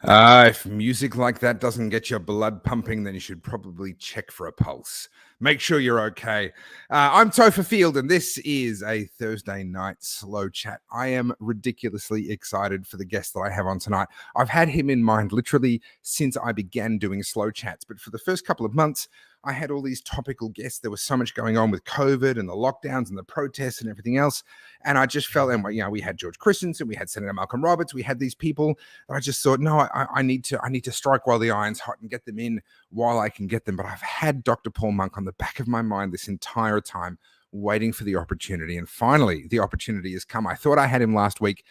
If music like that doesn't get your blood pumping, then you should probably check for a pulse. Make sure you're okay. I'm Topher Field, and this is a Thursday night slow chat. I am ridiculously excited for the guest that I have on tonight. I've had him in mind literally since I began doing slow chats, but for the first couple of months, I had all these topical guests. There was so much going on with COVID and the lockdowns and the protests and everything else. And I just felt, and we had George Christensen, we had Senator Malcolm Roberts, we had these people that I just thought, no, I need to strike while the iron's hot and get them in while I can get them. But I've had Dr. Paul Monk on the back of my mind this entire time, waiting for the opportunity. And finally, the opportunity has come. I thought I had him last week.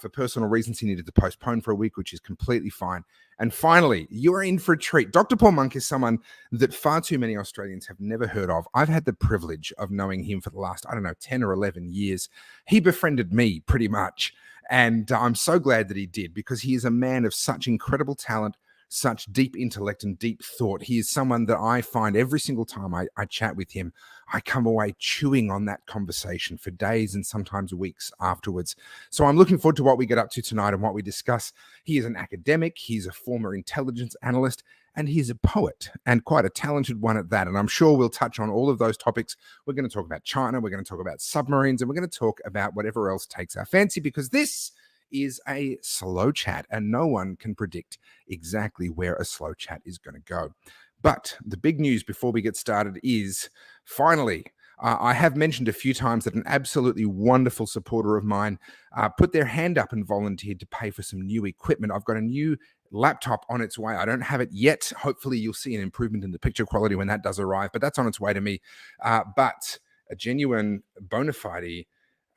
For personal reasons, he needed to postpone for a week, which is completely fine. And finally, you're in for a treat. Dr. Paul Monk is someone that far too many Australians have never heard of. I've had the privilege of knowing him for the last, 10 or 11 years. He befriended me pretty much. And I'm so glad that he did, because he is a man of such incredible talent, such deep intellect and deep thought. He is someone that I find every single time I chat with him, I come away chewing on that conversation for days and sometimes weeks afterwards. So I'm looking forward to what we get up to tonight and what we discuss. He is an academic, he's a former intelligence analyst, and he's a poet, and quite a talented one at that. And I'm sure we'll touch on all of those topics. We're going to talk about China, we're going to talk about submarines, and we're going to talk about whatever else takes our fancy, because this is a slow chat and no one can predict exactly where a slow chat is going to go. But the big news before we get started is finally, I have mentioned a few times that an absolutely wonderful supporter of mine put their hand up and volunteered to pay for some new equipment. I've got a new laptop on its way. I don't have it yet. Hopefully you'll see an improvement in the picture quality when that does arrive, but that's on its way to me. But a genuine bona fide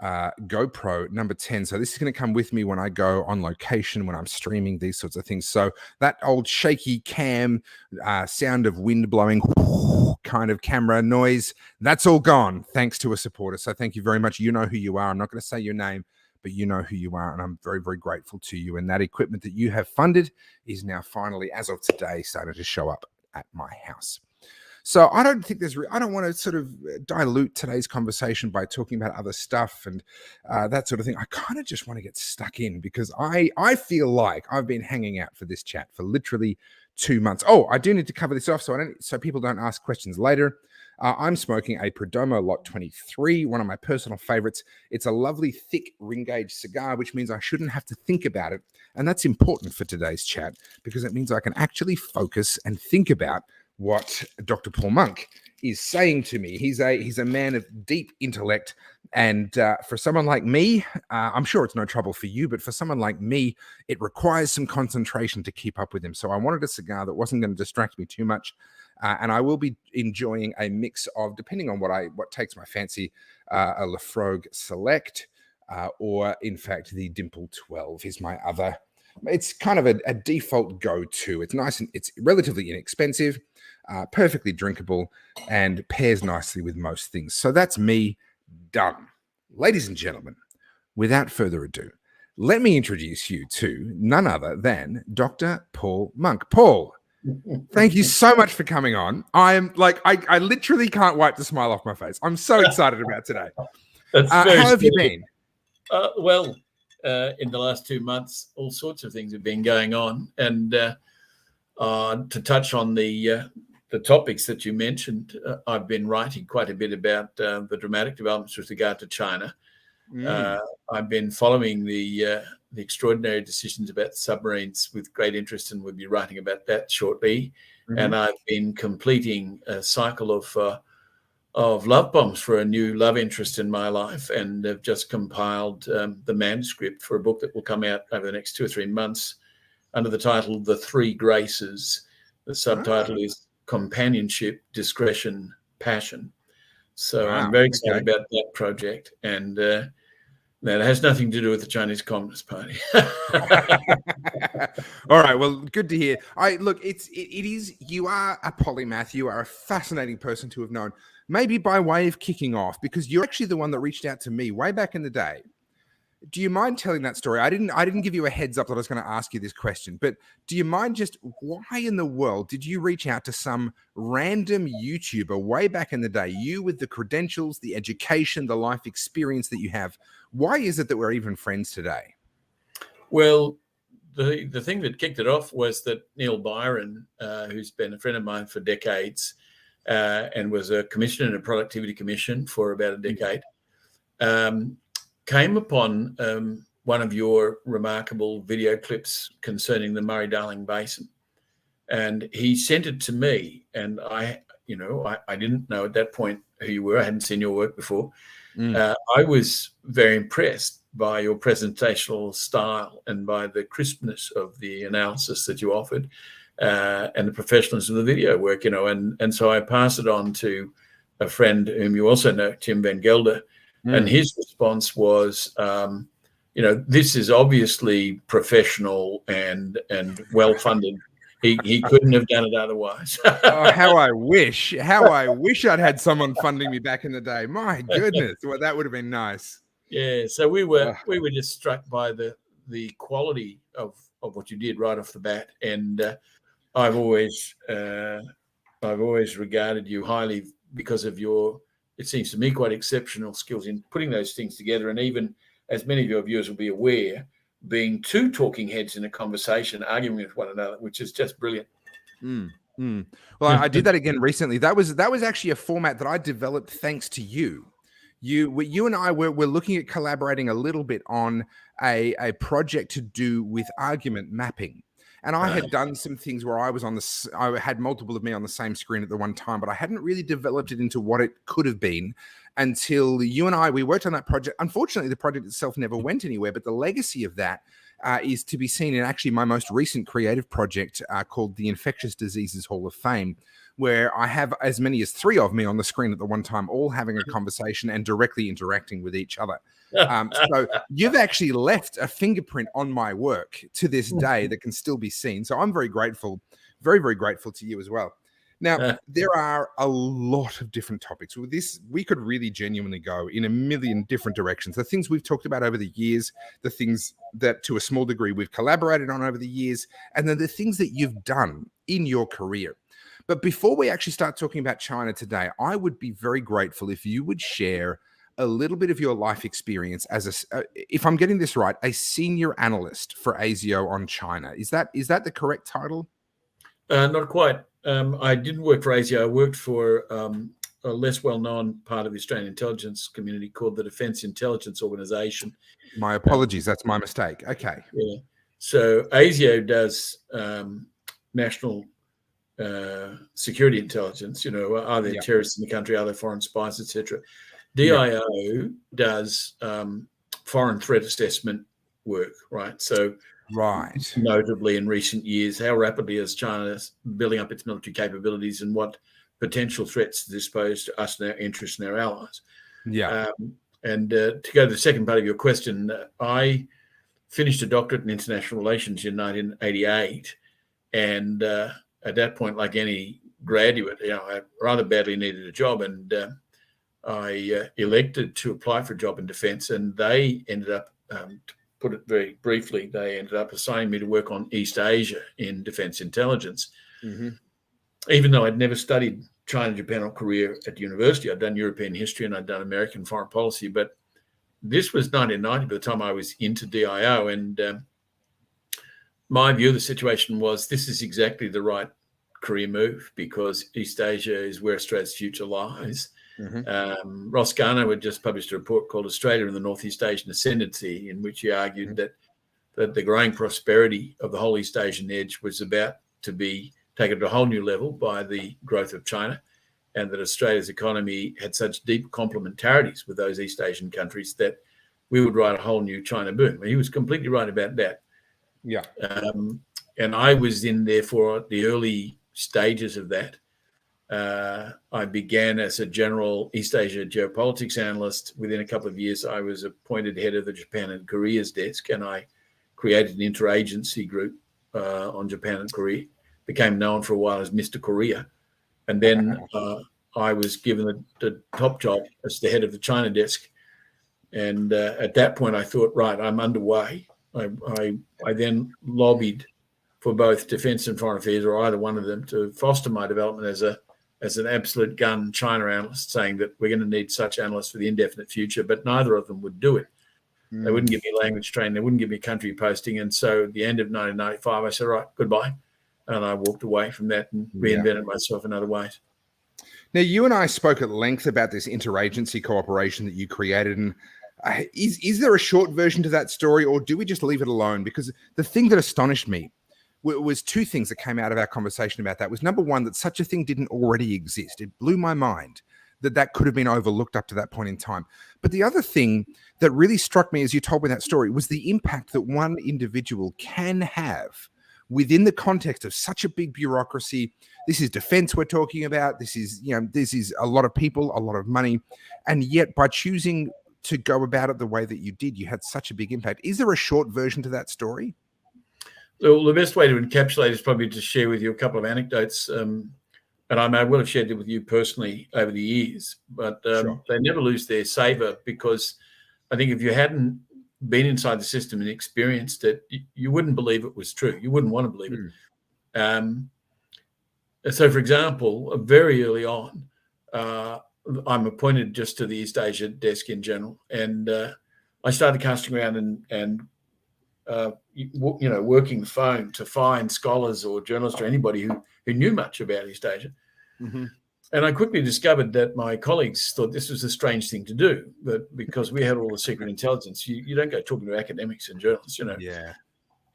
GoPro number 10. So this is going to come with me when I go on location, when I'm streaming, these sorts of things. So that old shaky cam, sound of wind blowing kind of camera noise, that's all gone thanks to a supporter. So thank you very much. You know who you are. I'm not going to say your name, but you know who you are, and I'm very, very grateful to you. And that equipment that you have funded is now finally, as of today, starting to show up at my house. So I don't think I don't want to sort of dilute today's conversation by talking about other stuff and that sort of thing. I kind of just want to get stuck in, because I feel like I've been hanging out for this chat for literally 2 months. Oh, I do need to cover this off so people don't ask questions later. I'm smoking a Perdomo Lot 23, one of my personal favorites. It's a lovely, thick ring gauge cigar, which means I shouldn't have to think about it. And that's important for today's chat, because it means I can actually focus and think about what Dr. Paul Monk is saying to me. He's a man of deep intellect, and for someone like me, I'm sure it's no trouble for you, but for someone like me, it requires some concentration to keep up with him. So I wanted a cigar that wasn't going to distract me too much, and I will be enjoying a mix of, depending on what takes my fancy, a Lafrogue Select, or in fact the Dimple 12 is my other. It's kind of a default go-to. It's nice and it's relatively inexpensive, perfectly drinkable, and pairs nicely with most things. So that's me done. Ladies and gentlemen, without further ado, let me introduce you to none other than Dr. Paul Monk. Paul, thank you so much for coming on. I literally can't wipe the smile off my face. I'm so excited about today. How have you been? In the last 2 months, all sorts of things have been going on. And to touch on the topics that you mentioned, I've been writing quite a bit about the dramatic developments with regard to China. I've been following the extraordinary decisions about submarines with great interest, and we'll be writing about that shortly. And I've been completing a cycle of love bombs for a new love interest in my life, and have just compiled the manuscript for a book that will come out over the next 2 or 3 months under the title The Three Graces. The subtitle is Companionship, Discretion, Passion. So I'm very excited about that project, and that has nothing to do with the Chinese Communist Party. All right, well, good to hear. You are a polymath. You are a fascinating person to have known. Maybe by way of kicking off, because you're actually the one that reached out to me way back in the day. Do you mind telling that story? I didn't give you a heads up that I was going to ask you this question, but do you mind just, why in the world did you reach out to some random YouTuber way back in the day? You with the credentials, the education, the life experience that you have. Why is it that we're even friends today? Well, the thing that kicked it off was that Neil Byron, who's been a friend of mine for decades and was a commissioner in a productivity commission for about a decade, came upon one of your remarkable video clips concerning the Murray-Darling Basin. And he sent it to me, and I didn't know at that point who you were. I hadn't seen your work before. I was very impressed by your presentational style and by the crispness of the analysis that you offered, and the professionalism of the video work, and so I passed it on to a friend whom you also know, Tim Van Gelder, and his response was, this is obviously professional and well-funded. He couldn't have done it otherwise. Oh, how I wish I'd had someone funding me back in the day. My goodness, well, that would have been nice. Yeah, so we were just struck by the quality of what you did right off the bat, and I've always regarded you highly because of your, it seems to me, quite exceptional skills in putting those things together, and even, as many of your viewers will be aware, being two talking heads in a conversation, arguing with one another, which is just brilliant. Well, I did that again recently. That was actually a format that I developed thanks to you. You and I were looking at collaborating a little bit on a project to do with argument mapping. And I had done some things where I had multiple of me on the same screen at the one time, but I hadn't really developed it into what it could have been until you and we worked on that project. Unfortunately, the project itself never went anywhere, but the legacy of that is to be seen in actually my most recent creative project called the Infectious Diseases Hall of Fame, where I have as many as 3 of me on the screen at the one time, all having a conversation and directly interacting with each other. So you've actually left a fingerprint on my work to this day that can still be seen. So I'm very grateful, very, very grateful to you as well. Now, there are a lot of different topics. With this, we could really genuinely go in a million different directions. The things we've talked about over the years, the things that to a small degree we've collaborated on over the years, and then the things that you've done in your career. But before we actually start talking about China today, I would be very grateful if you would share a little bit of your life experience as if I'm getting this right, a senior analyst for ASIO on China. Is that the correct title? Not quite. I didn't work for ASIO. I worked for a less well-known part of the Australian intelligence community called the Defence Intelligence Organisation. My apologies. That's my mistake. Okay. Yeah. So ASIO does national security intelligence. Are there terrorists in the country? Are there foreign spies, etc.? DIO does foreign threat assessment work, right? So, notably in recent years, how rapidly is China building up its military capabilities, and what potential threats does this pose to us and our interests and our allies? Yeah. And to go to the second part of your question, I finished a doctorate in international relations in 1988, and at that point, like any graduate, I rather badly needed a job, and I elected to apply for a job in defence, and they ended up, to put it very briefly, they ended up assigning me to work on East Asia in defence intelligence. Even though I'd never studied China, Japan, or Korea at university. I'd done European history and I'd done American foreign policy, but this was 1990 by the time I was into DIO, and my view of the situation was this is exactly the right career move, because East Asia is where Australia's future lies. Ross Garner had just published a report called Australia and the Northeast Asian Ascendancy, in which he argued that the growing prosperity of the whole East Asian edge was about to be taken to a whole new level by the growth of China, and that Australia's economy had such deep complementarities with those East Asian countries that we would ride a whole new China boom. And he was completely right about that. Yeah. And I was in there for the early stages of that. I began as a general East Asia geopolitics analyst. Within a couple of years, I was appointed head of the Japan and Korea's desk, and I created an interagency group on Japan and Korea. Became known for a while as Mr. Korea. And then I was given the top job as the head of the China desk. And at that point, I thought, right, I'm underway. I then lobbied for both defence and foreign affairs, or either one of them, to foster my development as an absolute gun China analyst, saying that we're going to need such analysts for the indefinite future, but neither of them would do it. They wouldn't give me language training. They wouldn't give me country posting. And so at the end of 1995, I said, right, goodbye. And I walked away from that and reinvented myself in other ways. Now, you and I spoke at length about this interagency cooperation that you created. And is there a short version to that story, or do we just leave it alone? Because the thing that astonished me was two things that came out of our conversation about that. Was number one, that such a thing didn't already exist. It blew my mind that could have been overlooked up to that point in time. But the other thing that really struck me as you told me that story was the impact that one individual can have within the context of such a big bureaucracy. This is defense we're talking about. This is a lot of people, a lot of money. And yet by choosing to go about it the way that you did, you had such a big impact. Is there a short version to that story? Well, the best way to encapsulate is probably to share with you a couple of anecdotes. And I may well have shared it with you personally over the years, but Sure. They never lose their savour, because I think if you hadn't been inside the system and experienced it, you wouldn't believe it was true. You wouldn't want to believe it. So, for example, very early on, I'm appointed just to the East Asia desk in general, and I started casting around and working the phone to find scholars or journalists or anybody who knew much about East Asia. Mm-hmm. And I quickly discovered that my colleagues thought this was a strange thing to do, but because we had all the secret intelligence, you don't go talking to academics and journalists, Yeah.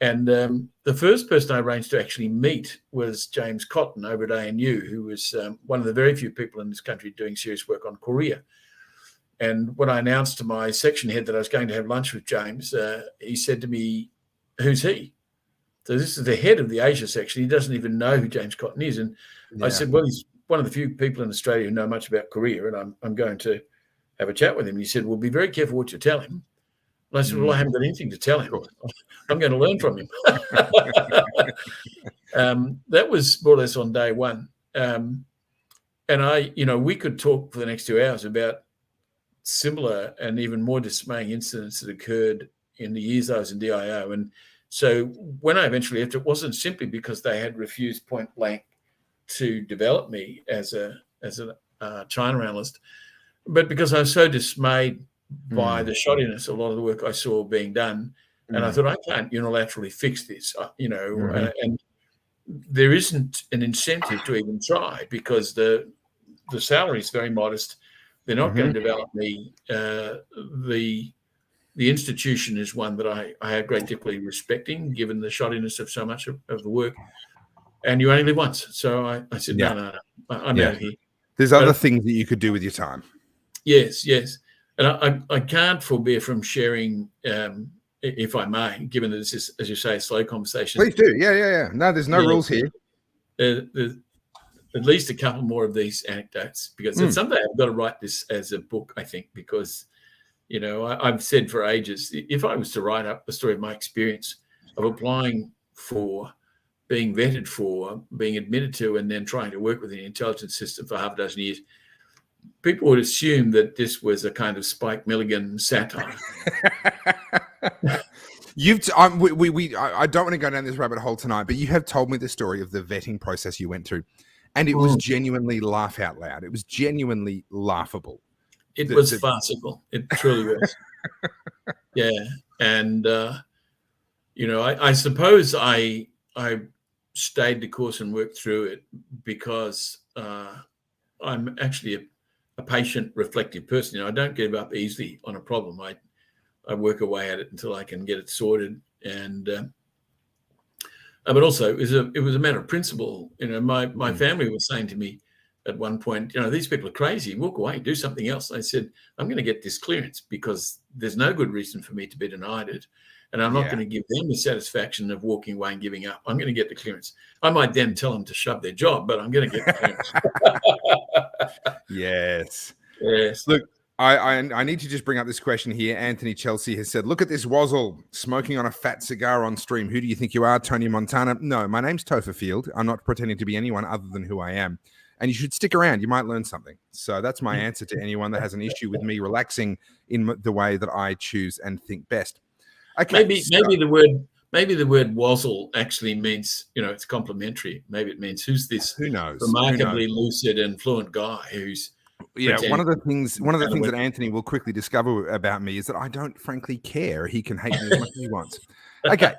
And the first person I arranged to actually meet was James Cotton over at ANU, who was one of the very few people in this country doing serious work on Korea. And when I announced to my section head that I was going to have lunch with James, he said to me, "Who's he?" So this is the head of the Asia section. He doesn't even know who James Cotton is. And I said, well, he's one of the few people in Australia who know much about Korea, and I'm going to have a chat with him. And he said, well, be very careful what you tell him. And I said, well, I haven't got anything to tell him. I'm going to learn from him. That was more or less on day one. And we could talk for the next 2 hours about similar and even more dismaying incidents that occurred in the years I was in DIO. And so when I eventually left, it wasn't simply because they had refused point blank to develop me as a China analyst, but because I was so dismayed by the shoddiness of a lot of the work I saw being done. And I thought, I can't unilaterally fix this, and there isn't an incentive to even try, because the salary is very modest. They're not going to develop me. The institution is one that I have great difficulty respecting, given the shoddiness of so much of the work. And you only live once. So I said, no, I'm out of here. There's other things that you could do with your time. Yes. And I can't forbear from sharing, if I may, given that this is, as you say, a slow conversation. Please do. Yeah. No, there's no rules here. There's at least a couple more of these anecdotes, because someday I've got to write this as a book, I think, because I've said for ages, if I was to write up the story of my experience of applying for, being vetted for, being admitted to, and then trying to work with the intelligence system for half a dozen years, people would assume that this was a kind of Spike Milligan satire. I don't want to go down this rabbit hole tonight, but you have told me the story of the vetting process you went through, and it was genuinely laugh out loud. It was genuinely laughable. It was farcical. It truly was. Yeah. And, I suppose I stayed the course and worked through it because I'm actually a patient, reflective person. I don't give up easily on a problem. I work away at it until I can get it sorted. And but also it was a matter of principle. My family was saying to me at one point, these people are crazy. Walk away, do something else. I said, I'm going to get this clearance because there's no good reason for me to be denied it. And I'm not going to give them the satisfaction of walking away and giving up. I'm going to get the clearance. I might then tell them to shove their job, but I'm going to get the clearance. Yes. Look, I need to just bring up this question here. Anthony Chelsea has said, look at this Wazzle smoking on a fat cigar on stream. Who do you think you are, Tony Montana? No, my name's Topher Field. I'm not pretending to be anyone other than who I am. And you should stick around. You might learn something. So that's my answer to anyone that has an issue with me relaxing in the way that I choose and think best. Okay, maybe the word wazzle actually means, it's complimentary. Maybe it means who's this who knows remarkably lucid and fluent guy who's Yeah, one of the things that weapon. Anthony will quickly discover about me is that I don't frankly care. He can hate me as much as he wants. Okay,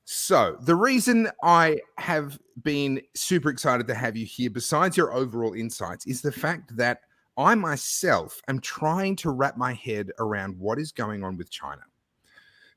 so the reason I have been super excited to have you here, besides your overall insights, is the fact that I myself am trying to wrap my head around what is going on with China.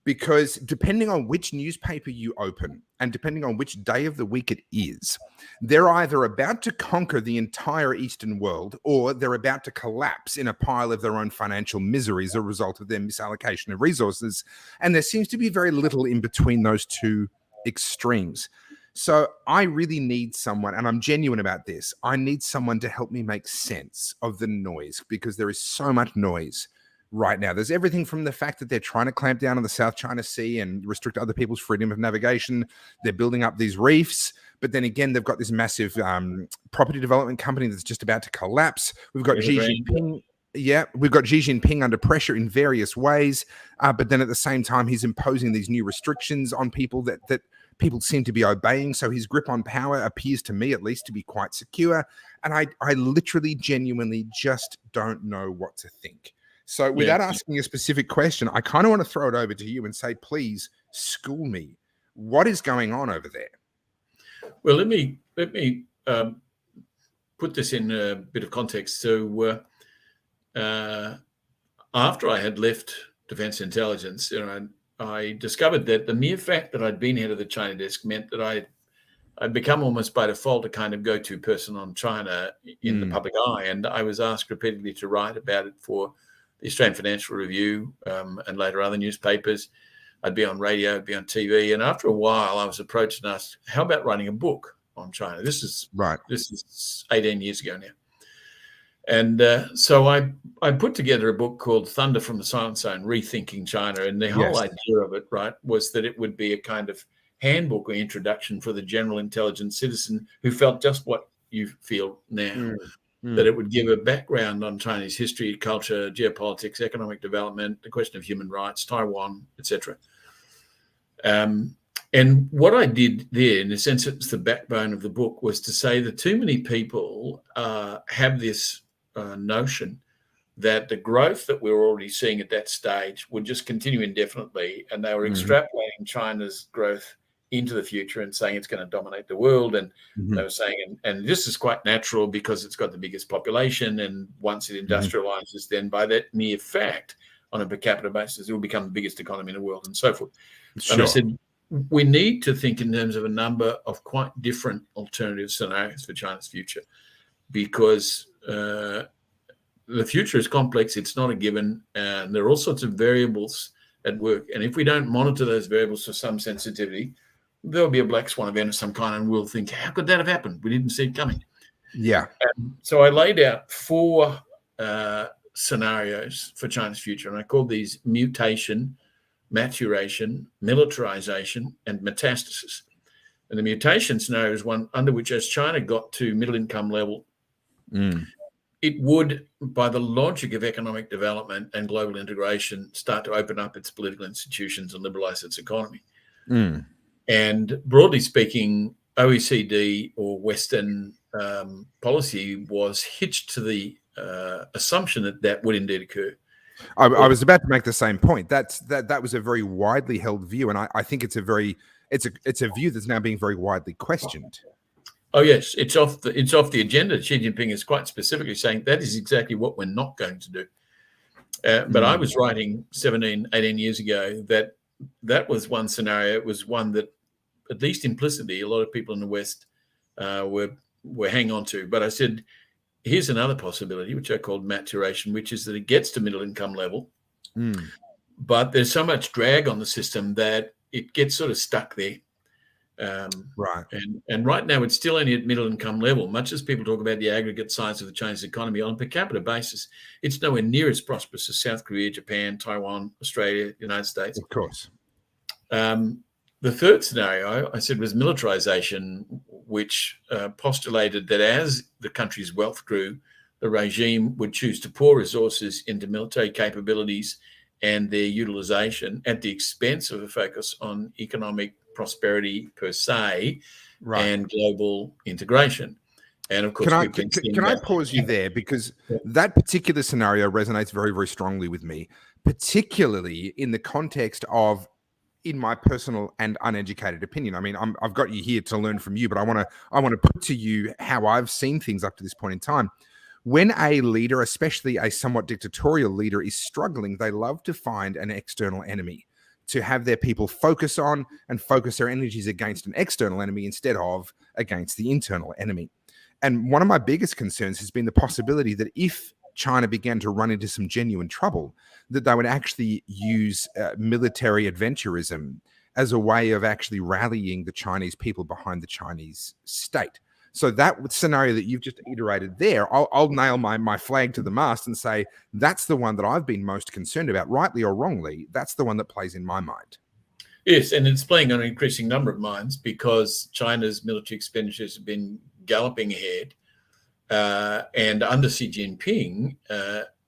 Because depending on which newspaper you open and depending on which day of the week it is, they're either about to conquer the entire Eastern world or they're about to collapse in a pile of their own financial misery as a result of their misallocation of resources. And there seems to be very little in between those two extremes. So I really need someone, and I'm genuine about this, I need someone to help me make sense of the noise, because there is so much noise right now. There's everything from the fact that they're trying to clamp down on the South China Sea and restrict other people's freedom of navigation. They're building up these reefs, but then again, they've got this massive property development company that's just about to collapse. We've got Xi Jinping. Yeah, we've got Xi Jinping under pressure in various ways, but then at the same time, he's imposing these new restrictions on people that people seem to be obeying. So his grip on power appears to me, at least, to be quite secure. And I literally, genuinely just don't know what to think. So without asking a specific question, I kind of want to throw it over to you and say, please school me. What is going on over there? Well, let me put this in a bit of context. So after I had left Defence Intelligence, I discovered that the mere fact that I'd been head of the China desk meant that I'd become almost by default a kind of go-to person on China in the public eye. And I was asked repeatedly to write about it for the Australian Financial Review and later other newspapers. I'd be on radio, I'd be on TV. And after a while, I was approached and asked, how about writing a book on China? This is 18 years ago now. And so I put together a book called Thunder from the Silent Zone, Rethinking China. And the whole idea of it, right, was that it would be a kind of handbook or introduction for the general intelligent citizen who felt just what you feel now. That it would give a background on Chinese history, culture, geopolitics, economic development, the question of human rights, Taiwan, etc. And what I did there, in a sense, it's the backbone of the book, was to say that too many people have this notion that the growth that we were already seeing at that stage would just continue indefinitely, and they were extrapolating China's growth into the future and saying it's going to dominate the world. And they were saying, and this is quite natural because it's got the biggest population, and once it industrializes, then by that mere fact, on a per capita basis, it will become the biggest economy in the world, and so forth. Sure. And I said, we need to think in terms of a number of quite different alternative scenarios for China's future, because the future is complex. It's not a given, and there are all sorts of variables at work. And if we don't monitor those variables for some sensitivity, there'll be a black swan event of some kind, and we'll think, how could that have happened? We didn't see it coming. Yeah. So I laid out 4 scenarios for China's future, and I called these mutation, maturation, militarization, and metastasis. And the mutation scenario is one under which, as China got to middle income level, it would, by the logic of economic development and global integration, start to open up its political institutions and liberalize its economy. And broadly speaking, OECD or Western policy was hitched to the assumption that that would indeed occur. I was about to make the same point. That was a very widely held view, and I think it's a view that's now being very widely questioned. Oh yes, it's off the agenda. Xi Jinping is quite specifically saying that is exactly what we're not going to do. But I was writing 17, 18 years ago that was one scenario. It was one that, at least implicitly, a lot of people in the West were hanging on to. But I said, here's another possibility, which I called maturation, which is that it gets to middle income level, but there's so much drag on the system that it gets sort of stuck there. Right. And right now it's still only at middle income level. Much as people talk about the aggregate size of the Chinese economy, on a per capita basis, it's nowhere near as prosperous as South Korea, Japan, Taiwan, Australia, United States. Of course. The third scenario, I said, was militarization, which postulated that as the country's wealth grew, the regime would choose to pour resources into military capabilities and their utilization at the expense of a focus on economic prosperity per se, and global integration. And of course, Can I we've been seeing can I that. pause you there, because Yeah. that particular scenario resonates very, very strongly with me, particularly in the context of, in my personal and uneducated opinion. I mean, I've got you here to learn from you, but I want to put to you how I've seen things up to this point in time. When a leader, especially a somewhat dictatorial leader, is struggling, they love to find an external enemy to have their people focus on and focus their energies against an external enemy instead of against the internal enemy. And one of my biggest concerns has been the possibility that if China began to run into some genuine trouble, that they would actually use military adventurism as a way of actually rallying the Chinese people behind the Chinese state. So that scenario that you've just iterated there, I'll nail my flag to the mast and say that's the one that I've been most concerned about, rightly or wrongly. That's the one that plays in my mind. Yes, and it's playing on an increasing number of minds because China's military expenditures have been galloping ahead. And under Xi Jinping,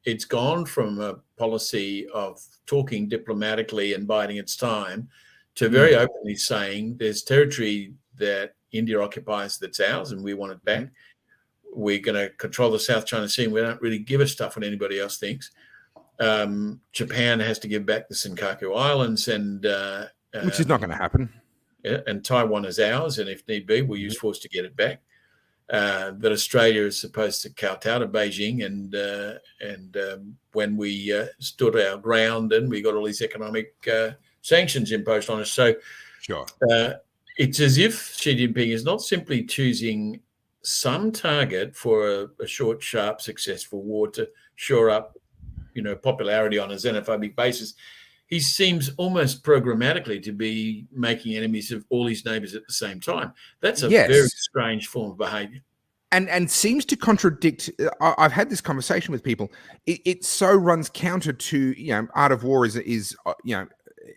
it's gone from a policy of talking diplomatically and biding its time to very openly saying there's territory that India occupies that's ours and we want it back. We're going to control the South China Sea and we don't really give a stuff what anybody else thinks. Japan has to give back the Senkaku Islands, and which is not going to happen. Yeah, and Taiwan is ours, and if need be, we'll use force to get it back. That Australia is supposed to kowtow to Beijing, and when we stood our ground, and we got all these economic sanctions imposed on us. So, sure, it's as if Xi Jinping is not simply choosing some target for a short, sharp, successful war to shore up, popularity on a xenophobic basis. He seems almost programmatically to be making enemies of all his neighbours at the same time. That's a very strange form of behaviour. And seems to contradict. I've had this conversation with people. It so runs counter to, Art of War is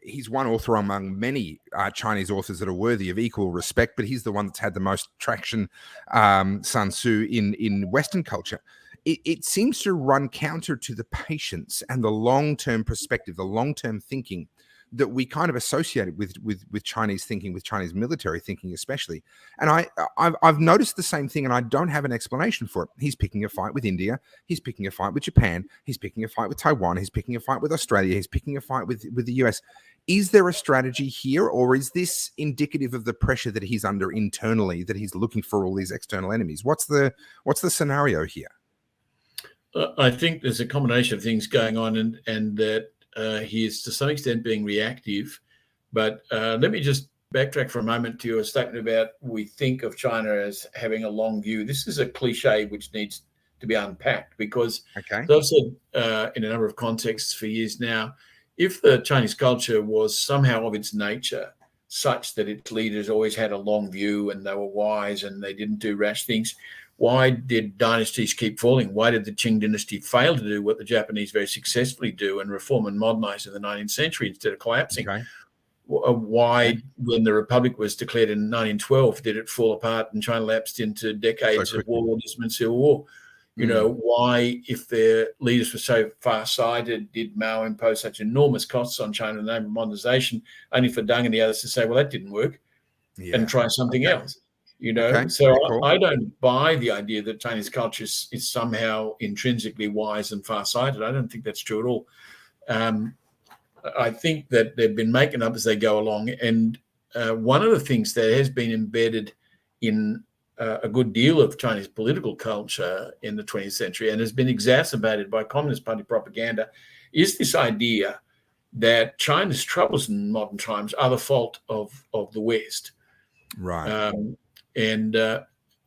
he's one author among many Chinese authors that are worthy of equal respect, but he's the one that's had the most traction, Sun Tzu, in Western culture. It seems to run counter to the patience and the long-term perspective, the long-term thinking that we kind of associated with Chinese thinking, with Chinese military thinking especially. And I've noticed the same thing, and I don't have an explanation for it. He's picking a fight with India. He's picking a fight with Japan. He's picking a fight with Taiwan. He's picking a fight with Australia. He's picking a fight with the US. Is there a strategy here, or is this indicative of the pressure that he's under internally, that he's looking for all these external enemies? What's the scenario here? I think there's a combination of things going on, and that he is to some extent being reactive. But let me just backtrack for a moment to your statement about we think of China as having a long view. This is a cliche which needs to be unpacked because, as I've said in a number of contexts for years now, if the Chinese culture was somehow of its nature such that its leaders always had a long view and they were wise and they didn't do rash things, why did dynasties keep falling? Why did the Qing dynasty fail to do what the Japanese very successfully do and reform and modernize in the 19th century instead of collapsing? Why, when the Republic was declared in 1912, did it fall apart and China lapsed into decades of warlordism and civil war? Why, if their leaders were so far-sighted, did Mao impose such enormous costs on China in the name of modernization, only for Deng and the others to say, well, that didn't work, and try something else? So I don't buy the idea that Chinese culture is somehow intrinsically wise and far-sighted. I don't think that's true at all. I think that they've been making up as they go along. And one of the things that has been embedded in a good deal of Chinese political culture in the 20th century and has been exacerbated by Communist Party propaganda is this idea that China's troubles in modern times are the fault of the West. Right. And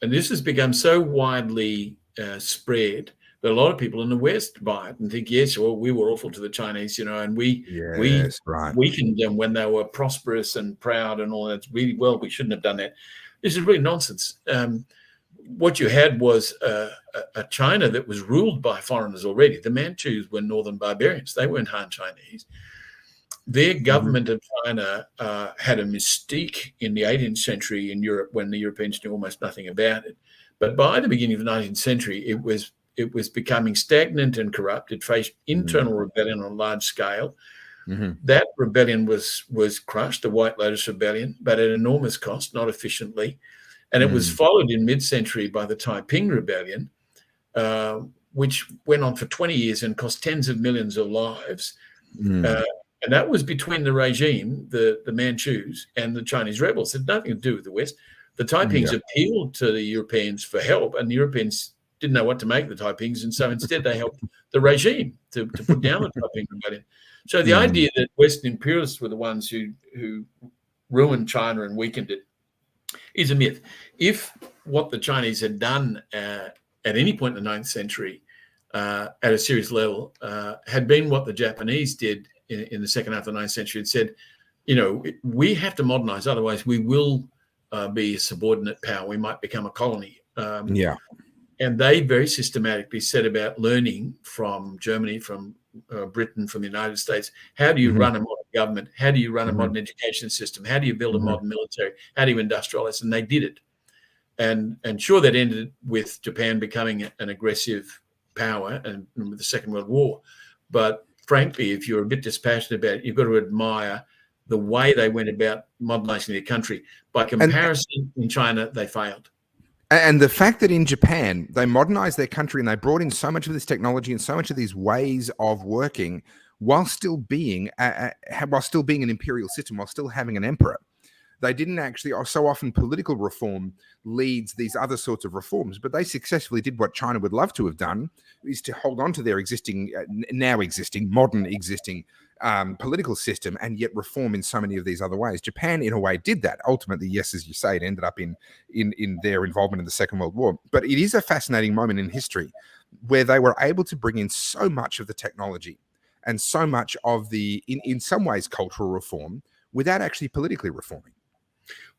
this has become so widely spread that a lot of people in the West buy it and think, yes, well, we were awful to the Chinese, and we weakened them when they were prosperous and proud and all that. Really, well, we shouldn't have done that. This is really nonsense. What you had was a China that was ruled by foreigners already. The Manchus were northern barbarians. They weren't Han Chinese. Their government of China had a mystique in the 18th century in Europe when the Europeans knew almost nothing about it. But by the beginning of the 19th century, it was becoming stagnant and corrupt. It faced internal rebellion on a large scale. That rebellion was crushed, the White Lotus Rebellion, but at enormous cost, not efficiently. And it was followed in mid-century by the Taiping Rebellion, which went on for 20 years and cost tens of millions of lives. And that was between the regime, the Manchus, and the Chinese rebels. It had nothing to do with the West. The Taipings appealed to the Europeans for help, and the Europeans didn't know what to make of the Taipings, and so instead they helped the regime to put down the Taiping Rebellion. So the idea that Western imperialists were the ones who ruined China and weakened it is a myth. If what the Chinese had done at any point in the 9th century at a serious level had been what the Japanese did in the second half of the 9th century, and said, we have to modernize, otherwise we will be a subordinate power. We might become a colony. And they very systematically set about learning from Germany, from Britain, from the United States. How do you run a modern government? How do you run a modern education system? How do you build a modern military? How do you industrialize? And they did it. And sure, that ended with Japan becoming an aggressive power and with the Second World War. But frankly, if you're a bit dispassionate about it, you've got to admire the way they went about modernizing their country. By comparison, in China, they failed. And the fact that in Japan, they modernized their country and they brought in so much of this technology and so much of these ways of working while still being an imperial system, while still having an emperor. They didn't actually, so often political reform leads these other sorts of reforms, but they successfully did what China would love to have done, is to hold on to their modern existing political system and yet reform in so many of these other ways. Japan, in a way, did that. Ultimately, yes, as you say, it ended up in their involvement in the Second World War. But it is a fascinating moment in history where they were able to bring in so much of the technology and so much of the, in some ways, cultural reform without actually politically reforming.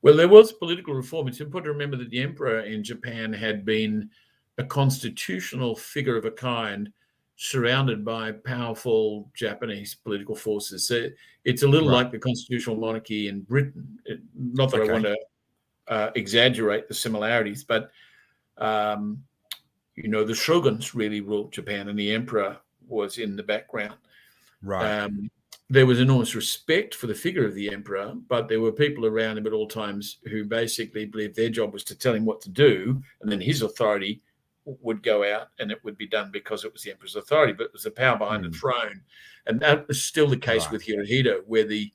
Well, there was political reform. It's important to remember that the emperor in Japan had been a constitutional figure of a kind, surrounded by powerful Japanese political forces. So it's a little like the constitutional monarchy in Britain. Not that I want to exaggerate the similarities, but the shoguns really ruled Japan, and the emperor was in the background. Right. There was enormous respect for the figure of the emperor, but there were people around him at all times who basically believed their job was to tell him what to do, and then his authority would go out, and it would be done because it was the emperor's authority, but it was the power behind the throne. And that was still the case with Hirohito, where the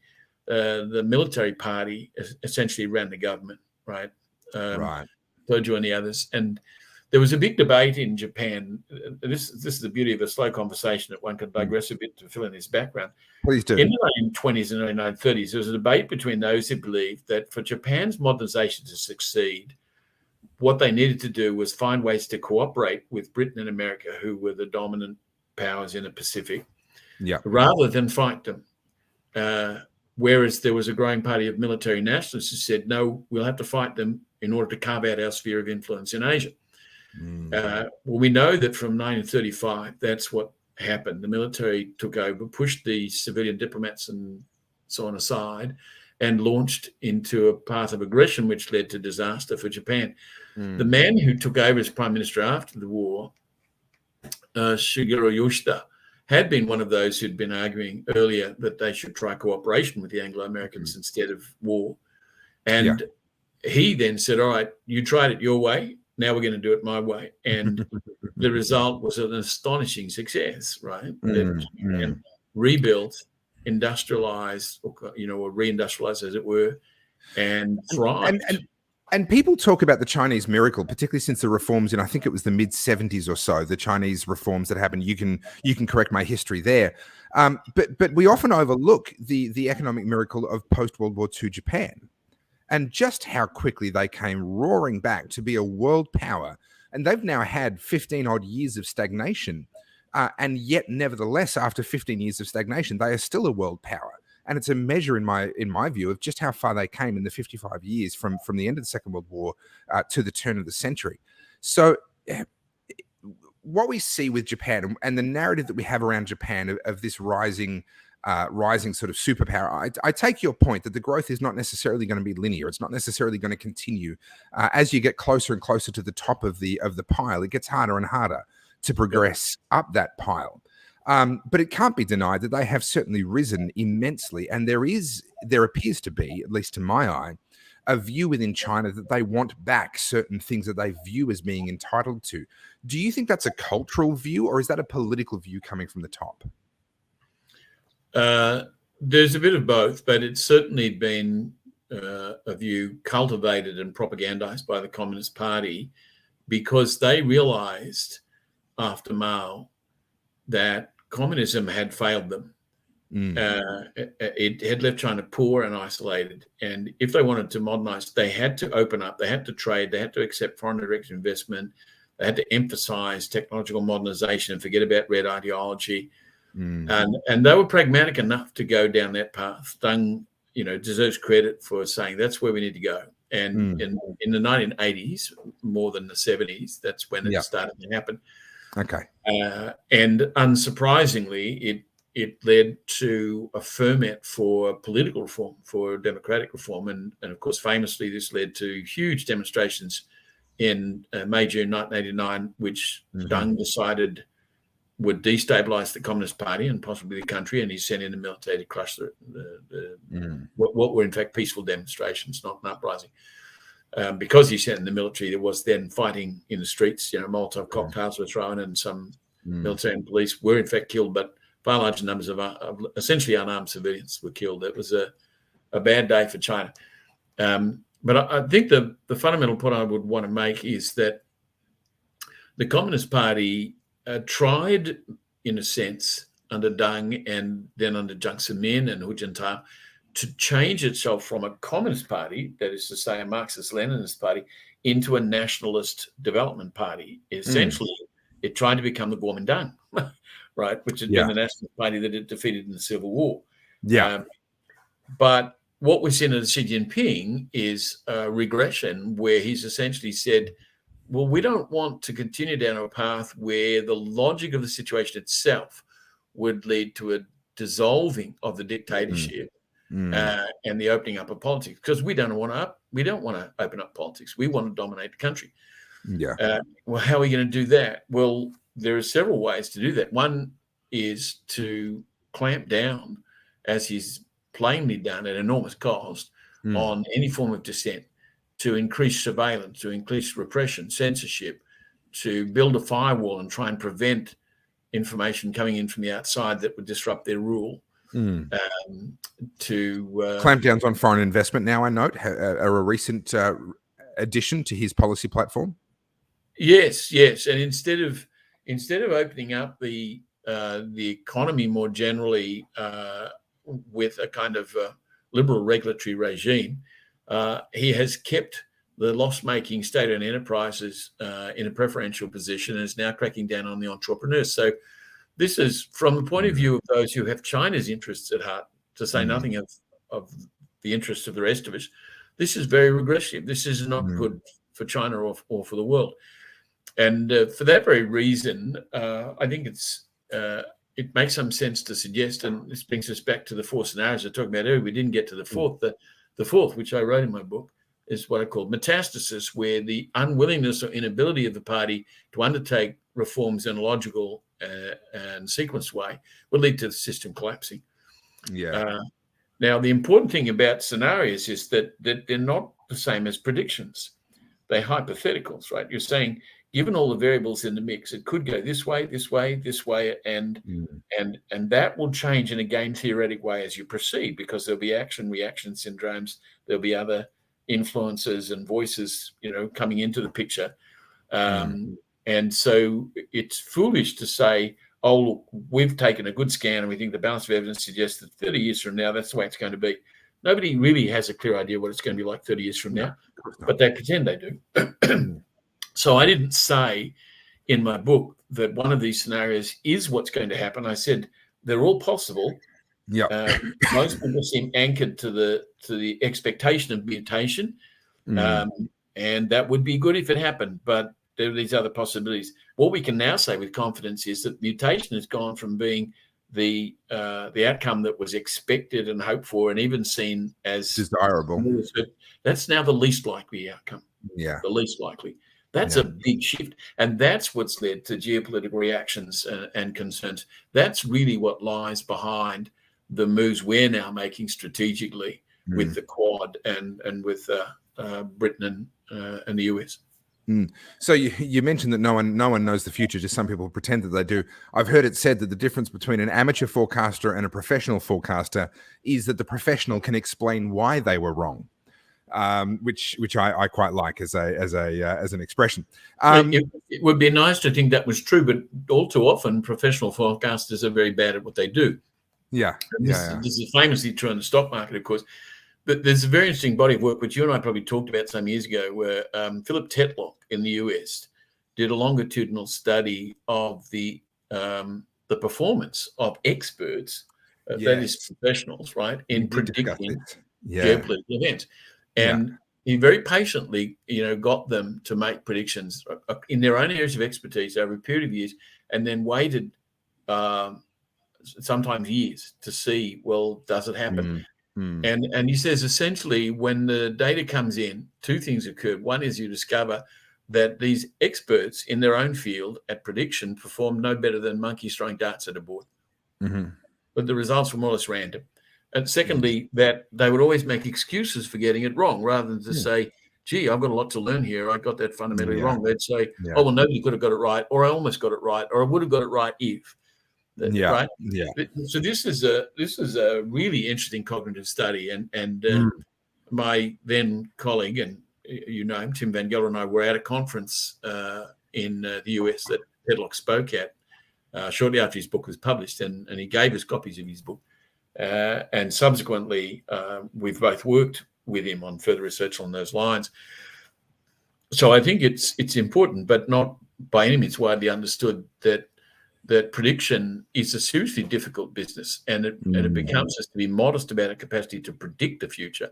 military party essentially ran the government, right? Tojo and the others. And there was a big debate in Japan. This is the beauty of a slow conversation, that one can digress a bit to fill in this background. Please do. In the 1920s and early 1930s, there was a debate between those who believed that for Japan's modernization to succeed, what they needed to do was find ways to cooperate with Britain and America, who were the dominant powers in the Pacific, rather than fight them. Whereas there was a growing party of military nationalists who said, no, we'll have to fight them in order to carve out our sphere of influence in Asia. Well, we know that from 1935, that's what happened. The military took over, pushed the civilian diplomats and so on aside, and launched into a path of aggression, which led to disaster for Japan. The man who took over as prime minister after the war, Shigeru Yoshida, had been one of those who'd been arguing earlier that they should try cooperation with the Anglo-Americans instead of war. And he then said, all right, you tried it your way, now we're going to do it my way. And the result was an astonishing success, right? And rebuilt, industrialized, or reindustrialized, as it were, and thrived. And people talk about the Chinese miracle, particularly since the reforms in, I think it was the mid-70s or so, the Chinese reforms that happened. You can correct my history there. But we often overlook the economic miracle of post-World War II Japan, and just how quickly they came roaring back to be a world power. And they've now had 15 odd years of stagnation. And yet, nevertheless, after 15 years of stagnation, they are still a world power. And it's a measure, in my view, of just how far they came in the 55 years from the end of the Second World War to the turn of the century. So what we see with Japan and the narrative that we have around Japan of this rising sort of superpower, I take your point that the growth is not necessarily going to be linear. It's not necessarily going to continue. As you get closer and closer to the top of the pile, it gets harder and harder to progress up that pile. But it can't be denied that they have certainly risen immensely. And there appears to be, at least to my eye, a view within China that they want back certain things that they view as being entitled to. Do you think that's a cultural view, or is that a political view coming from the top? There's a bit of both, but it's certainly been a view cultivated and propagandized by the Communist Party, because they realized after Mao that communism had failed them. It had left China poor and isolated. And if they wanted to modernize, they had to open up, they had to trade, they had to accept foreign direct investment, they had to emphasize technological modernization and forget about red ideology. And they were pragmatic enough to go down that path. Deng, deserves credit for saying that's where we need to go. And in the 1980s, more than the 70s, that's when it started to happen. Okay. And unsurprisingly, it led to a ferment for political reform, for democratic reform. And of course, famously, this led to huge demonstrations in May, June 1989, which Deng decided would destabilize the Communist Party and possibly the country, and he sent in the military to crush what were in fact peaceful demonstrations, not an uprising. Because he sent in the military, there was then fighting in the streets. Molotov cocktails were thrown, and some military and police were in fact killed, but far larger numbers of essentially unarmed civilians were killed. It was a bad day for China. But I think the fundamental point I would want to make is that the Communist Party tried, in a sense, under Deng and then under Jiang Zemin and Hu Jintao, to change itself from a communist party, that is to say a Marxist-Leninist party, into a nationalist development party. Essentially, it tried to become the Kuomintang, right, which had been the nationalist party that it defeated in the Civil War. But what we're seeing in Xi Jinping is a regression where he's essentially said, well, we don't want to continue down a path where the logic of the situation itself would lead to a dissolving of the dictatorship and the opening up of politics, because we don't want to open up politics. We want to dominate the country. Well, how are we going to do that? Well, there are several ways to do that. One is to clamp down, as he's plainly done at enormous cost, on any form of dissent, to increase surveillance, to increase repression, censorship, to build a firewall and try and prevent information coming in from the outside that would disrupt their rule. Clampdowns on foreign investment now, I note, are a recent addition to his policy platform. Yes. And instead of opening up the economy more generally with a kind of liberal regulatory regime, he has kept the loss-making state-owned enterprises in a preferential position and is now cracking down on the entrepreneurs. So this is from the point of view of those who have China's interests at heart, to say nothing of the interests of the rest of us. This is very regressive. This is not good for China or for the world. And for that very reason, I think it makes some sense to suggest, and this brings us back to the four scenarios I talked about earlier. We didn't get to the fourth. The fourth, which I wrote in my book, is what I call metastasis, where the unwillingness or inability of the party to undertake reforms in a logical and sequenced way would lead to the system collapsing. Now, the important thing about scenarios is that they're not the same as predictions. They're hypotheticals, right? You're saying, given all the variables in the mix, it could go this way, this way, this way, and that will change in a game theoretic way as you proceed, because there'll be action-reaction syndromes, there'll be other influences and voices, coming into the picture, and so it's foolish to say, oh, look, we've taken a good scan and we think the balance of evidence suggests that 30 years from now, that's the way it's going to be. Nobody really has a clear idea what it's going to be like 30 years from now, but they pretend they do. So I didn't say in my book that one of these scenarios is what's going to happen. I said they're all possible. Most people seem anchored to the expectation of mutation, and that would be good if it happened. But there are these other possibilities. What we can now say with confidence is that mutation has gone from being the outcome that was expected and hoped for and even seen as desirable. That's now the least likely outcome. The least likely. That's a big shift. And that's what's led to geopolitical reactions and concerns. That's really what lies behind the moves we're now making strategically with the Quad and with Britain and the US. So you mentioned that no one knows the future, just some people pretend that they do. I've heard it said that the difference between an amateur forecaster and a professional forecaster is that the professional can explain why they were wrong, which I quite like as an expression. It would be nice to think that was true, but all too often professional forecasters are very bad at what they do. This is famously true in the stock market, of course. But there's a very interesting body of work, which you and I probably talked about some years ago, where Philip Tetlock in the US did a longitudinal study of the performance of experts, that is professionals, right, in predicting geopolitical events. And he very patiently, got them to make predictions in their own areas of expertise over a period of years, and then waited sometimes years to see, well, does it happen? And he says essentially when the data comes in, two things occur. One is you discover that these experts in their own field at prediction performed no better than monkeys throwing darts at a board. But the results were more or less random. And secondly, that they would always make excuses for getting it wrong rather than to say, gee, I've got a lot to learn here. I got that fundamentally wrong. They'd say, oh, well, nobody could have got it right, or I almost got it right, or I would have got it right if. Right. So this is a really interesting cognitive study, and my then colleague, and you know him, Tim Van Gelder, and I were at a conference in the US that Tetlock spoke at shortly after his book was published, and he gave us copies of his book, and subsequently we've both worked with him on further research on those lines. So I think it's important, but not by any means widely understood, that prediction is a seriously difficult business, and it becomes us to be modest about our capacity to predict the future.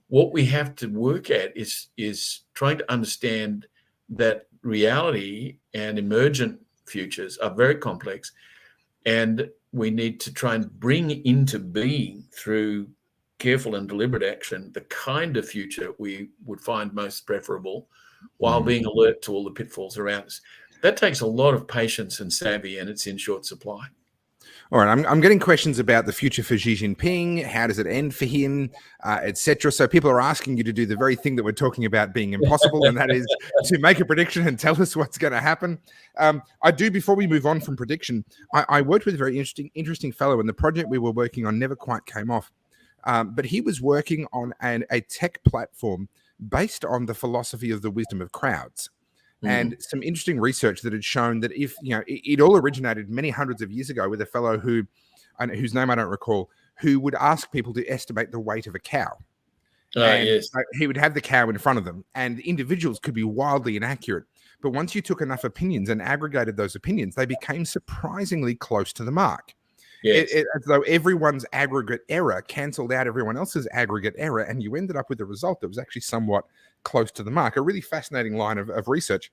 What we have to work at is trying to understand that reality and emergent futures are very complex, and we need to try and bring into being through careful and deliberate action the kind of future we would find most preferable, while being alert to all the pitfalls around us. That takes a lot of patience and savvy, and it's in short supply. All right, I'm getting questions about the future for Xi Jinping. How does it end for him, etc. So people are asking you to do the very thing that we're talking about being impossible, and that is to make a prediction and tell us what's going to happen. I do, before we move on from prediction, I worked with a very interesting fellow, and the project we were working on never quite came off. But he was working on a tech platform based on the philosophy of the wisdom of crowds. And some interesting research that had shown that if, it all originated many hundreds of years ago with a fellow whose name I don't recall, who would ask people to estimate the weight of a cow. He would have the cow in front of them, and individuals could be wildly inaccurate. But once you took enough opinions and aggregated those opinions, they became surprisingly close to the mark. As though everyone's aggregate error cancelled out everyone else's aggregate error, and you ended up with a result that was actually somewhat close to the mark. A really fascinating line of research.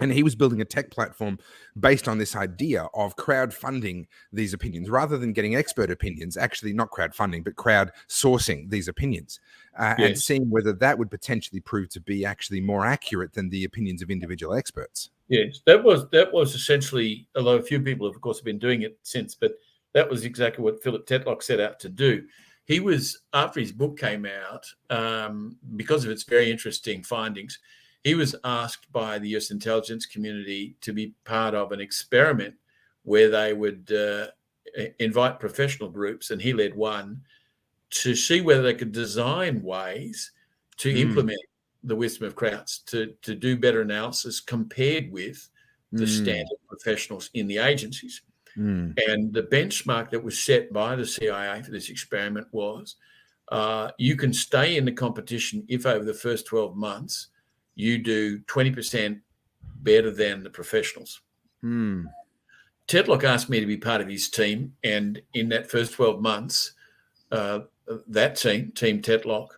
And he was building a tech platform based on this idea of crowdfunding these opinions rather than getting expert opinions, actually not crowdfunding, but crowd sourcing these opinions and seeing whether that would potentially prove to be actually more accurate than the opinions of individual experts. Yes, that was essentially, although a few people have, of course, been doing it since, but that was exactly what Philip Tetlock set out to do. He was, after his book came out, because of its very interesting findings, he was asked by the US intelligence community to be part of an experiment where they would invite professional groups, and he led one, to see whether they could design ways to implement the wisdom of crowds, to do better analysis compared with the standard professionals in the agencies. And the benchmark that was set by the CIA for this experiment was you can stay in the competition if over the first 12 months you do 20% better than the professionals. Tetlock asked me to be part of his team, and in that first 12 months, that team Tetlock,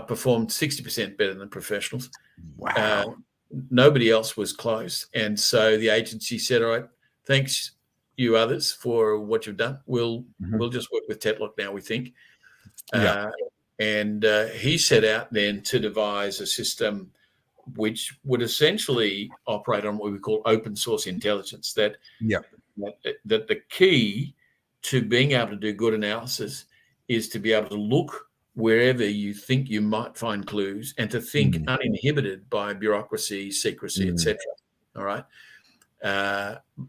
performed 60% better than professionals. Wow. Nobody else was close. And so the agency said, all right, thanks you others for what you've done. We'll just work with Tetlock now, we think. And he set out then to devise a system which would essentially operate on what we call open source intelligence, that the key to being able to do good analysis is to be able to look wherever you think you might find clues, and to think Mm. uninhibited by bureaucracy, secrecy, Mm. etc. All right.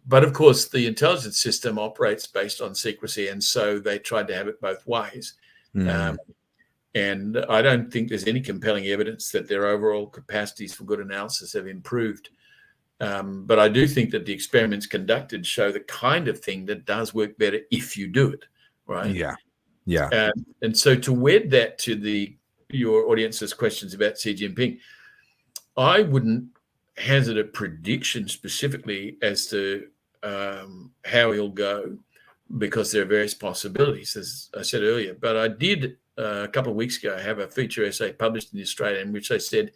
But of course, the intelligence system operates based on secrecy, and so they tried to have it both ways. Mm. And I don't think there's any compelling evidence that their overall capacities for good analysis have improved. But I do think that the experiments conducted show the kind of thing that does work better if you do it, right? Yeah. Yeah. And so to wed that to your audience's questions about Xi Jinping, I wouldn't hazard a prediction specifically as to how he'll go, because there are various possibilities, as I said earlier. But I did a couple of weeks ago have a feature essay published in the Australian in which I said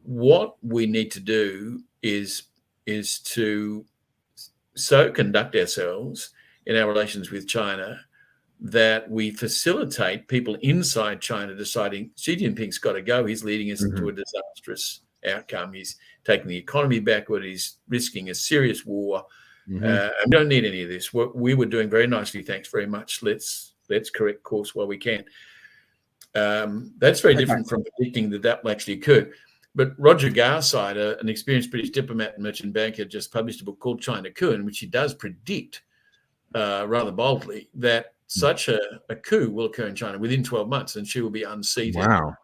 what we need to do is to so conduct ourselves in our relations with China that we facilitate people inside China deciding Xi Jinping's got to go. He's leading us into a disastrous outcome. He's taking the economy backward. He's risking a serious war. And we don't need any of this. We were doing very nicely. Thanks very much. Let's correct course while we can. That's very different from predicting that will actually occur. But Roger Garside, an experienced British diplomat and merchant banker, just published a book called China Coup, in which he does predict rather boldly that such a coup will occur in China within 12 months, and she will be unseated. Wow.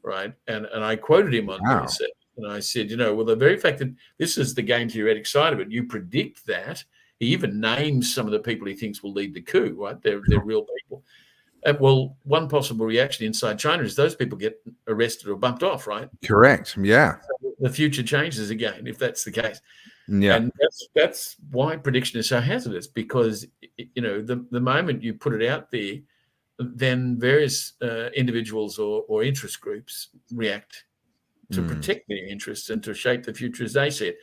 Right. And I quoted him on this. And I said, well, the very fact that this is the game theoretic side of it, you predict that. He even names some of the people he thinks will lead the coup, right? They're real people. Well, one possible reaction inside China is those people get arrested or bumped off, right? Correct. Yeah. So the future changes again, if that's the case. Yeah. And that's why prediction is so hazardous, because, the moment you put it out there, then various individuals or interest groups react to protect their interests and to shape the future as they see it.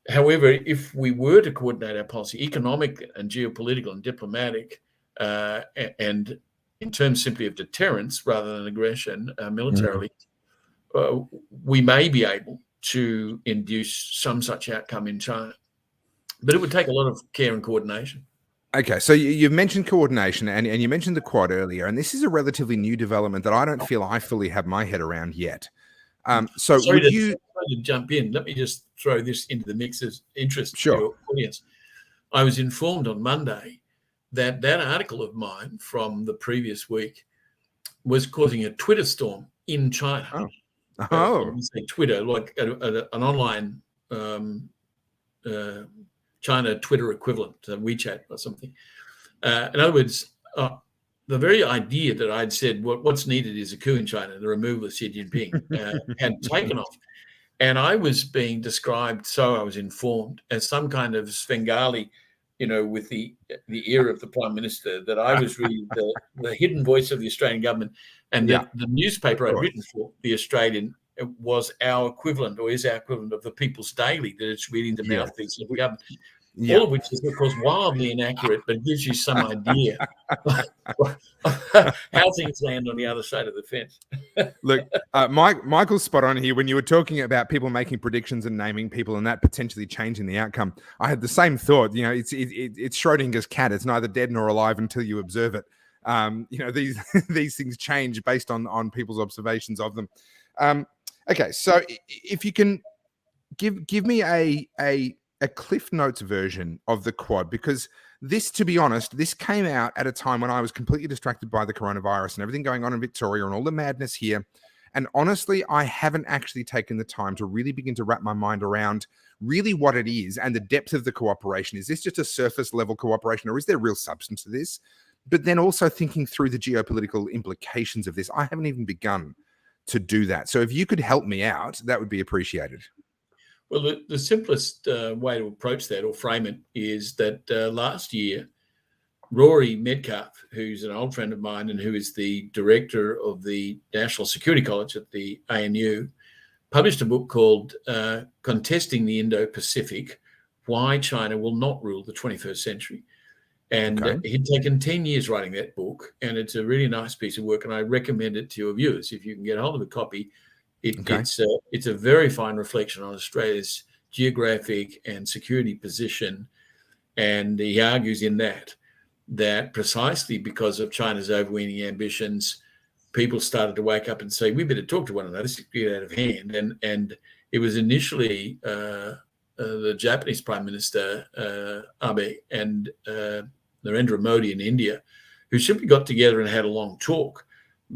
However, if we were to coordinate our policy, economic and geopolitical and diplomatic, and in terms simply of deterrence rather than aggression militarily, we may be able to induce some such outcome in China. But it would take a lot of care and coordination. Okay, so you've mentioned coordination and you mentioned the Quad earlier, and this is a relatively new development that I don't feel I fully have my head around yet. So sorry would to jump in. Let me just throw this into the mix of interest Sure. for your audience. I was informed on Monday that article of mine from the previous week was causing a Twitter storm in China. When you say Twitter, like an online China Twitter equivalent, WeChat or something. In other words, the very idea that I'd said what's needed is a coup in China, the removal of Xi Jinping, had taken off. And I was being described, so I was informed, as some kind of Svengali, with the ear of the Prime Minister, that I was really the hidden voice of the Australian government, and that the newspaper I'd written for, The Australian, was our equivalent, or is our equivalent, of the People's Daily, that it's reading the mouthpiece of the government. All of which is, of course, wildly inaccurate, but gives you some idea how things land on the other side of the fence. Look, Michael's spot on here. When you were talking about people making predictions and naming people and that potentially changing the outcome, I had the same thought. It's Schrodinger's cat. It's neither dead nor alive until you observe it. These things change based on people's observations of them. Okay, so if you can give me a Cliff Notes version of the Quad, because this, to be honest, this came out at a time when I was completely distracted by the coronavirus and everything going on in Victoria and all the madness here. And honestly, I haven't actually taken the time to really begin to wrap my mind around really what it is and the depth of the cooperation. Is this just a surface level cooperation, or is there real substance to this? But then also thinking through the geopolitical implications of this, I haven't even begun to do that. So if you could help me out, that would be appreciated. Well, the simplest way to approach that or frame it is that last year, Rory Medcalf, who's an old friend of mine and who is the director of the National Security College at the ANU, published a book called Contesting the Indo-Pacific, Why China Will Not Rule the 21st Century. And he'd taken 10 years writing that book, and it's a really nice piece of work, and I recommend it to your viewers. If you can get hold of a copy, it's a very fine reflection on Australia's geographic and security position. And he argues in that precisely because of China's overweening ambitions, people started to wake up and say, we better talk to one another, this is getting out of hand. And it was initially the Japanese Prime Minister, Abe, and Narendra Modi in India, who simply got together and had a long talk,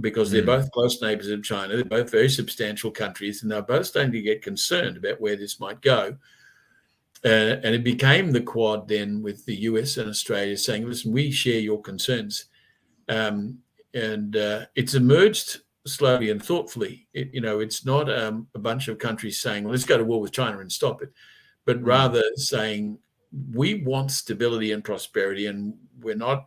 because they're both close neighbours of China. They're both very substantial countries, and they're both starting to get concerned about where this might go. And it became the Quad then, with the US and Australia saying, listen, we share your concerns. And it's emerged slowly and thoughtfully. It's not a bunch of countries saying, let's go to war with China and stop it, but rather saying, we want stability and prosperity, and we're not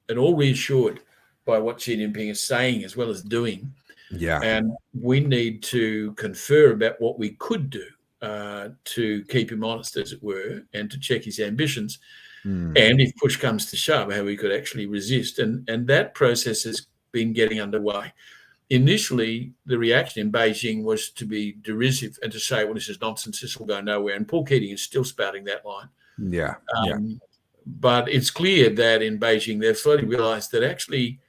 at all reassured by what Xi Jinping is saying as well as doing. Yeah. And we need to confer about what we could do to keep him honest, as it were, and to check his ambitions. And if push comes to shove, how we could actually resist. And that process has been getting underway. Initially, the reaction in Beijing was to be derisive and to say, well, this is nonsense, this will go nowhere. And Paul Keating is still spouting that line. Yeah. But it's clear that in Beijing, they've slowly realized that actually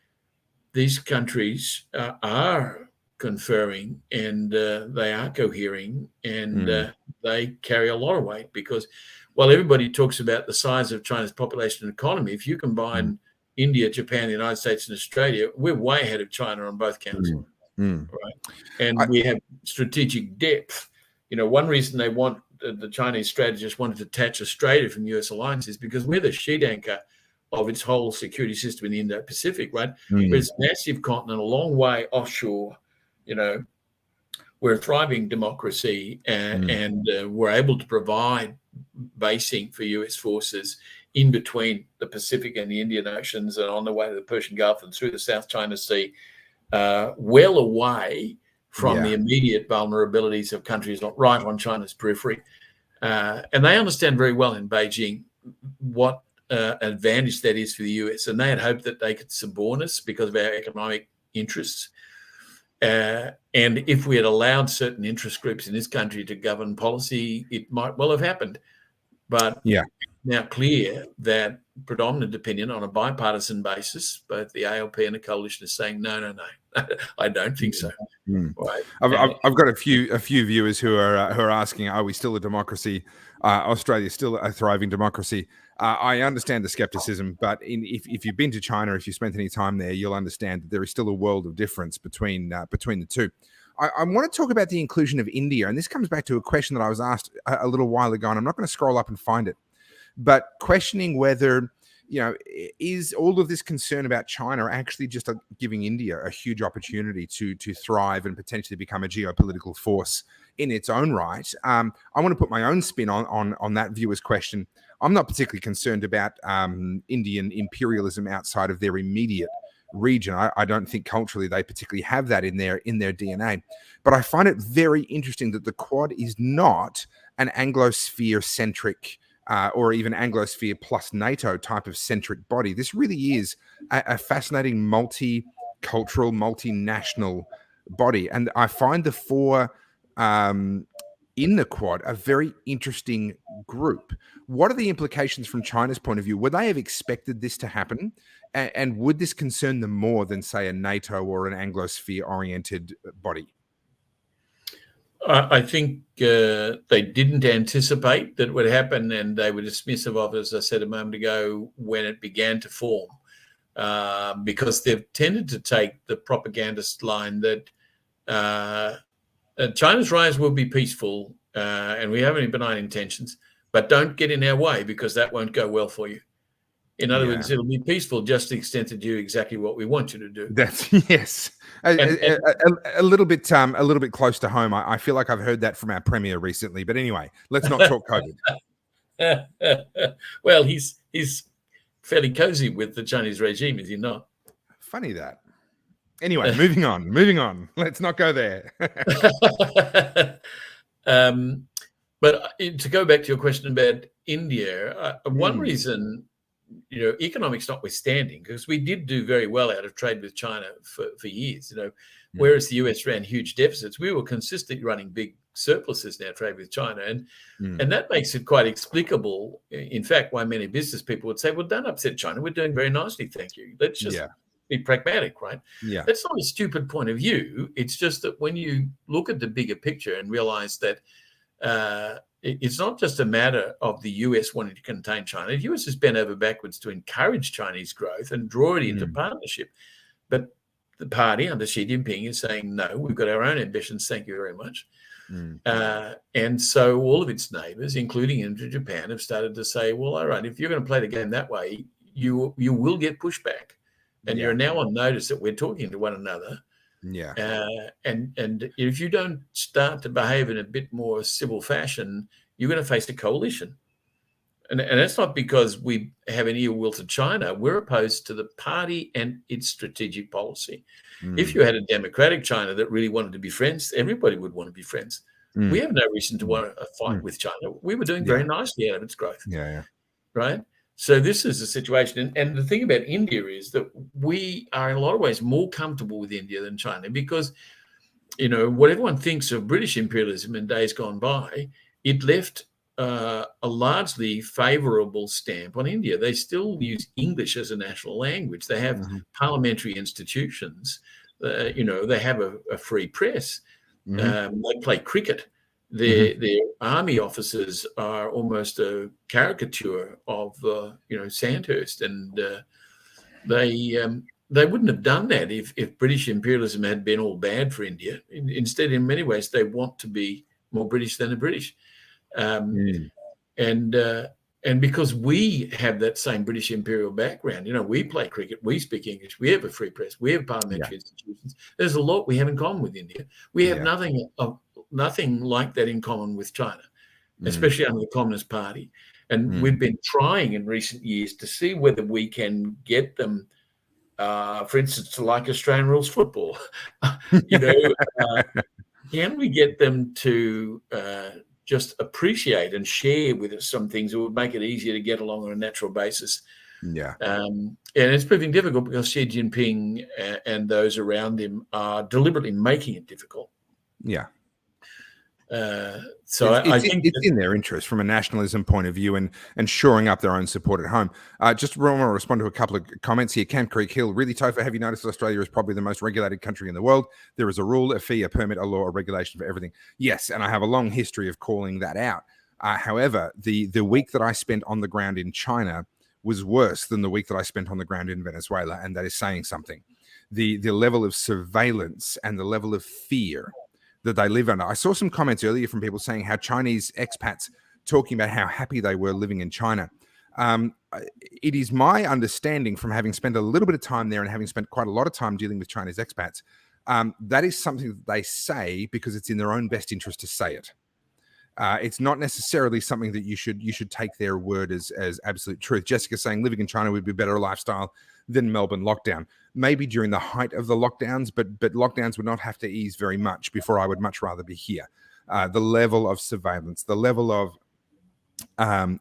these countries are conferring, and they are cohering, and they carry a lot of weight, because while everybody talks about the size of China's population and economy, if you combine India, Japan, the United States, and Australia, we're way ahead of China on both counts. Right? And we have strategic depth. One reason they want the Chinese strategists wanted to detach Australia from US alliance is because we're the sheet anchor of its whole security system in the Indo-Pacific, right? We're this massive continent, a long way offshore. We're a thriving democracy, and we're able to provide basing for US forces in between the Pacific and the Indian Oceans, and on the way to the Persian Gulf and through the South China Sea, well away from the immediate vulnerabilities of countries right on China's periphery. And they understand very well in Beijing what advantage that is for the US. And they had hoped that they could suborn us because of our economic interests. And if we had allowed certain interest groups in this country to govern policy, it might well have happened. But now clear that predominant opinion on a bipartisan basis, both the ALP and the coalition is saying, no, I don't think so. Right. I've got a few viewers who are asking, are we still a democracy? Australia is still a thriving democracy. I understand the skepticism, but if you've been to China, if you spent any time there, you'll understand that there is still a world of difference between the two. I want to talk about the inclusion of India, and this comes back to a question that I was asked a little while ago, and I'm not going to scroll up and find it, but questioning whether, is all of this concern about China actually just giving India a huge opportunity to thrive and potentially become a geopolitical force in its own right? I want to put my own spin on that viewer's question. I'm not particularly concerned about Indian imperialism outside of their immediate region. I don't think culturally they particularly have that in their DNA. But I find it very interesting that the Quad is not an Anglosphere-centric or even Anglosphere plus NATO type of centric body. This really is a fascinating multicultural, multinational body. And I find the four in the Quad a very interesting group. What are the implications from China's point of view? Would they have expected this to happen? And would this concern them more than, say, a NATO or an Anglosphere-oriented body? I think they didn't anticipate that would happen, and they were dismissive of it, as I said a moment ago, when it began to form, because they've tended to take the propagandist line that China's rise will be peaceful and we have any benign intentions, but don't get in our way because that won't go well for you. In other words, it'll be peaceful just to the extent to do exactly what we want you to do. That's a little bit close to home. I feel like I've heard that from our premier recently. But anyway, let's not talk COVID. Well, he's fairly cozy with the Chinese regime, is he not? Funny that. Anyway, moving on. Let's not go there. But to go back to your question about India, one reason, economics notwithstanding, because we did do very well out of trade with China for years, whereas the US ran huge deficits, we were consistently running big surpluses in our trade with China. And that makes it quite explicable, in fact, why many business people would say, well, don't upset China. We're doing very nicely, thank you. Let's just be pragmatic, right? Yeah. That's not a stupid point of view. It's just that when you look at the bigger picture and realize that it's not just a matter of the US wanting to contain China. The US has bent over backwards to encourage Chinese growth and draw it into partnership. But the party under Xi Jinping is saying, no, we've got our own ambitions. Thank you very much. And so all of its neighbors, including into Japan, have started to say, well, all right, if you're going to play the game that way, you will get pushback. And you're now on notice that we're talking to one another. Yeah. And if you don't start to behave in a bit more civil fashion, you're going to face a coalition. And that's not because we have any ill will to China. We're opposed to the party and its strategic policy. If you had a democratic China that really wanted to be friends, everybody would want to be friends. We have no reason to want to fight with China. We were doing very nicely out of its growth. Right? So this is the situation. And the thing about India is that we are in a lot of ways more comfortable with India than China because, you know, what everyone thinks of British imperialism in days gone by, it left a largely favourable stamp on India. They still use English as a national language. They have parliamentary institutions. You know, they have a free press. They play cricket. Their army officers are almost a caricature of you know, Sandhurst, and they wouldn't have done that if British imperialism had been all bad for India. Instead, in many ways, they want to be more British than the British, and because we have that same British imperial background, you know, we play cricket, we speak English, we have a free press, we have parliamentary institutions. There's a lot we have in common with India. We have nothing like that in common with China, especially under the Communist Party. And we've been trying in recent years to see whether we can get them, for instance, to like Australian rules football. You know, can we get them to just appreciate and share with us some things that would make it easier to get along on a natural basis? And it's proving difficult because Xi Jinping and those around him are deliberately making it difficult. So I think it's in their interest from a nationalism point of view and shoring up their own support at home. Just want to respond to a couple of comments here. Camp Creek Hill, really, Topher, have you noticed that Australia is probably the most regulated country in the world? There is a rule, a fee, a permit, a law, a regulation for everything. Yes, and I have a long history of calling that out. However, the week that I spent on the ground in China was worse than the week that I spent on the ground in Venezuela, and that is saying something. The level of surveillance and the level of fear that they live under. I saw some comments earlier from people saying how Chinese expats talking about how happy they were living in China. It is my understanding from having spent a little bit of time there and having spent quite a lot of time dealing with Chinese expats, that is something that they say because it's in their own best interest to say it. It's not necessarily something that you should take their word as absolute truth. Jessica saying living in China would be a better lifestyle than Melbourne lockdown. Maybe during the height of the lockdowns, but lockdowns would not have to ease very much before I would much rather be here. The level of surveillance, the level of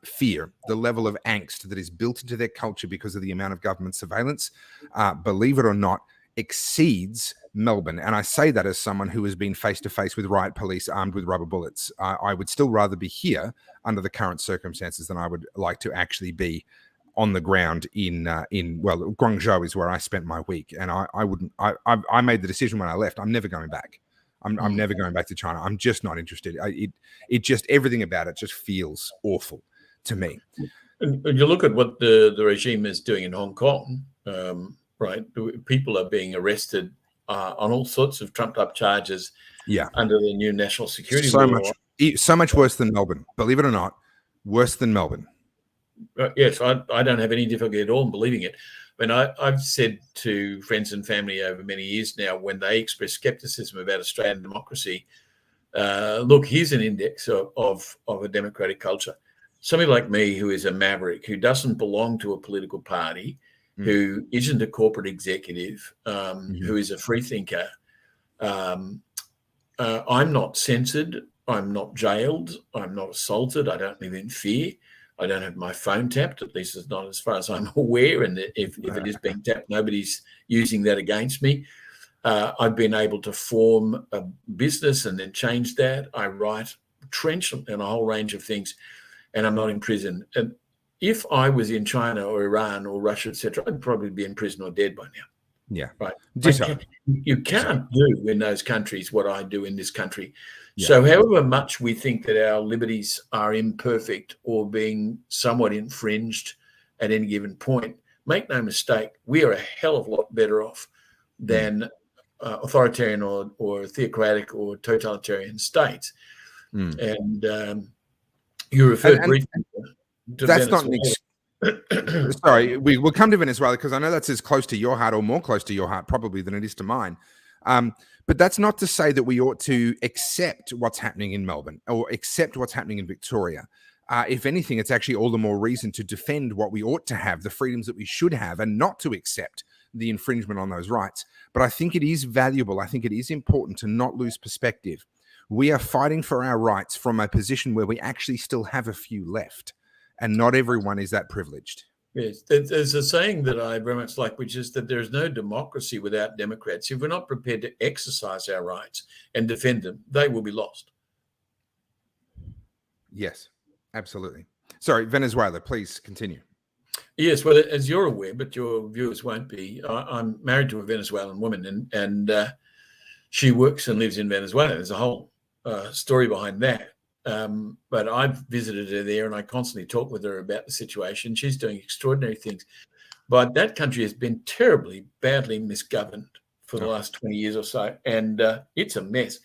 fear, the level of angst that is built into their culture because of the amount of government surveillance, believe it or not, exceeds Melbourne. And I say that as someone who has been face to face with riot police armed with rubber bullets. I would still rather be here under the current circumstances than I would like to actually be on the ground in Guangzhou is where I spent my week. And I made the decision when I left, I'm never going back. I'm never going back to China. I'm just not interested. It just, everything about it just feels awful to me. And you look at what the regime is doing in Hong Kong, right? People are being arrested on all sorts of trumped up charges under the new national security law. So much worse than Melbourne. Believe it or not, worse than Melbourne. Yes, I don't have any difficulty at all in believing it. I mean, I've said to friends and family over many years now, when they express skepticism about Australian democracy, look, here's an index of a democratic culture. Somebody like me, who is a maverick, who doesn't belong to a political party, who isn't a corporate executive, who is a free thinker, I'm not censored, I'm not jailed, I'm not assaulted, I don't live in fear. I don't have my phone tapped, at least it's not as far as I'm aware. And if it is being tapped, nobody's using that against me. I've been able to form a business and then change that. I write trenchant and a whole range of things, and I'm not in prison. And if I was in China or Iran or Russia, etc., I'd probably be in prison or dead by now. Yeah. Right. Ditto. You can't do in those countries what I do in this country. Yeah. So however much we think that our liberties are imperfect or being somewhat infringed at any given point, make no mistake, we are a hell of a lot better off than authoritarian or theocratic or totalitarian states. And you referred briefly to that's not an Venezuela. sorry, we will come to Venezuela because I know that's as close to your heart or more close to your heart probably than it is to mine. But that's not to say that we ought to accept what's happening in Melbourne or accept what's happening in Victoria. If anything, it's actually all the more reason to defend what we ought to have, the freedoms that we should have, and not to accept the infringement on those rights. But I think it is valuable. I think it is important to not lose perspective. We are fighting for our rights from a position where we actually still have a few left, and not everyone is that privileged. Yes, there's a saying that I very much like, which is that there's no democracy without Democrats. If we're not prepared to exercise our rights and defend them, they will be lost. Yes, absolutely. Sorry, Venezuela, please continue. Yes, well, as you're aware, but your viewers won't be, I'm married to a Venezuelan woman, and she works and lives in Venezuela. There's a whole story behind that. But I've visited her there and I constantly talk with her about the situation. She's doing extraordinary things. But that country has been terribly, badly misgoverned for the last 20 years or so. And it's a mess.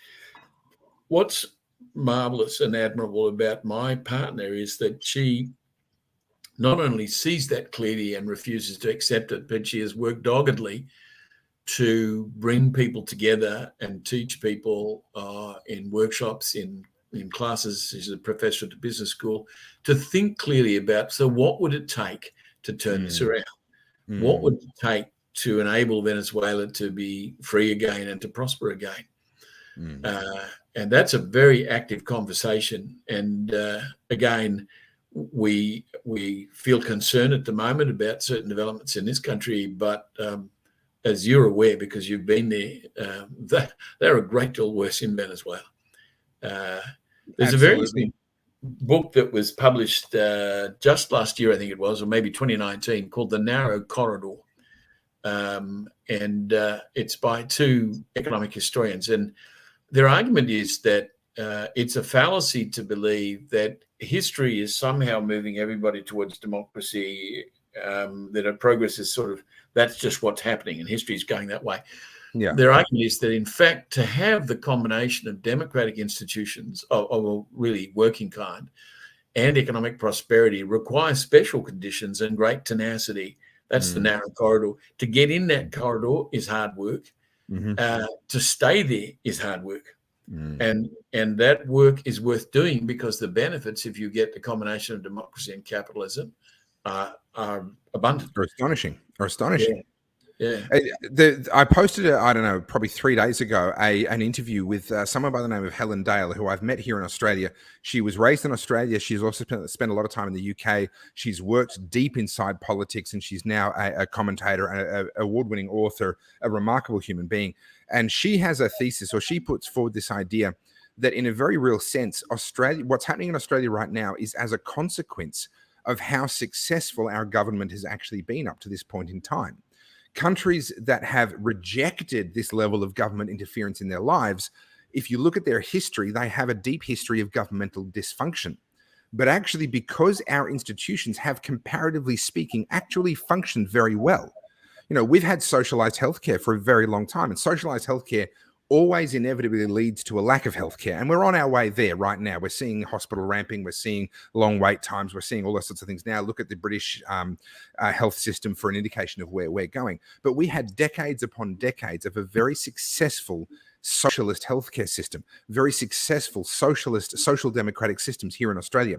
What's marvelous and admirable about my partner is that she not only sees that clearly and refuses to accept it, but she has worked doggedly to bring people together and teach people in workshops, in classes. She's a professor at the business school, to think clearly about, so what would it take to turn this around? What would it take to enable Venezuela to be free again and to prosper again? And that's a very active conversation. And again, we feel concerned at the moment about certain developments in this country, but as you're aware, because you've been there, they're a great deal worse in Venezuela. There's Absolutely. a very interesting book that was published just last year, I think it was, or maybe 2019, called The Narrow Corridor. And it's by two economic historians. And their argument is that it's a fallacy to believe that history is somehow moving everybody towards democracy, that progress is sort of, that's just what's happening and history is going that way. Yeah. Their argument is that, in fact, to have the combination of democratic institutions of a really working kind and economic prosperity requires special conditions and great tenacity. That's the narrow corridor. To get in that corridor is hard work. To stay there is hard work. And that work is worth doing because the benefits, if you get the combination of democracy and capitalism, are abundant. Or astonishing. Yeah. Yeah. I posted, I don't know, probably 3 days ago, an interview with someone by the name of Helen Dale, who I've met here in Australia. She was raised in Australia. She's also spent a lot of time in the UK. She's worked deep inside politics, and she's now a commentator, an award-winning author, a remarkable human being. And she has a thesis, or she puts forward this idea that in a very real sense, Australia, what's happening in Australia right now is as a consequence of how successful our government has actually been up to this point in time. Countries that have rejected this level of government interference in their lives, if you look at their history, they have a deep history of governmental dysfunction. But actually, because our institutions have, comparatively speaking, actually functioned very well. You know, we've had socialized healthcare for a very long time, and socialized healthcare always inevitably leads to a lack of healthcare. And we're on our way there right now. We're seeing hospital ramping. We're seeing long wait times. We're seeing all those sorts of things now. Look at the British health system for an indication of where we're going. But we had decades upon decades of a very successful socialist healthcare system, very successful socialist, social democratic systems here in Australia.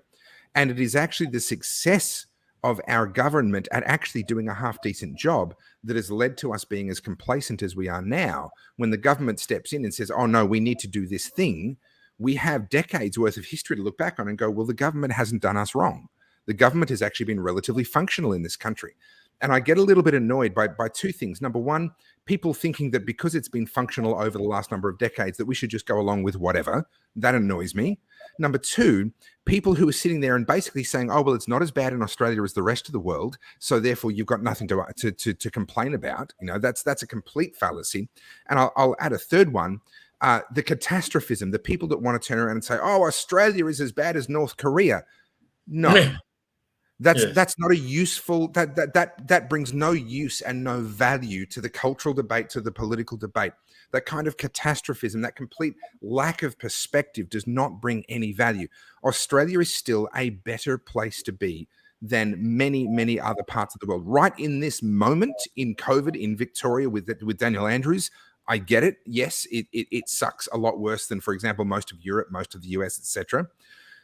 And it is actually the success of our government at actually doing a half-decent job that has led to us being as complacent as we are now. When the government steps in and says, oh no, we need to do this thing, we have decades worth of history to look back on and go, well, the government hasn't done us wrong. The government has actually been relatively functional in this country. And I get a little bit annoyed by two things. Number one, people thinking that because it's been functional over the last number of decades that we should just go along with whatever. That annoys me. Number two, people who are sitting there and basically saying, oh, well, it's not as bad in Australia as the rest of the world, so therefore you've got nothing to complain about. That's a complete fallacy. And I'll add a third one. The catastrophism, the people that want to turn around and say, oh, Australia is as bad as North Korea. No. That's not a useful, that brings no use and no value to the cultural debate, to the political debate. That kind of catastrophism, that complete lack of perspective does not bring any value. Australia is still a better place to be than many, many other parts of the world. Right in this moment in COVID in Victoria with Daniel Andrews, I get it. Yes, it sucks a lot worse than, for example, most of Europe, most of the US, etc.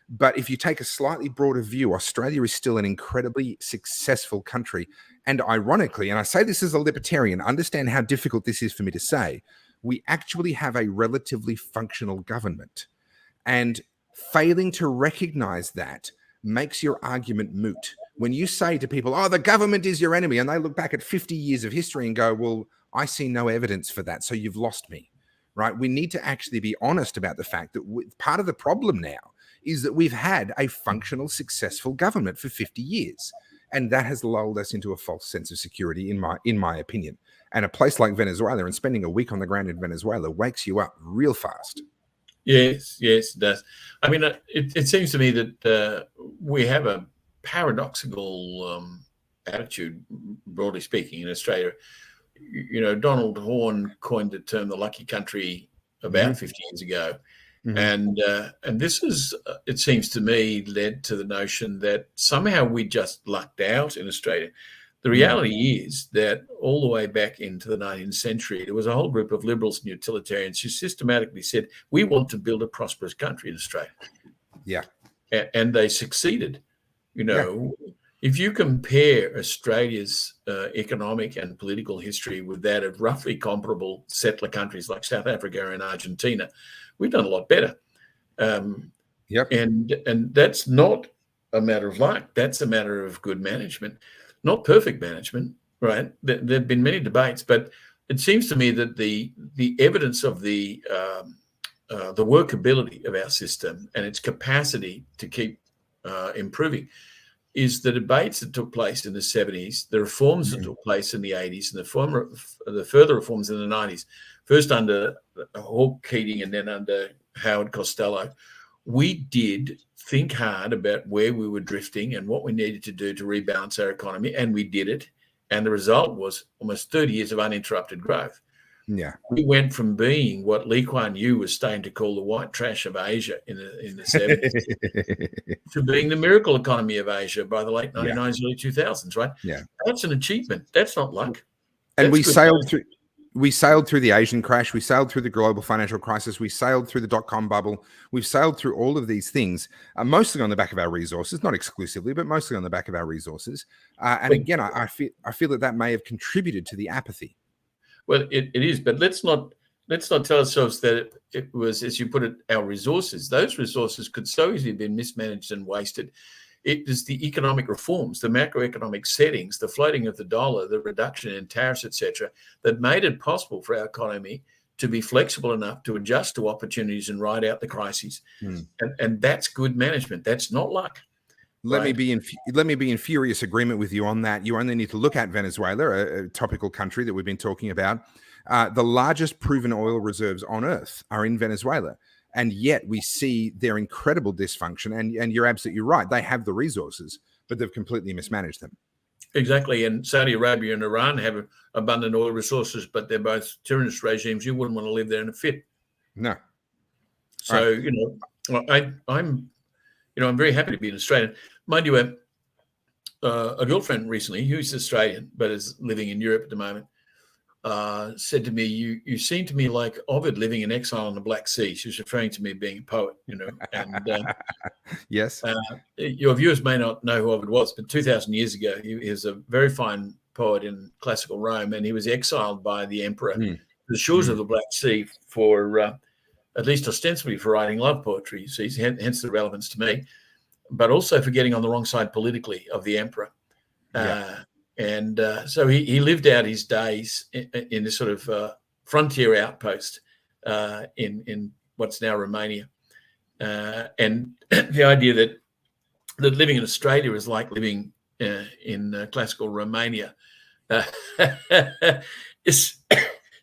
But if you take a slightly broader view, Australia is still an incredibly successful country. And ironically, and I say this as a libertarian, understand how difficult this is for me to say, we actually have a relatively functional government. And failing to recognize that makes your argument moot. When you say to people, oh, the government is your enemy, and they look back at 50 years of history and go, well, I see no evidence for that, so you've lost me, right? We need to actually be honest about the fact that part of the problem now is that we've had a functional, successful government for 50 years. And that has lulled us into a false sense of security, in my opinion. And a place like Venezuela, and spending a week on the ground in Venezuela, wakes you up real fast. Yes, it does. I mean, it seems to me that we have a paradoxical attitude, broadly speaking, in Australia. Donald Horne coined the term the lucky country about 50 years ago. Mm-hmm. And this is, it seems to me, led to the notion that somehow we just lucked out in Australia. The reality is that all the way back into the 19th century, there was a whole group of liberals and utilitarians who systematically said, we want to build a prosperous country in Australia. Yeah. And they succeeded. If you compare Australia's economic and political history with that of roughly comparable settler countries like South Africa and Argentina, we've done a lot better. And that's not a matter of luck. That's a matter of good management, not perfect management, right? There have been many debates, but it seems to me that the evidence of the workability of our system and its capacity to keep improving is the debates that took place in the 70s, the reforms that took place in the 80s, and the further reforms in the 90s, first under Hawke Keating and then under Howard Costello. We did think hard about where we were drifting and what we needed to do to rebalance our economy, and we did it. And the result was almost 30 years of uninterrupted growth. Yeah, we went from being what Lee Kuan Yew was starting to call the white trash of Asia in the 70s to being the miracle economy of Asia by the late 1990s, early 2000s, right? Yeah, that's an achievement. That's not luck. And we sailed through the Asian crash. We sailed through the global financial crisis. We sailed through the dot-com bubble. We've sailed through all of these things, mostly on the back of our resources, not exclusively, but mostly on the back of our resources. And again, I feel that may have contributed to the apathy. Well, it is, but let's not tell ourselves that it was, as you put it, our resources. Those resources could so easily have been mismanaged and wasted. It is the economic reforms, the macroeconomic settings, the floating of the dollar, the reduction in tariffs, etc., that made it possible for our economy to be flexible enough to adjust to opportunities and ride out the crises. And that's good management. That's not luck. Let me be in furious agreement with you on that. You only need to look at Venezuela, a topical country that we've been talking about. The largest proven oil reserves on earth are in Venezuela. And yet we see their incredible dysfunction. And you're absolutely right. They have the resources, but they've completely mismanaged them. Exactly. And Saudi Arabia and Iran have abundant oil resources, but they're both tyrannous regimes. You wouldn't want to live there in a fit. No. So, I'm very happy to be an Australian. Mind you, a girlfriend recently, who's Australian but is living in Europe at the moment, said to me, "You seem to me like Ovid living in exile on the Black Sea." She was referring to me being a poet, And yes, your viewers may not know who Ovid was, but 2,000 years ago, he was a very fine poet in classical Rome, and he was exiled by the emperor to the shores of the Black Sea for, at least ostensibly, for writing love poetry. You see, hence the relevance to me, but also for getting on the wrong side politically of the emperor. And so he lived out his days in this sort of frontier outpost in what's now Romania. And the idea that living in Australia is like living in classical Romania is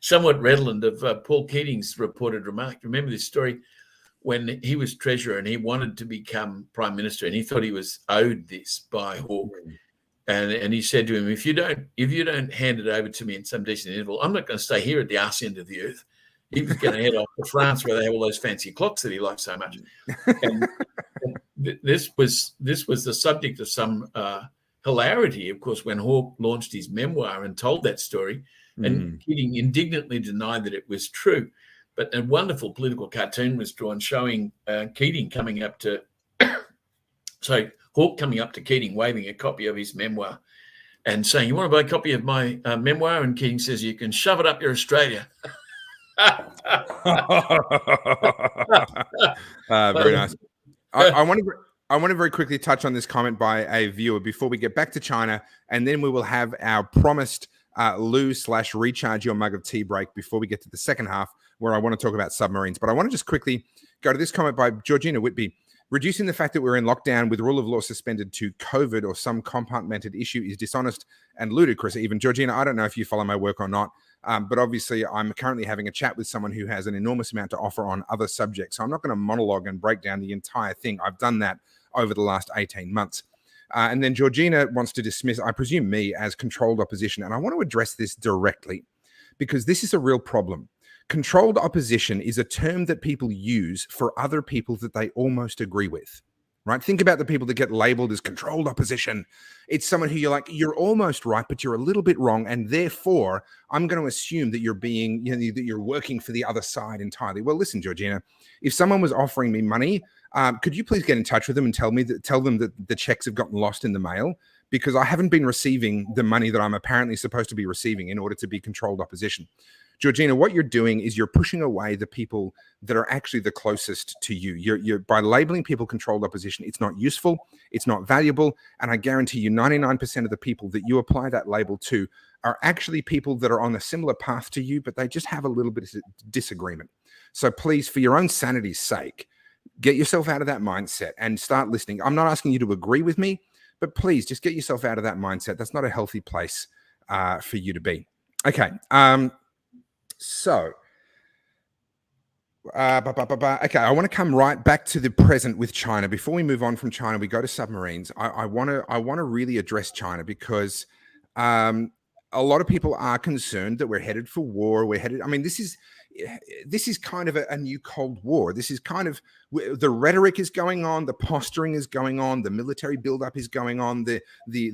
somewhat redolent of Paul Keating's reported remark. Remember this story when he was treasurer and he wanted to become prime minister, and he thought he was owed this by Hawke. And he said to him, if you don't hand it over to me in some decent interval, I'm not going to stay here at the arse end of the earth. He was going to head off to France where they have all those fancy clocks that he liked so much. And this was the subject of some hilarity, of course, when Hawke launched his memoir and told that story. And Keating indignantly denied that it was true. But a wonderful political cartoon was drawn showing Keating coming up to, Hawke coming up to Keating, waving a copy of his memoir and saying, you want to buy a copy of my memoir? And Keating says, you can shove it up your Australia. Very nice. I want to very quickly touch on this comment by a viewer before we get back to China, and then we will have our promised lose/recharge your mug of tea break before we get to the second half, where I want to talk about submarines. But I want to just quickly go to this comment by Georgina Whitby. Reducing the fact that we're in lockdown with rule of law suspended to COVID or some compartmented issue is dishonest and ludicrous. Even Georgina, I don't know if you follow my work or not, but obviously I'm currently having a chat with someone who has an enormous amount to offer on other subjects. So I'm not going to monologue and break down the entire thing. I've done that over the last 18 months. And then Georgina wants to dismiss, I presume, me as controlled opposition. And I want to address this directly because this is a real problem. Controlled opposition is a term that people use for other people that they almost agree with, right? Think about the people that get labeled as controlled opposition. It's someone who you're like, you're almost right, but you're a little bit wrong. And therefore, I'm going to assume that you're being, that you're working for the other side entirely. Well, listen, Georgina, if someone was offering me money, could you please get in touch with them and tell them that the checks have gotten lost in the mail? Because I haven't been receiving the money that I'm apparently supposed to be receiving in order to be controlled opposition. Georgina, what you're doing is you're pushing away the people that are actually the closest to you. You're by labeling people controlled opposition, it's not useful, it's not valuable, and I guarantee you 99% of the people that you apply that label to are actually people that are on a similar path to you, but they just have a little bit of disagreement. So please, for your own sanity's sake, get yourself out of that mindset and start listening. I'm not asking you to agree with me, but please just get yourself out of that mindset. That's not a healthy place for you to be. Okay. So, okay, I want to come right back to the present with China. Before we move on from China, we go to submarines. I want to really address China because a lot of people are concerned that we're headed for war. I mean, this is kind of a new Cold War. This is kind of the rhetoric is going on, the posturing is going on, the military buildup is going on, the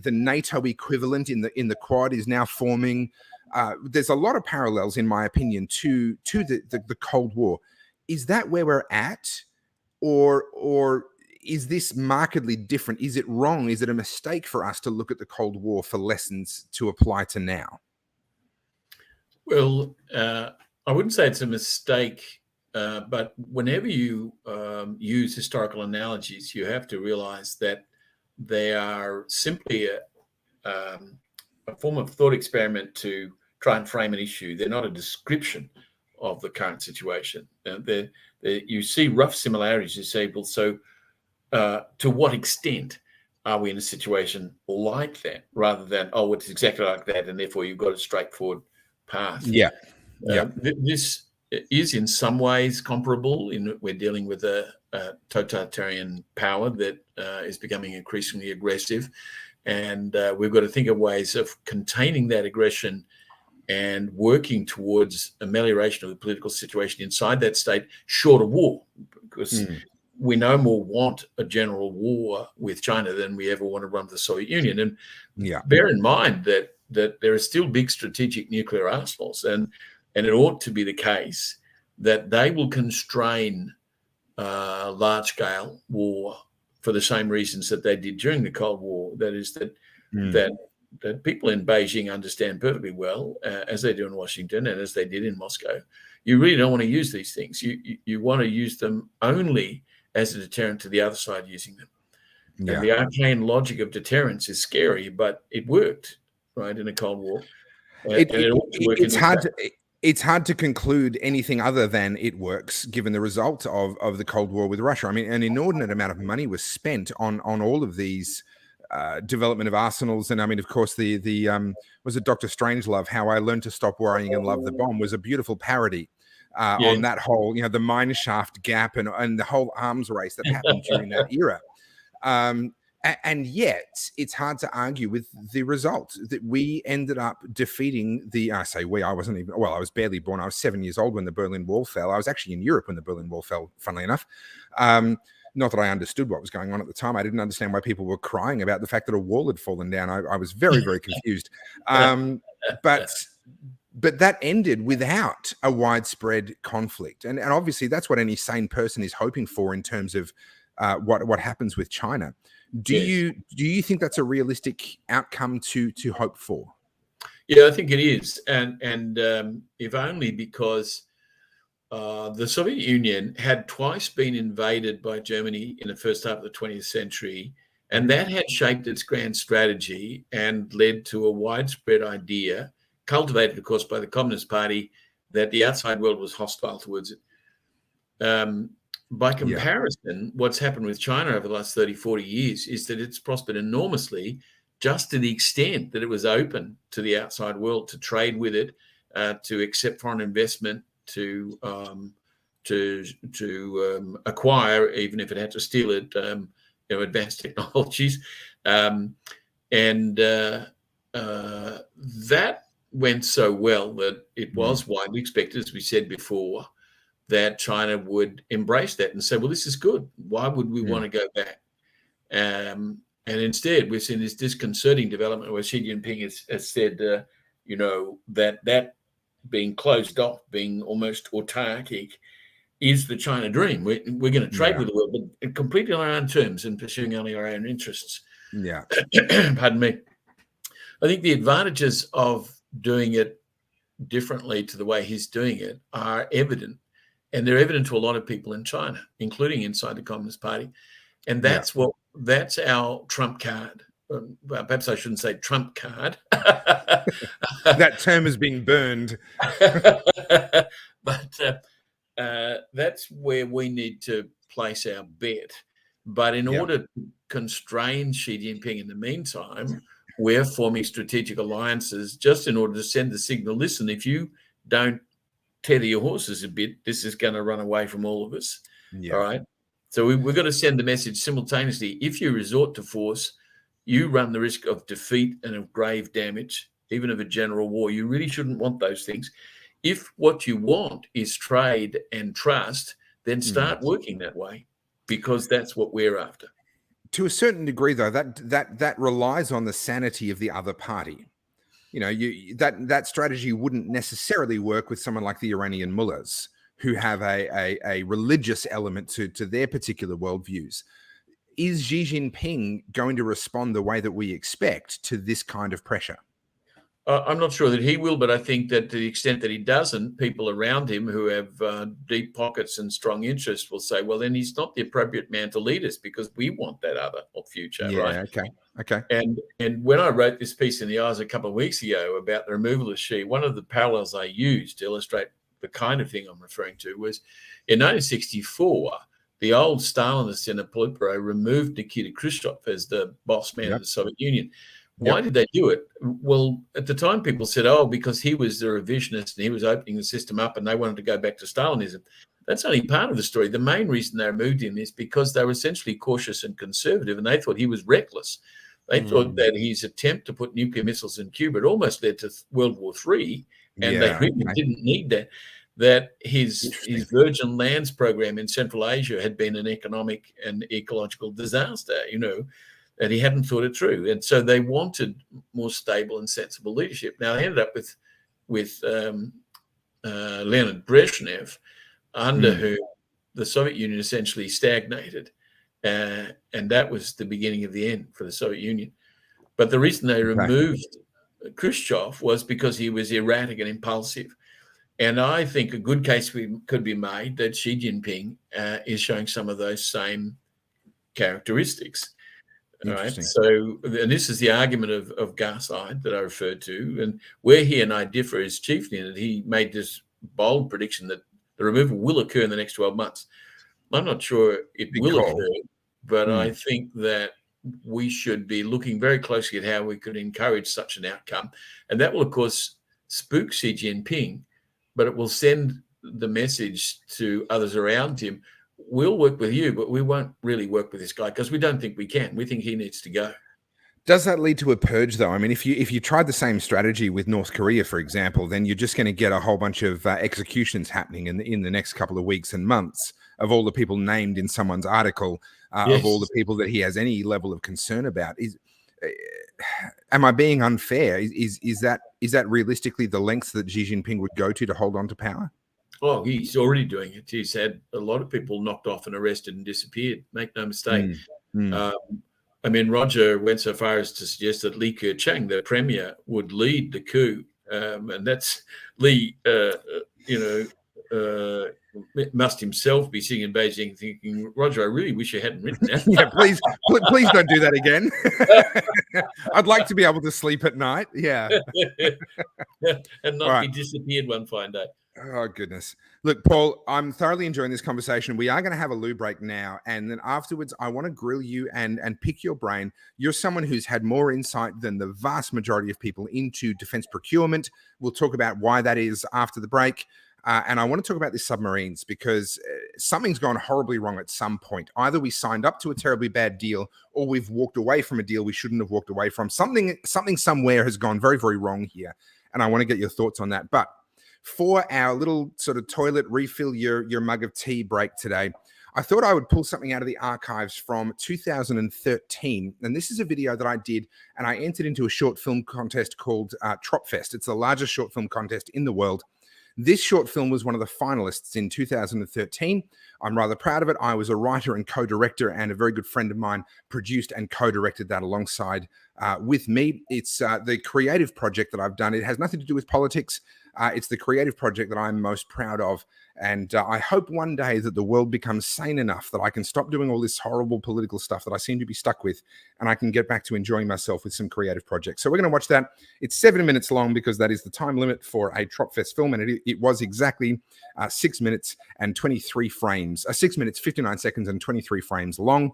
NATO equivalent in the Quad is now forming. There's a lot of parallels, in my opinion, to the Cold War. Is that where we're at, or is this markedly different? Is it wrong? Is it a mistake for us to look at the Cold War for lessons to apply to now? Well, I wouldn't say it's a mistake, but whenever you use historical analogies, you have to realize that they are simply a form of thought experiment to try and frame an issue. They're not a description of the current situation. You see rough similarities. You say, well, so to what extent are we in a situation like that, rather than, oh, it's exactly like that, and therefore you've got a straightforward path. Yeah. This is in some ways comparable in that we're dealing with a totalitarian power that is becoming increasingly aggressive. And we've got to think of ways of containing that aggression and working towards amelioration of the political situation inside that state, short of war, because we no more want a general war with China than we ever want to run with the Soviet Union. And bear in mind that there are still big strategic nuclear arsenals, and it ought to be the case that they will constrain large-scale war for the same reasons that they did during the Cold War. That is that people in Beijing understand perfectly well, as they do in Washington and as they did in Moscow. You really don't want to use these things. You want to use them only as a deterrent to the other side using them. Yeah. And the arcane logic of deterrence is scary, but it worked. right, in a Cold War. It, And it, it ought to work in it's this hard way. it's hard to conclude anything other than it works, given the result of the Cold War with Russia. I mean, an inordinate amount of money was spent on all of these development of arsenals, and I mean, of course, the was it Dr. Strangelove? How I Learned to Stop Worrying and Love the Bomb was a beautiful parody Yeah. on that whole, the mine shaft gap and the whole arms race that happened during that era. And yet, it's hard to argue with the result that we ended up defeating the. I say we. I wasn't even. Well, I was barely born. I was 7 years old when the Berlin Wall fell. I was actually in Europe when the Berlin Wall fell. Funnily enough, not that I understood what was going on at the time. I didn't understand why people were crying about the fact that a wall had fallen down. I was very, very confused. But that ended without a widespread conflict, and obviously that's what any sane person is hoping for in terms of what happens with China. Do you think that's a realistic outcome to hope for? Yeah, I think it is, and if only because the Soviet Union had twice been invaded by Germany in the first half of the 20th century, and that had shaped its grand strategy and led to a widespread idea, cultivated, of course, by the Communist Party, that the outside world was hostile towards it. By comparison, what's happened with China over the last 30, 40 years is that it's prospered enormously, just to the extent that it was open to the outside world to trade with it, to accept foreign investment, to acquire, even if it had to steal it, advanced technologies. And that went so well that it was widely expected, as we said before, that China would embrace that and say, well, this is good. Why would we want to go back? And instead, we've seen this disconcerting development where Xi Jinping has said, that being closed off, being almost autarkic, is the China dream. We're going to trade with the world, but completely on our own terms and pursuing only our own interests. Yeah. Pardon me. I think the advantages of doing it differently to the way he's doing it are evident. And they're evident to a lot of people in China, including inside the Communist Party. And that's our trump card. Perhaps I shouldn't say trump card. That term has been burned. But that's where we need to place our bet. But in order to constrain Xi Jinping in the meantime, we're forming strategic alliances just in order to send the signal, listen, if you don't tether your horses a bit, this is going to run away from all of us. All right. So we've got to send the message simultaneously. If you resort to force, you run the risk of defeat and of grave damage, even of a general war. You really shouldn't want those things. If what you want is trade and trust, then start working that way, because that's what we're after. To a certain degree, though, that relies on the sanity of the other party. That strategy wouldn't necessarily work with someone like the Iranian mullahs, who have a religious element to their particular worldviews. Is Xi Jinping going to respond the way that we expect to this kind of pressure? I'm not sure that he will, but I think that to the extent that he doesn't, people around him who have deep pockets and strong interests will say, well, then he's not the appropriate man to lead us, because we want that other future, right? Okay. And when I wrote this piece in the Eyes a couple of weeks ago about the removal of Xi, one of the parallels I used to illustrate the kind of thing I'm referring to was in 1964, the old Stalinists in the Politburo removed Nikita Khrushchev as the boss man of the Soviet Union. Why did they do it? Well, at the time, people said, because he was the revisionist and he was opening the system up and they wanted to go back to Stalinism. That's only part of the story. The main reason they removed him is because they were essentially cautious and conservative, and they thought he was reckless. They thought that his attempt to put nuclear missiles in Cuba almost led to World War III, and they really didn't need that. That his Virgin Lands program in Central Asia had been an economic and ecological disaster, and he hadn't thought it through. And so they wanted more stable and sensible leadership. Now, they ended up with Leonid Brezhnev, under whom the Soviet Union essentially stagnated. And that was the beginning of the end for the Soviet Union. But the reason they removed Khrushchev was because he was erratic and impulsive. And I think a good case could be made that Xi Jinping is showing some of those same characteristics. All right. Interesting. So, and this is the argument of Garside that I referred to. And where he and I differ is chiefly in that he made this bold prediction that the removal will occur in the next 12 months. I'm not sure it Big will call. occur, but Mm. I think that we should be looking very closely at how we could encourage such an outcome. And that will, of course, spook Xi Jinping, but it will send the message to others around him. We'll work with you, but we won't really work with this guy because we don't think we can. We think he needs to go. Does that lead to a purge, though? I mean, if you tried the same strategy with North Korea, for example, then you're just going to get a whole bunch of executions happening in the next couple of weeks and months of all the people named in someone's article, of all the people that he has any level of concern about. Am I being unfair? Is that realistically the lengths that Xi Jinping would go to hold on to power? Oh, he's already doing it. He's had a lot of people knocked off and arrested and disappeared. Make no mistake. I mean, Roger went so far as to suggest that Li Keqiang, the premier, would lead the coup, and that's Li. Must himself be sitting in Beijing thinking, Roger, I really wish you hadn't written that. Yeah, please don't do that again. I'd like to be able to sleep at night. Yeah. And not be disappeared one fine day. Oh, goodness. Look, Paul, I'm thoroughly enjoying this conversation. We are going to have a loo break now. And then afterwards, I want to grill you and pick your brain. You're someone who's had more insight than the vast majority of people into defense procurement. We'll talk about why that is after the break. And I want to talk about these submarines because something's gone horribly wrong at some point. Either we signed up to a terribly bad deal or we've walked away from a deal we shouldn't have walked away from. Something somewhere has gone very, very wrong here. And I want to get your thoughts on that. But for our little sort of toilet refill your mug of tea break today, I thought I would pull something out of the archives from 2013. And this is a video that I did, and I entered into a short film contest called Tropfest. It's the largest short film contest in the world. This short film was one of the finalists in 2013. I'm rather proud of it. I was a writer and co-director, and a very good friend of mine produced and co-directed that alongside with me. It's the creative project that I've done. It has nothing to do with politics. It's the creative project that I'm most proud of. And I hope one day that the world becomes sane enough that I can stop doing all this horrible political stuff that I seem to be stuck with, and I can get back to enjoying myself with some creative projects. So we're going to watch that. It's 7 minutes long because that is the time limit for a Tropfest film, and it was exactly 6 minutes and 23 frames. 6 minutes, 59 seconds and 23 frames long.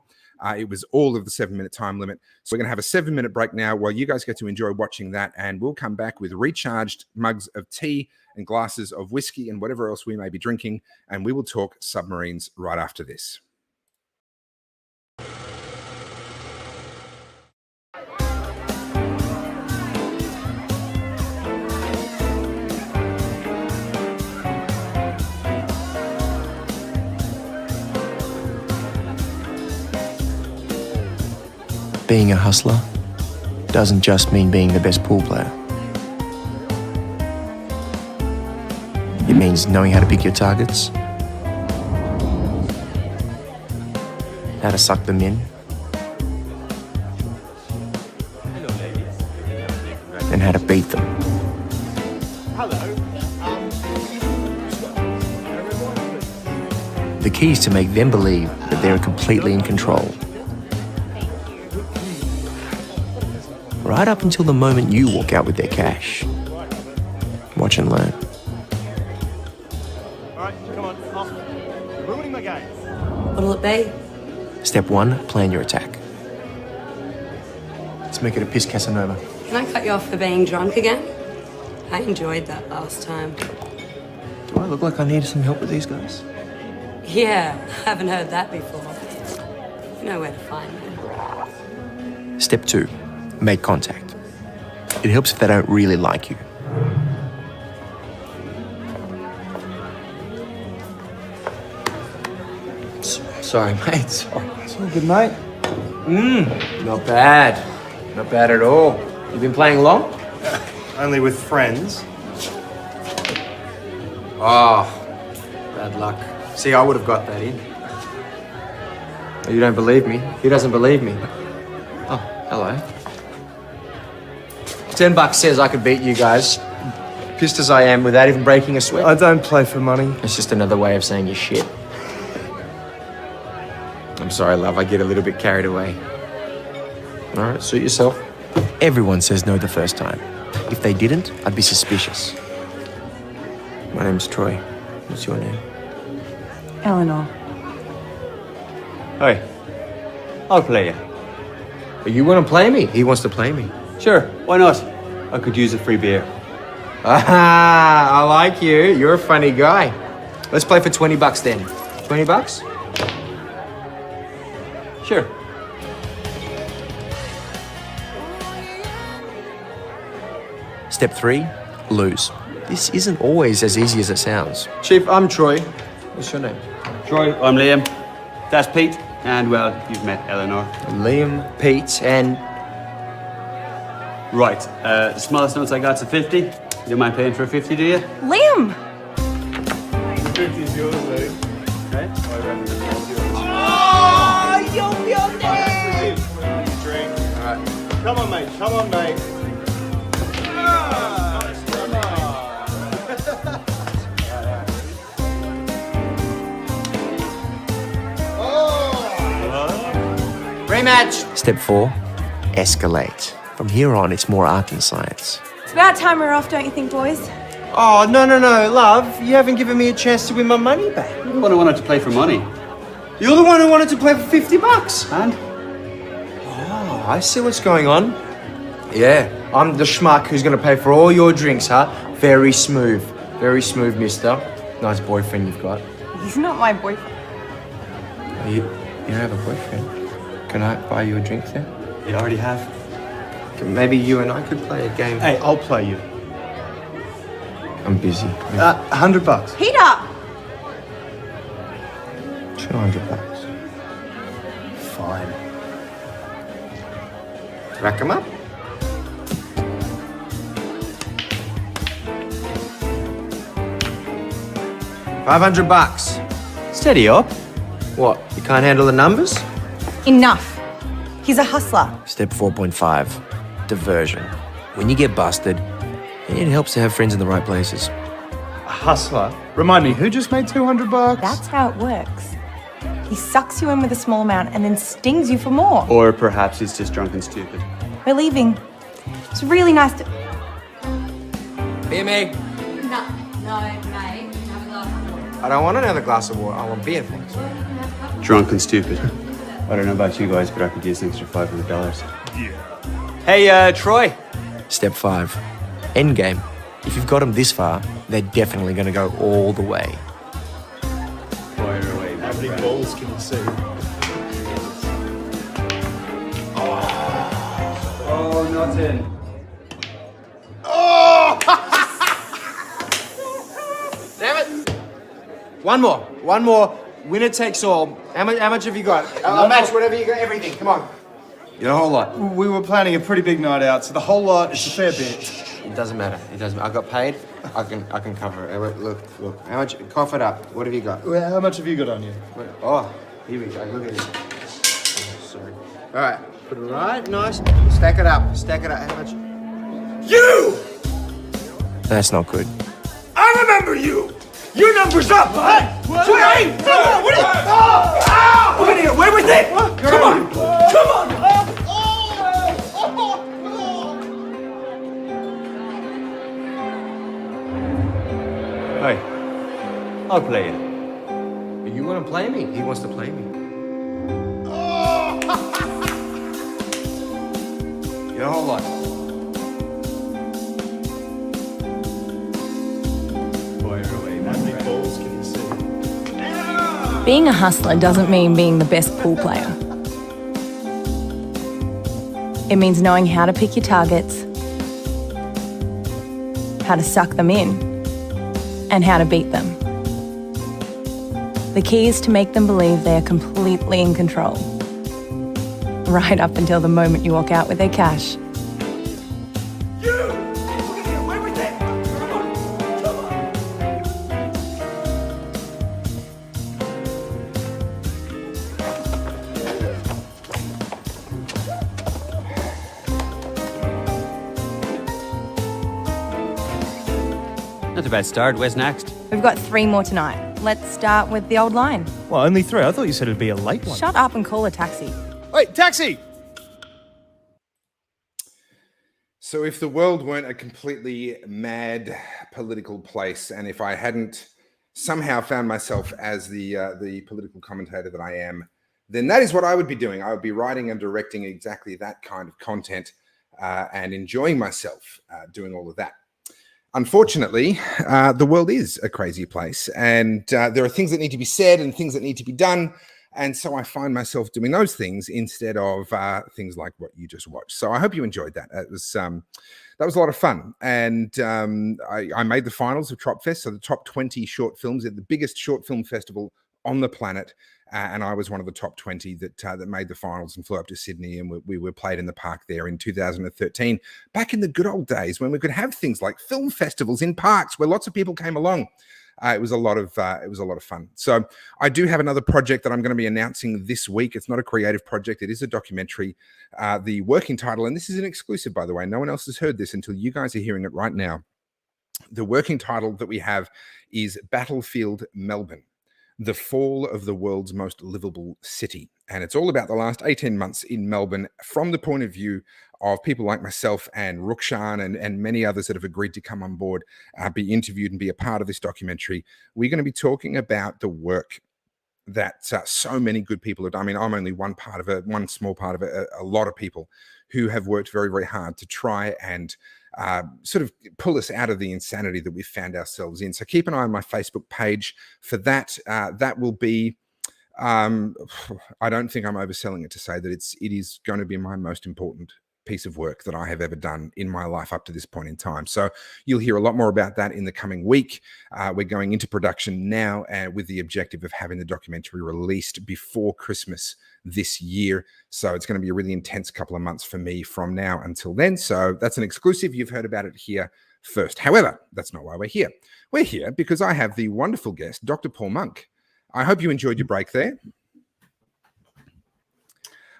It was all of the 7 minute time limit. So we're going to have a 7 minute break now while you guys get to enjoy watching that. And we'll come back with recharged mugs of tea and glasses of whiskey and whatever else we may be drinking. And we will talk submarines right after this. Being a hustler doesn't just mean being the best pool player. It means knowing how to pick your targets, how to suck them in, and how to beat them. The key is to make them believe that they're completely in control. Right up until the moment you walk out with their cash. Watch and learn. Alright, come on, off. You're ruining my game. What'll it be? Step 1, plan your attack. Let's make it a piss Casanova. Can I cut you off for being drunk again? I enjoyed that last time. Do I look like I need some help with these guys? Yeah, I haven't heard that before. You know where to find me. Step 2, make contact. It helps if they don't really like you. Sorry, mate. Sorry. It's all good, mate. Not bad. Not bad at all. You been playing long? Only with friends. Oh, bad luck. See, I would have got that in. Oh, you don't believe me? Who doesn't believe me? Oh, hello. $10 says I could beat you guys. Pissed as I am without even breaking a sweat. I don't play for money. It's just another way of saying you're shit. I'm sorry, love. I get a little bit carried away. All right, suit yourself. Everyone says no the first time. If they didn't, I'd be suspicious. My name's Troy. What's your name? Eleanor. Hey, I'll play you. You want to play me? He wants to play me. Sure, why not? I could use a free beer. Ah, I like you. You're a funny guy. Let's play for $20 then. 20 bucks? Sure. Step 3, lose. This isn't always as easy as it sounds. Chief, I'm Troy. What's your name? Troy, I'm Liam. That's Pete. And, well, you've met Eleanor. Liam, Pete, and... Right, the smallest notes I got's a 50. You don't mind paying for a 50, do you? Liam! 50's yours, mate. Right? Oh, you're dead! Drink. All right. Come on, mate. Come on, mate. Rematch! Step 4, escalate. From here on, it's more art than science. It's about time we're off, don't you think, boys? Oh, no, love. You haven't given me a chance to win my money back. You're the one who wanted to play for money. You're the one who wanted to play for $50. And? Oh, I see what's going on. Yeah, I'm the schmuck who's going to pay for all your drinks, huh? Very smooth, mister. Nice boyfriend you've got. He's not my boyfriend. You don't have a boyfriend? Can I buy you a drink then? You already have. Maybe you and I could play a game. Hey, I'll play you. I'm busy. $100. Peter! $200. Fine. Rack 'em up. $500. Steady up. What? You can't handle the numbers? Enough. He's a hustler. Step 4.5, diversion. When you get busted, it helps to have friends in the right places. A hustler? Remind me, who just made $200? That's how it works. He sucks you in with a small amount and then stings you for more. Or perhaps he's just drunk and stupid. We're leaving. It's really nice to... Beer me. No, mate. Have a glass of water. I don't want another glass of water. I want beer, thanks. Drunk and stupid. I don't know about you guys, but I could use an extra $500. Yeah. Hey, Troy. Step 5, endgame. If you've got them this far, they're definitely going to go all the way. Fire away. How many balls can you see? Oh, nothing. Damn it! One more. Winner takes all. How much have you got? I'll match whatever you got. Everything. Come on. You got a whole lot. We were planning a pretty big night out, so the whole lot is a fair bit. It doesn't matter. I got paid. I can cover it. Look. How much? Cough it up. What have you got? Well, how much have you got on you? Oh, here we go. Look at this. Oh, sorry. All right. Put it right. Nice. Stack it up. How much? You! That's not good. I remember you! Your number's up, huh? What? Hey! What are you? Oh! Come in here, away with it! Come on! Hey, I'll play you. You want to play me? He wants to play me. You got a whole lot. Fire away. How many balls can you see? Being a hustler doesn't mean being the best pool player. It means knowing how to pick your targets, how to suck them in, and how to beat them. The key is to make them believe they are completely in control, right up until the moment you walk out with their cash. You! Come in here, away with it! Come on! Not a bad start. Where's next? We've got 3 more tonight. Let's start with the old line. Well, only 3. I thought you said it'd be a late one. Shut up and call a taxi. Wait, taxi! So if the world weren't a completely mad political place, and if I hadn't somehow found myself as the political commentator that I am, then that is what I would be doing. I would be writing and directing exactly that kind of content and enjoying myself doing all of that. Unfortunately, the world is a crazy place, and there are things that need to be said and things that need to be done. And so I find myself doing those things instead of things like what you just watched. So I hope you enjoyed that. That was a lot of fun. And I made the finals of Tropfest, so the top 20 short films at the biggest short film festival on the planet. And I was one of the top 20 that made the finals and flew up to Sydney, and we were played in the park there in 2013, back in the good old days when we could have things like film festivals in parks where lots of people came along. It was a lot of fun. So I do have another project that I'm going to be announcing this week. It's not a creative project. It is a documentary. The working title, and this is an exclusive, by the way. No one else has heard this until you guys are hearing it right now. The working title that we have is Battlefield Melbourne: The Fall of the World's Most Livable City. And it's all about the last 18 months in Melbourne from the point of view of people like myself and Rukshan and many others that have agreed to come on board, be interviewed and be a part of this documentary. We're going to be talking about the work that so many good people have done. I mean, I'm only one small part of it, a lot of people who have worked very, very hard to try and sort of pull us out of the insanity that we've found ourselves in. So keep an eye on my Facebook page for that. That will be, I don't think I'm overselling it to say that it is going to be my most important piece of work that I have ever done in my life up to this point in time. So you'll hear a lot more about that in the coming week. We're going into production now with the objective of having the documentary released before Christmas this year. So it's going to be a really intense couple of months for me from now until then. So that's an exclusive. You've heard about it here first. However, that's not why we're here. We're here because I have the wonderful guest, Dr. Paul Monk. I hope you enjoyed your break there.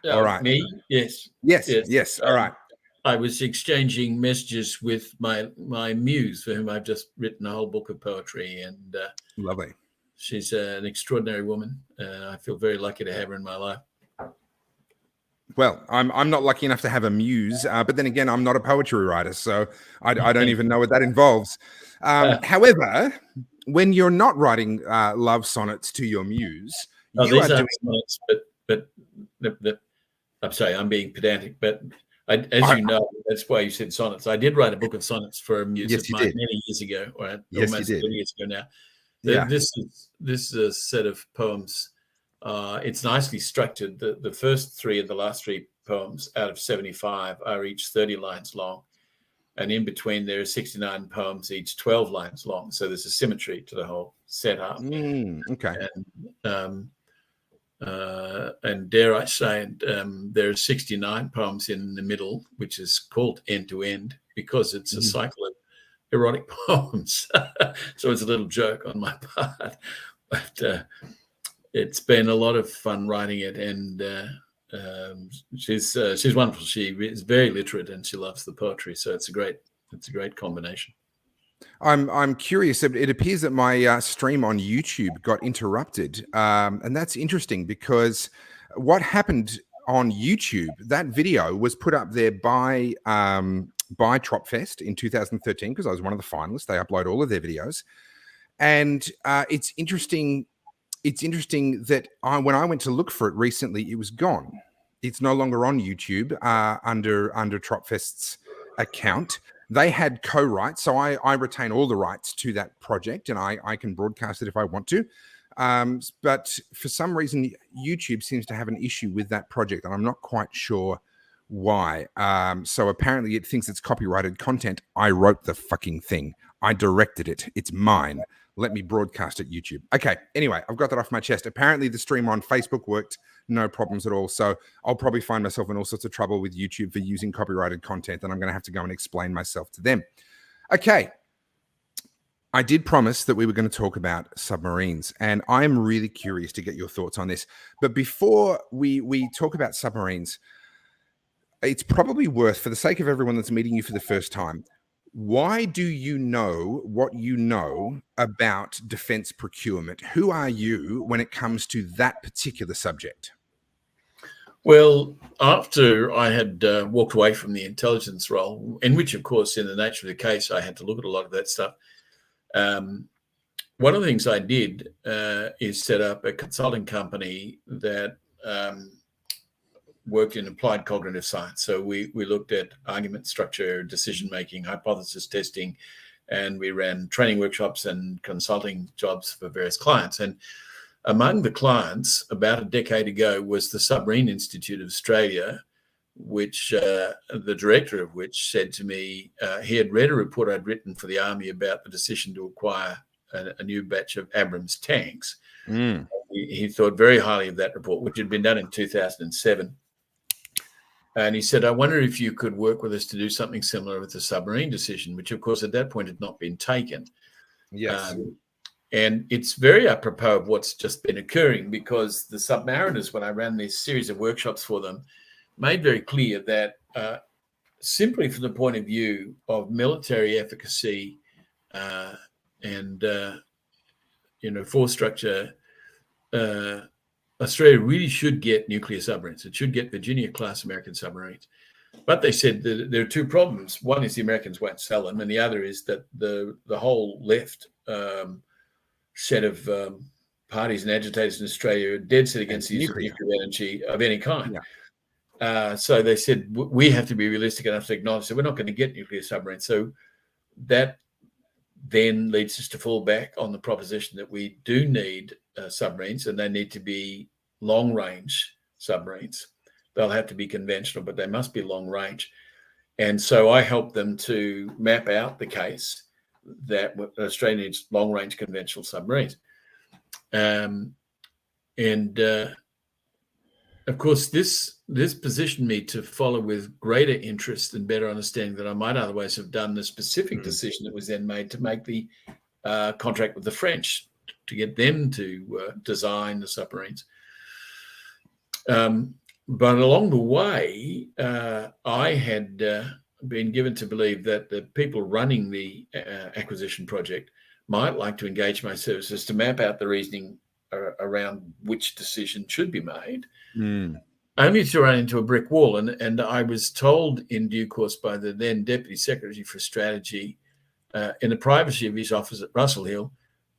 All right. Me? Yes. All right. I was exchanging messages with my muse, for whom I've just written a whole book of poetry, and lovely. She's an extraordinary woman. I feel very lucky to have her in my life. Well, I'm not lucky enough to have a muse, but then again, I'm not a poetry writer, so I don't even know what that involves. However, when you're not writing love sonnets to your muse, you are doing sonnets, but I'm sorry, I'm being pedantic, but as you know, that's why you said sonnets. I did write a book of sonnets for a muse of mine many years ago, or almost 30 years ago now. This is a set of poems. It's nicely structured. The first three and the last three poems out of 75 are each 30 lines long. And in between, there are 69 poems, each 12 lines long. So there's a symmetry to the whole setup. Okay. And dare I say, there are 69 poems in the middle, which is called End to End, because it's a cycle of erotic poems. So it's a little joke on my part. But it's been a lot of fun writing it, and she's wonderful. She is very literate, and she loves the poetry. So it's a great combination. I'm curious. It appears that my stream on YouTube got interrupted, and that's interesting because what happened on YouTube, that video was put up there by Tropfest in 2013 because I was one of the finalists. They upload all of their videos, and it's interesting. It's interesting that when I went to look for it recently, it was gone. It's no longer on YouTube under Tropfest's account. They had co-rights, so I retain all the rights to that project, and I can broadcast it if I want to. But for some reason, YouTube seems to have an issue with that project, and I'm not quite sure why. So apparently it thinks it's copyrighted content. I wrote the fucking thing. I directed it. It's mine. Let me broadcast it, YouTube. Okay, anyway, I've got that off my chest. Apparently the stream on Facebook worked, no problems at all. So I'll probably find myself in all sorts of trouble with YouTube for using copyrighted content, and I'm going to have to go and explain myself to them. Okay, I did promise that we were going to talk about submarines, and I'm really curious to get your thoughts on this. But before we talk about submarines, it's probably worth, for the sake of everyone that's meeting you for the first time, why do you know what you know about defense procurement? Who are you when it comes to that particular subject? Well, after I had walked away from the intelligence role, in which, of course, in the nature of the case, I had to look at a lot of that stuff. One of the things I did is set up a consulting company that worked in applied cognitive science. So we looked at argument structure, decision-making, hypothesis testing, and we ran training workshops and consulting jobs for various clients. And among the clients, about a decade ago, was the Submarine Institute of Australia, which the director of which said to me, he had read a report I'd written for the Army about the decision to acquire a new batch of Abrams tanks. He thought very highly of that report, which had been done in 2007. And he said, I wonder if you could work with us to do something similar with the submarine decision, which, of course, at that point had not been taken. Yes. And it's very apropos of what's just been occurring, because the submariners, when I ran this series of workshops for them, made very clear that simply from the point of view of military efficacy and force structure, Australia really should get nuclear submarines. It should get Virginia-class American submarines. But they said that there are two problems. One is the Americans won't sell them, and the other is that the whole left set of parties and agitators in Australia are dead set against the use of nuclear energy of any kind. Yeah. So they said, we have to be realistic enough to acknowledge that we're not going to get nuclear submarines. So that then leads us to fall back on the proposition that we do need submarines, and they need to be long-range submarines. They'll have to be conventional, but they must be long-range. And so I helped them to map out the case that Australia needs long-range conventional submarines. Of course, this positioned me to follow with greater interest and better understanding than I might otherwise have done the specific decision that was then made to make the contract with the French to get them to design the submarines. But along the way, I had been given to believe that the people running the acquisition project might like to engage my services to map out the reasoning around which decision should be made, only to run into a brick wall. And I was told in due course by the then Deputy Secretary for Strategy, in the privacy of his office at Russell Hill,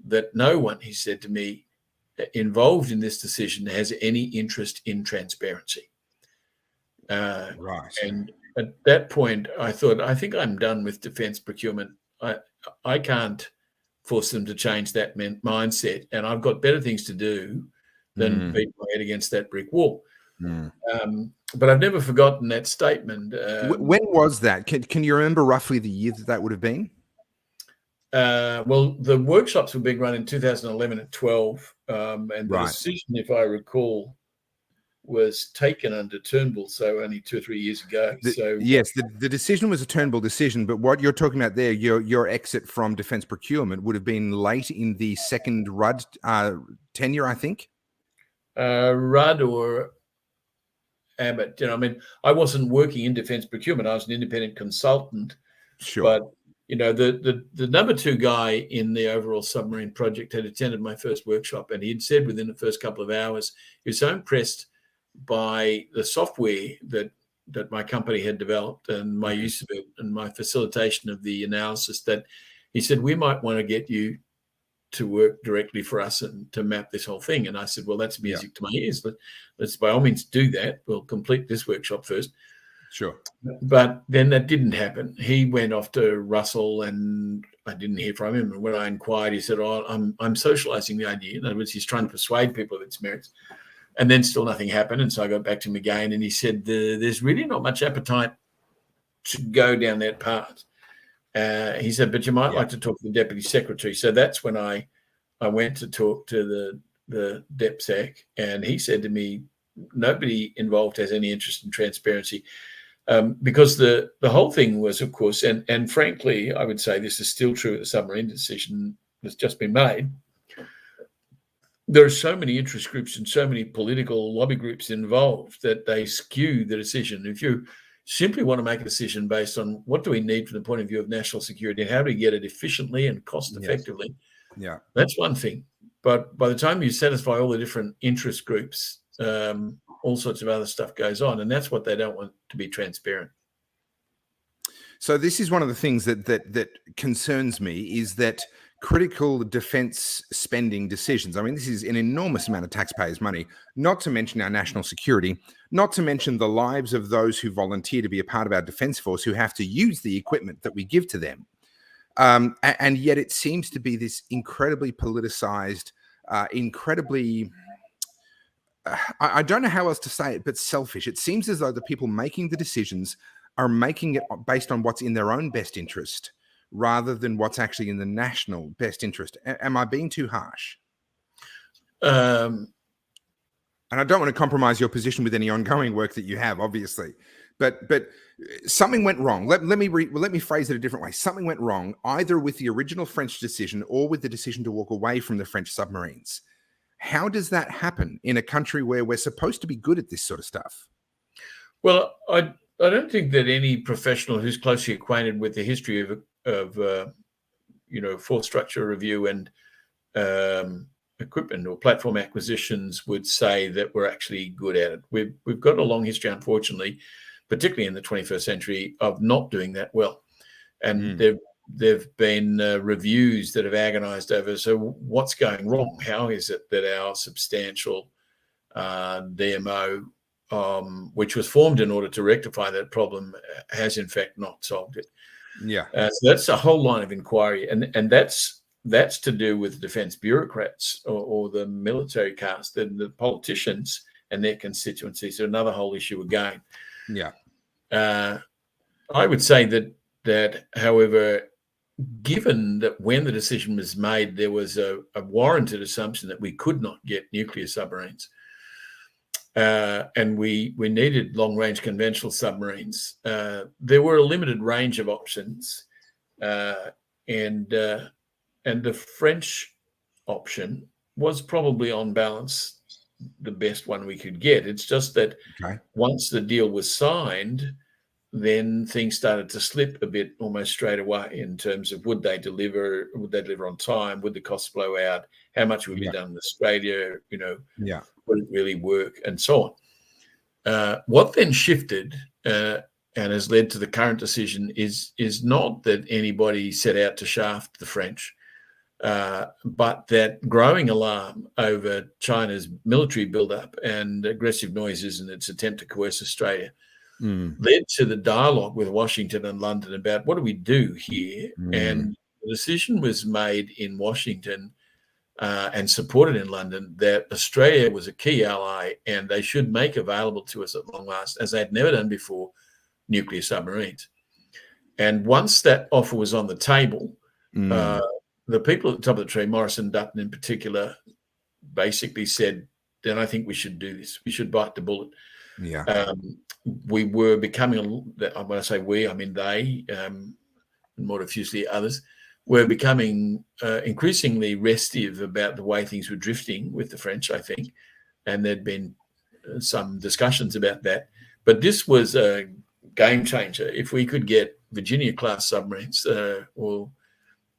that no one, he said to me, involved in this decision has any interest in transparency. Right. And at that point, I thought, I think I'm done with defence procurement. I can't force them to change that mindset, and I've got better things to do than beat my head against that brick wall. But I've never forgotten that statement. When was that? Can you remember roughly the year that would have been? Well, the workshops were being run in 2011 and 12, and the decision, if I recall, was taken under Turnbull, so only 2 or 3 years ago. Yes, the decision was a Turnbull decision, but what you're talking about there, your exit from defence procurement would have been late in the second Rudd tenure, I think. Rudd or Abbott, I wasn't working in defence procurement. I was an independent consultant. Sure. But the number 2 guy in the overall submarine project had attended my first workshop, and he'd said within the first couple of hours he was so impressed by the software that my company had developed and my use of it and my facilitation of the analysis that he said, we might want to get you to work directly for us and to map this whole thing. And I said, well, that's music to my ears. Let's by all means do that. We'll complete this workshop first. Sure. But then that didn't happen. He went off to Russell and I didn't hear from him. And when I inquired, he said, I'm socializing the idea. In other words, he's trying to persuade people of its merits. And then still nothing happened. And so I got back to him again and he said, there's really not much appetite to go down that path. He said, but you might like to talk to the Deputy Secretary. So that's when I went to talk to the DepSec, and he said to me, nobody involved has any interest in transparency. Because the whole thing was, of course, and frankly, I would say this is still true of the submarine decision that's just been made. There are so many interest groups and so many political lobby groups involved that they skew the decision. If you simply want to make a decision based on what do we need from the point of view of national security and how do we get it efficiently and cost effectively, that's one thing. But by the time you satisfy all the different interest groups, all all sorts of other stuff goes on, and that's what they don't want to be transparent. So this is one of the things that concerns me, is that critical defense spending decisions. I mean, this is an enormous amount of taxpayers' money, not to mention our national security, not to mention the lives of those who volunteer to be a part of our defense force, who have to use the equipment that we give to them. And yet it seems to be this incredibly politicized, I don't know how else to say it, but selfish. It seems as though the people making the decisions are making it based on what's in their own best interest, rather than what's actually in the national best interest. Am I being too harsh? And I don't want to compromise your position with any ongoing work that you have, obviously, but something went wrong. Let me phrase it a different way. Something went wrong either with the original French decision or with the decision to walk away from the French submarines. How does that happen in a country where we're supposed to be good at this sort of stuff? Well, I don't think that any professional who's closely acquainted with the history of force structure review and equipment or platform acquisitions would say that we're actually good at it. We've got a long history, unfortunately, particularly in the 21st century, of not doing that well. And there've been reviews that have agonized over, so what's going wrong? How is it that our substantial DMO, which was formed in order to rectify that problem, has in fact not solved it? Yeah. So that's a whole line of inquiry, and that's to do with defense bureaucrats or the military caste, the politicians and their constituencies. So another whole issue again. Yeah. I would say that, however, given that when the decision was made, there was a warranted assumption that we could not get nuclear submarines. And we needed long-range conventional submarines. There were a limited range of options, and the French option was probably, on balance, the best one we could get. It's just that once the deal was signed, then things started to slip a bit almost straight away in terms of would they deliver on time, would the costs blow out, how much would be done in Australia, would it really work, and so on. What then shifted and has led to the current decision is not that anybody set out to shaft the French, but that growing alarm over China's military buildup and aggressive noises in its attempt to coerce Australia led to the dialogue with Washington and London about what do we do here. And the decision was made in Washington and supported in London that Australia was a key ally and they should make available to us at long last, as they had never done before, nuclear submarines. And once that offer was on the table, the people at the top of the tree, Morrison Dutton in particular, basically said, then I think we should do this. We should bite the bullet. Yeah. We were becoming, when I say we, I mean they, and more diffusely others, were becoming increasingly restive about the way things were drifting with the French, I think. And there'd been some discussions about that. But this was a game changer. If we could get Virginia-class submarines or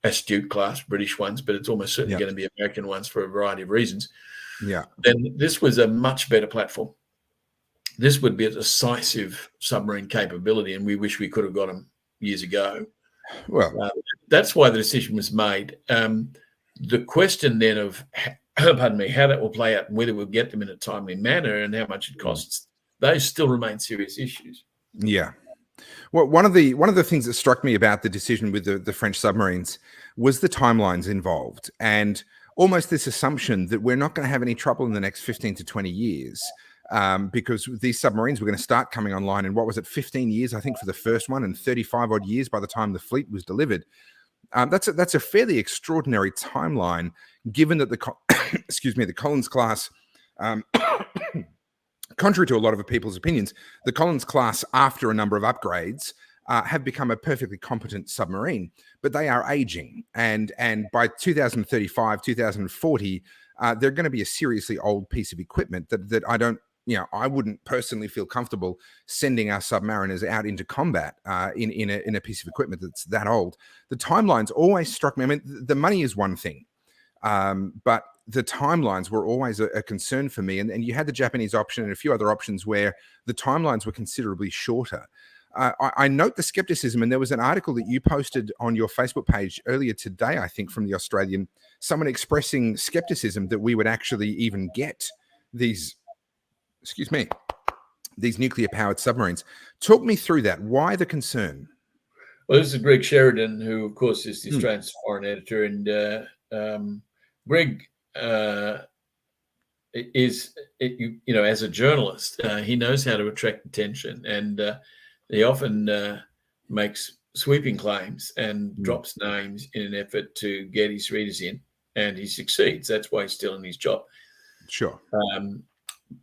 Astute-class British ones, but it's almost certainly going to be American ones for a variety of reasons, then this was a much better platform. This would be a decisive submarine capability, and we wish we could have got them years ago. Well, that's why the decision was made. The question then of, how that will play out and whether we'll get them in a timely manner and how much it costs, those still remain serious issues. Yeah. Well, one of the things that struck me about the decision with the French submarines was the timelines involved, and almost this assumption that we're not going to have any trouble in the next 15 to 20 years. Because these submarines were going to start coming online in, 15 years, I think, for the first one, and 35 odd years by the time the fleet was delivered. That's a fairly extraordinary timeline, given that the Collins class, contrary to a lot of people's opinions, the Collins class, after a number of upgrades, have become a perfectly competent submarine, but they are aging, and by 2035, 2040, they're going to be a seriously old piece of equipment that I wouldn't personally feel comfortable sending our submariners out into combat in a piece of equipment that's that old. The timelines always struck me. I mean, the money is one thing, but the timelines were always a concern for me. And you had the Japanese option and a few other options where the timelines were considerably shorter. I note the skepticism, and there was an article that you posted on your Facebook page earlier today, I think, from the Australian, someone expressing skepticism that we would actually even get these, these nuclear-powered submarines. Talk me through that. Why the concern? Well, this is Greg Sheridan, who, of course, is the Australian foreign editor, and Greg is, as a journalist, he knows how to attract attention, and he often makes sweeping claims and drops names in an effort to get his readers in, and he succeeds. That's why he's still in his job. Sure.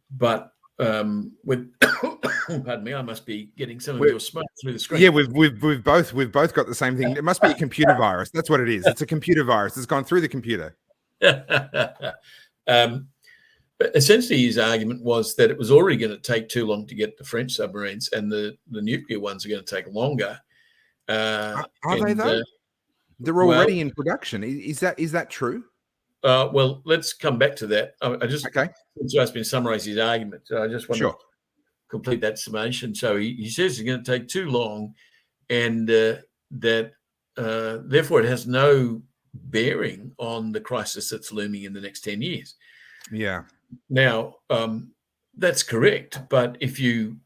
But with pardon me, I must be getting some of your smoke through the screen. Yeah, we've both got the same thing. It must be a computer virus. That's what it is. It's a computer virus. It's gone through the computer. But essentially, his argument was that it was already going to take too long to get the French submarines, and the nuclear ones are going to take longer. Are they though? They're already in production. Is that true? Well, let's come back to that. I just asked me to summarise his argument. So I just want to complete that summation. So he says it's going to take too long, and that therefore it has no bearing on the crisis that's looming in the next 10 years. Yeah. Now, that's correct. But if you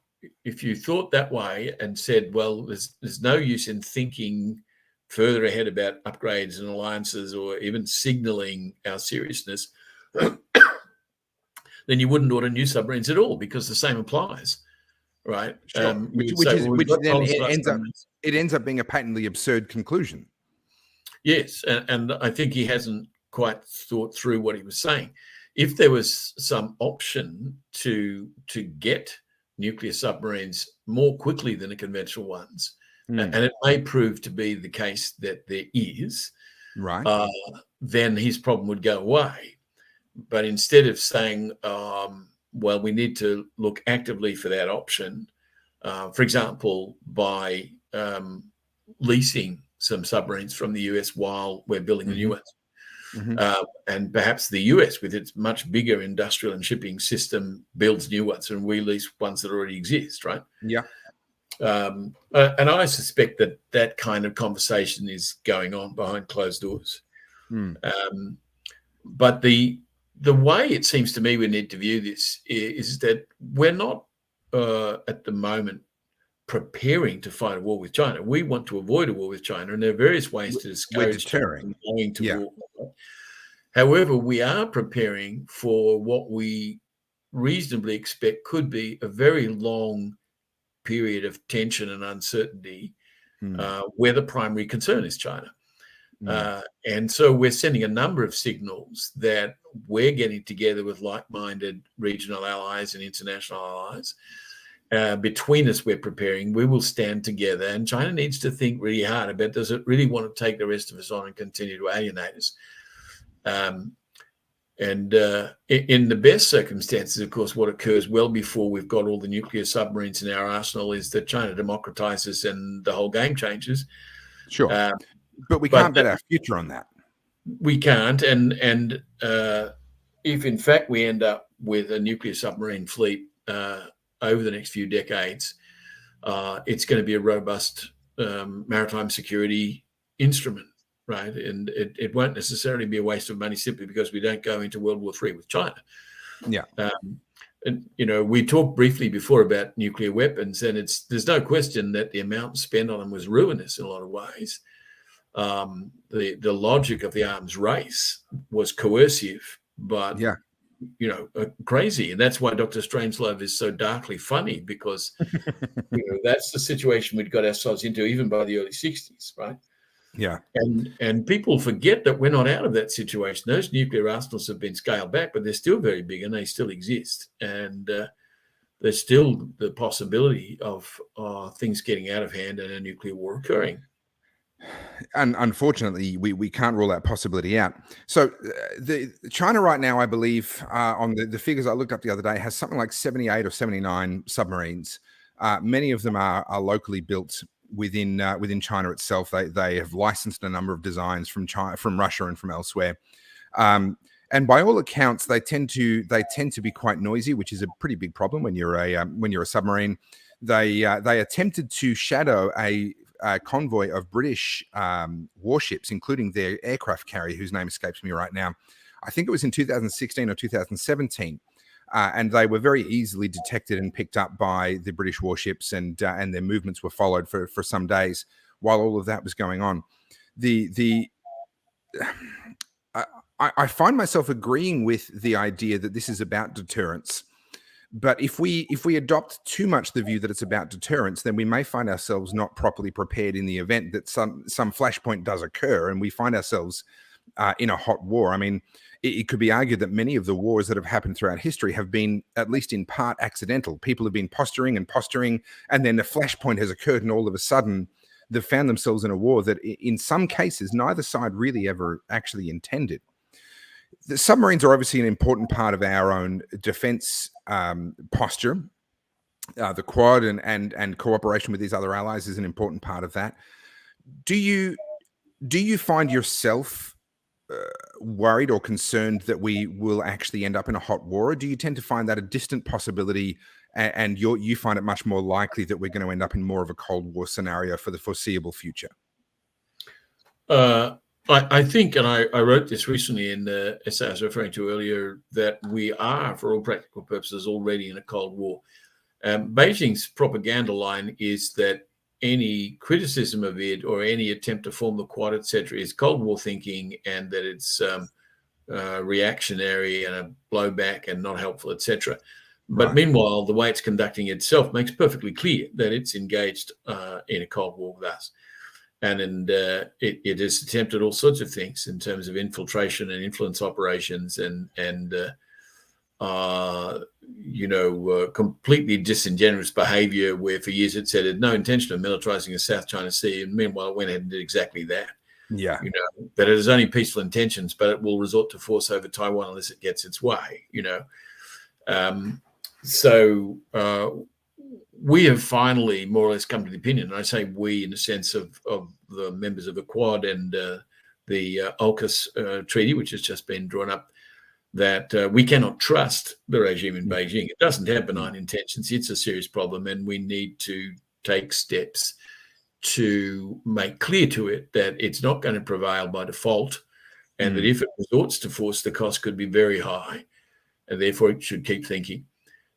thought that way and said, well, there's no use in thinking further ahead about upgrades and alliances or even signalling our seriousness, then you wouldn't order new submarines at all, because the same applies, right? Sure. It ends up being a patently absurd conclusion. Yes, and I think he hasn't quite thought through what he was saying. If there was some option to get nuclear submarines more quickly than the conventional ones, and it may prove to be the case that there is, right, then his problem would go away. But instead of saying, well, we need to look actively for that option, for example, by leasing some submarines from the US while we're building the new ones. And perhaps the US, with its much bigger industrial and shipping system, builds new ones, and we lease ones that already exist, right? Yeah. And I suspect that kind of conversation is going on behind closed doors. But the way it seems to me we need to view this is that we're not at the moment preparing to fight a war with China. We want to avoid a war with China, and there are various ways to discourage China from going to war. However, we are preparing for what we reasonably expect could be a very long period of tension and uncertainty, where the primary concern is China. And so we're sending a number of signals that we're getting together with like-minded regional allies and international allies. Between us, we're preparing. We will stand together, and China needs to think really hard about, does it really want to take the rest of us on and continue to alienate us? In the best circumstances, of course, what occurs well before we've got all the nuclear submarines in our arsenal is that China democratizes and the whole game changes. Sure. But we can't bet our future on that. We can't. And if, in fact, we end up with a nuclear submarine fleet over the next few decades, it's going to be a robust maritime security instrument, right? And it won't necessarily be a waste of money simply because we don't go into World War III with China. Yeah. And, we talked briefly before about nuclear weapons, and there's no question that the amount spent on them was ruinous in a lot of ways. The logic of the arms race was coercive, but crazy. And that's why Dr. Strangelove is so darkly funny, because that's the situation we'd got ourselves into even by the early 60s, right? Yeah. And people forget that we're not out of that situation. Those nuclear arsenals have been scaled back, but they're still very big and they still exist. And there's still the possibility of things getting out of hand and a nuclear war occurring. And unfortunately, we can't rule that possibility out. So China right now, I believe, on the figures I looked up the other day, has something like 78 or 79 submarines. Many of them are locally built within China itself. They have licensed a number of designs from China, from Russia, and from elsewhere. And And by all accounts, they tend to be quite noisy, which is a pretty big problem when you're a submarine. They attempted to shadow a convoy of British warships, including their aircraft carrier, whose name escapes me right now. I think it was in 2016 or 2017. And they were very easily detected and picked up by the British warships, and their movements were followed for some days while all of that was going on. I find myself agreeing with the idea that this is about deterrence. But if we adopt too much the view that it's about deterrence, then we may find ourselves not properly prepared in the event that some flashpoint does occur and we find ourselves in a hot war. I mean, it could be argued that many of the wars that have happened throughout history have been, at least in part, accidental. People have been posturing, and then a flashpoint has occurred, and all of a sudden they've found themselves in a war that in some cases neither side really ever actually intended. The submarines are obviously an important part of our own defense posture. The Quad and cooperation with these other allies is an important part of that. Do you find yourself worried or concerned that we will actually end up in a hot war? Or do you tend to find that a distant possibility, and you find it much more likely that we're going to end up in more of a Cold War scenario for the foreseeable future? I think, and I wrote this recently in the essay I was referring to earlier, that we are, for all practical purposes, already in a Cold War. Beijing's propaganda line is that any criticism of it or any attempt to form the Quad, etc., is Cold War thinking, and that it's reactionary and a blowback and not helpful, etc. But meanwhile, the way it's conducting itself makes perfectly clear that it's engaged in a Cold War with us. And it has attempted all sorts of things in terms of infiltration and influence operations and completely disingenuous behavior, where for years it said it had no intention of militarizing the South China Sea, and meanwhile it went ahead and did exactly that. Yeah, that it has only peaceful intentions, but it will resort to force over Taiwan unless it gets its way. We have finally more or less come to the opinion, and I say we in the sense of the members of the Quad and the AUKUS treaty, which has just been drawn up, that we cannot trust the regime in Beijing. It doesn't have benign intentions. It's a serious problem, and we need to take steps to make clear to it that it's not going to prevail by default, and that if it resorts to force, the cost could be very high, and therefore it should keep thinking.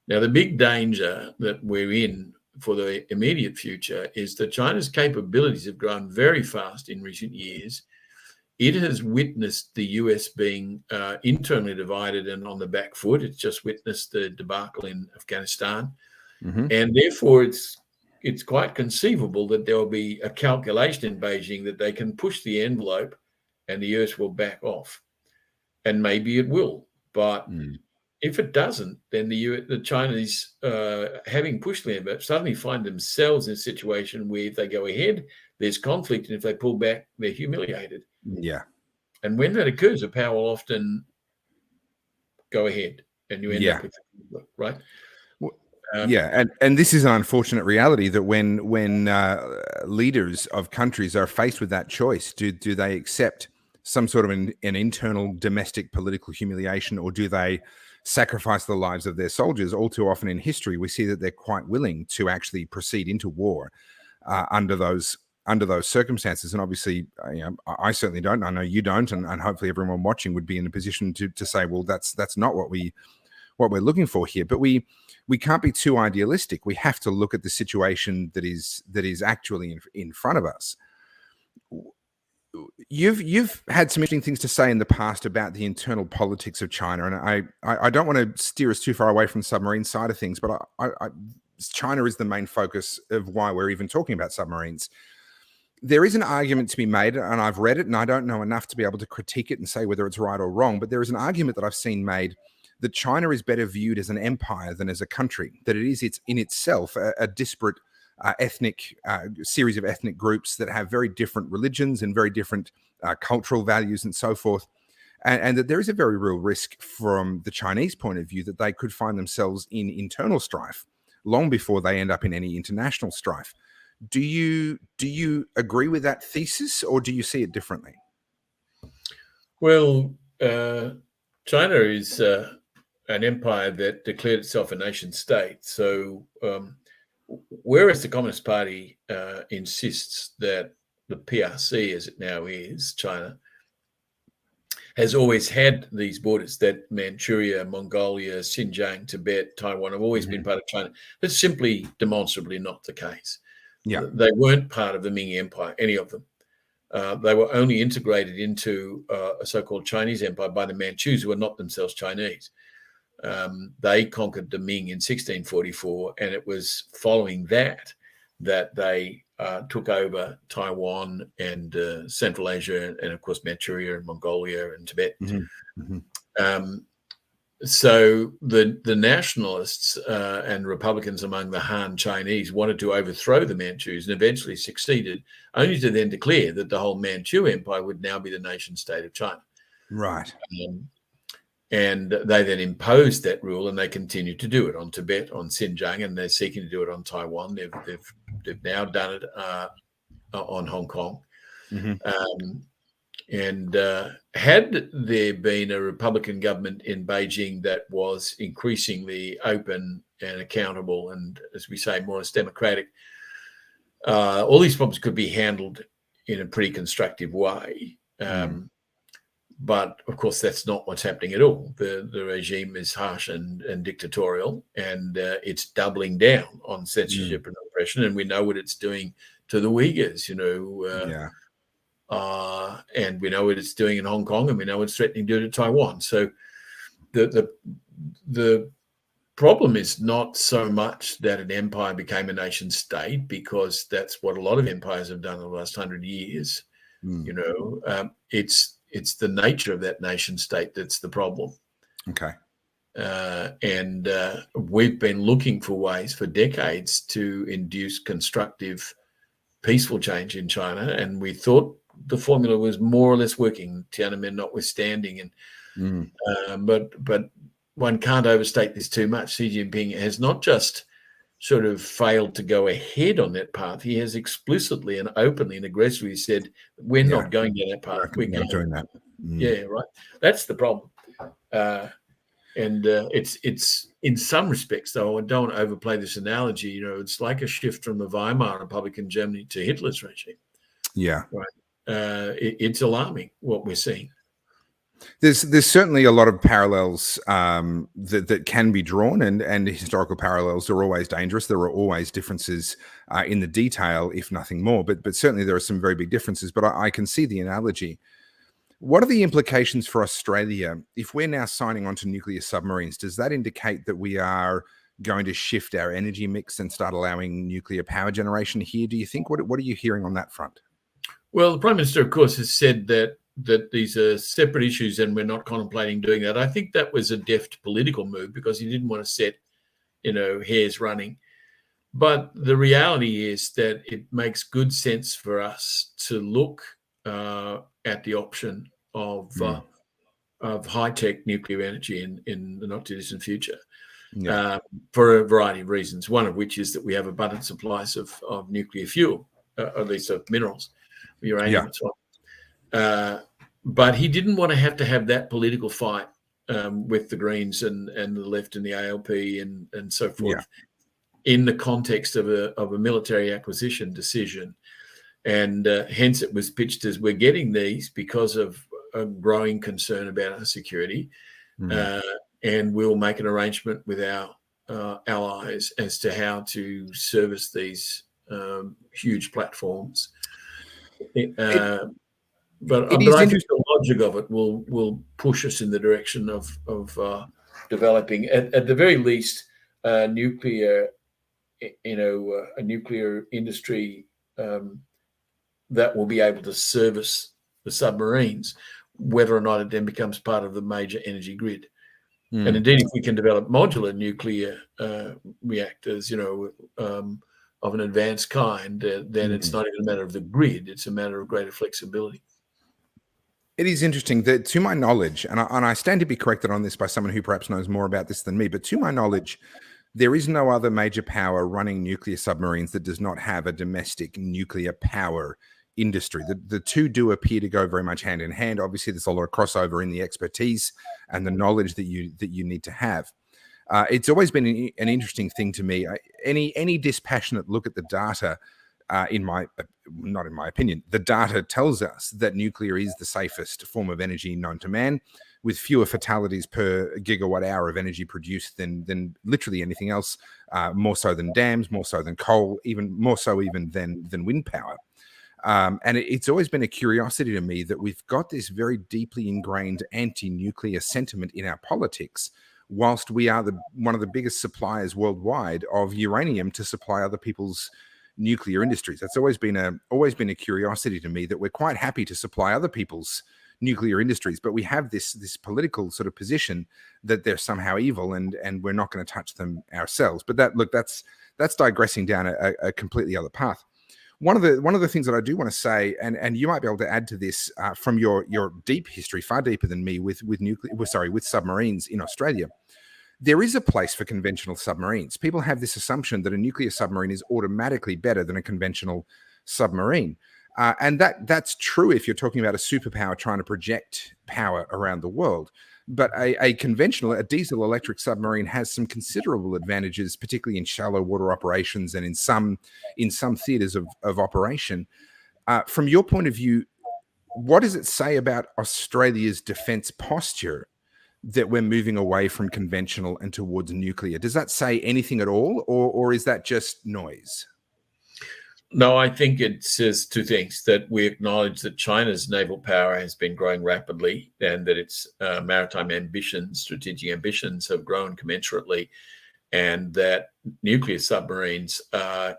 Now, the big danger that we're in for the immediate future is that China's capabilities have grown very fast in recent years. It has witnessed the US being internally divided and on the back foot. It's just witnessed the debacle in Afghanistan. And therefore, it's quite conceivable that there will be a calculation in Beijing that they can push the envelope and the US will back off. And maybe it will. But if it doesn't, then the Chinese, having pushed the envelope, suddenly find themselves in a situation where if they go ahead, there's conflict, and if they pull back, they're humiliated. Yeah. And when that occurs, a power will often go ahead, and you end up with conflict, right? And this is an unfortunate reality that when leaders of countries are faced with that choice, do they accept some sort of an internal domestic political humiliation, or do they sacrifice the lives of their soldiers? All too often in history, we see that they're quite willing to actually proceed into war under those circumstances. And obviously, I certainly don't. I know you don't, and hopefully everyone watching would be in a position to say, well, that's not what we're looking for here. But we can't be too idealistic. We have to look at the situation that is actually in front of us. You've had some interesting things to say in the past about the internal politics of China, and I don't want to steer us too far away from the submarine side of things, but China is the main focus of why we're even talking about submarines. There is an argument to be made, and I've read it, and I don't know enough to be able to critique it and say whether it's right or wrong, but there is an argument that I've seen made that China is better viewed as an empire than as a country, that it's in itself a disparate ethnic series of ethnic groups that have very different religions and very different cultural values and so forth, and that there is a very real risk from the Chinese point of view that they could find themselves in internal strife long before they end up in any international strife. Do you agree with that thesis, or do you see it differently? Well, China is an empire that declared itself a nation state. So whereas the Communist Party insists that the PRC, as it now is, China, has always had these borders, that Manchuria, Mongolia, Xinjiang, Tibet, Taiwan have always been part of China. That's simply demonstrably not the case. Yeah. They weren't part of the Ming Empire, any of them. They were only integrated into a so-called Chinese empire by the Manchus, who were not themselves Chinese. They conquered the Ming in 1644, and it was following that they took over Taiwan and Central Asia, and of course Manchuria and Mongolia and Tibet. So the nationalists and Republicans among the Han Chinese wanted to overthrow the Manchus and eventually succeeded, only to then declare that the whole Manchu Empire would now be the nation state of China. Right. And they then imposed that rule, and they continue to do it on Tibet, on Xinjiang, and they're seeking to do it on Taiwan. They've now done it on Hong Kong. And had there been a Republican government in Beijing that was increasingly open and accountable and, as we say, more or less democratic, all these problems could be handled in a pretty constructive way. But, of course, that's not what's happening at all. The regime is harsh and dictatorial, and it's doubling down on censorship and oppression, and we know what it's doing to the Uyghurs, and we know what it's doing in Hong Kong, and we know what it's threatening to do to Taiwan. So the problem is not so much that an empire became a nation state, because that's what a lot of empires have done in the last 100 years. It's the nature of that nation state that's the problem. Okay. And we've been looking for ways for decades to induce constructive, peaceful change in China, and we thought the formula was more or less working, Tiananmen notwithstanding. But one can't overstate this too much. Xi Jinping has not just sort of failed to go ahead on that path. He has explicitly and openly and aggressively said, we're not going down that path. We're not doing that. Yeah, right. That's the problem. And it's in some respects, though, I don't want to overplay this analogy, it's like a shift from the Weimar Republic in Germany to Hitler's regime. Yeah. Right. It's alarming what we're seeing. There's certainly a lot of parallels that can be drawn, and historical parallels are always dangerous. There are always differences in the detail, if nothing more, but certainly there are some very big differences. But I can see the analogy. What are the implications for Australia if we're now signing on to nuclear submarines? Does that indicate that we are going to shift our energy mix and start allowing nuclear power generation here, do you think? What are you hearing on that front? Well, the Prime Minister, of course, has said that these are separate issues and we're not contemplating doing that. I think that was a deft political move because he didn't want to set, hairs running. But the reality is that it makes good sense for us to look at the option of high-tech nuclear energy in the not-too-distant future for a variety of reasons, one of which is that we have abundant supplies of nuclear fuel, at least of minerals, uranium and so on. But he didn't want to have that political fight with the Greens and the left and the ALP and so forth in the context of a military acquisition decision. And hence it was pitched as we're getting these because of a growing concern about our security. And we'll make an arrangement with our allies as to how to service these huge platforms. But I think the logic of it will push us in the direction of developing, at the very least, nuclear, a nuclear industry that will be able to service the submarines, whether or not it then becomes part of the major energy grid. And indeed, if we can develop modular nuclear reactors, of an advanced kind, then it's not even a matter of the grid; it's a matter of greater flexibility. It is interesting that, to my knowledge, and I stand to be corrected on this by someone who perhaps knows more about this than me, but to my knowledge, there is no other major power running nuclear submarines that does not have a domestic nuclear power industry. The two do appear to go very much hand in hand. Obviously, there's a lot of crossover in the expertise and the knowledge that you need to have. It's always been an interesting thing to me. Any dispassionate look at the data, not in my opinion, the data tells us that nuclear is the safest form of energy known to man, with fewer fatalities per gigawatt hour of energy produced than literally anything else, more so than dams, more so than coal, even more so even than wind power. And it's always been a curiosity to me that we've got this very deeply ingrained anti-nuclear sentiment in our politics, whilst we are one of the biggest suppliers worldwide of uranium to supply other people's nuclear industries. That's always been a curiosity to me, that we're quite happy to supply other people's nuclear industries, but we have this political sort of position that they're somehow evil and we're not going to touch them ourselves. But that's digressing down a completely other path. One of the things that I do want to say, and you might be able to add to this from your deep history, far deeper than me, with submarines in Australia. There is a place for conventional submarines. People have this assumption that a nuclear submarine is automatically better than a conventional submarine. And that's true if you're talking about a superpower trying to project power around the world. But a diesel electric submarine has some considerable advantages, particularly in shallow water operations and in some theaters of operation. From your point of view, what does it say about Australia's defense posture that we're moving away from conventional and towards nuclear? Does that say anything at all, or is that just noise? No, I think it says two things: that we acknowledge that China's naval power has been growing rapidly, and that its maritime ambitions, strategic ambitions, have grown commensurately, and that nuclear submarines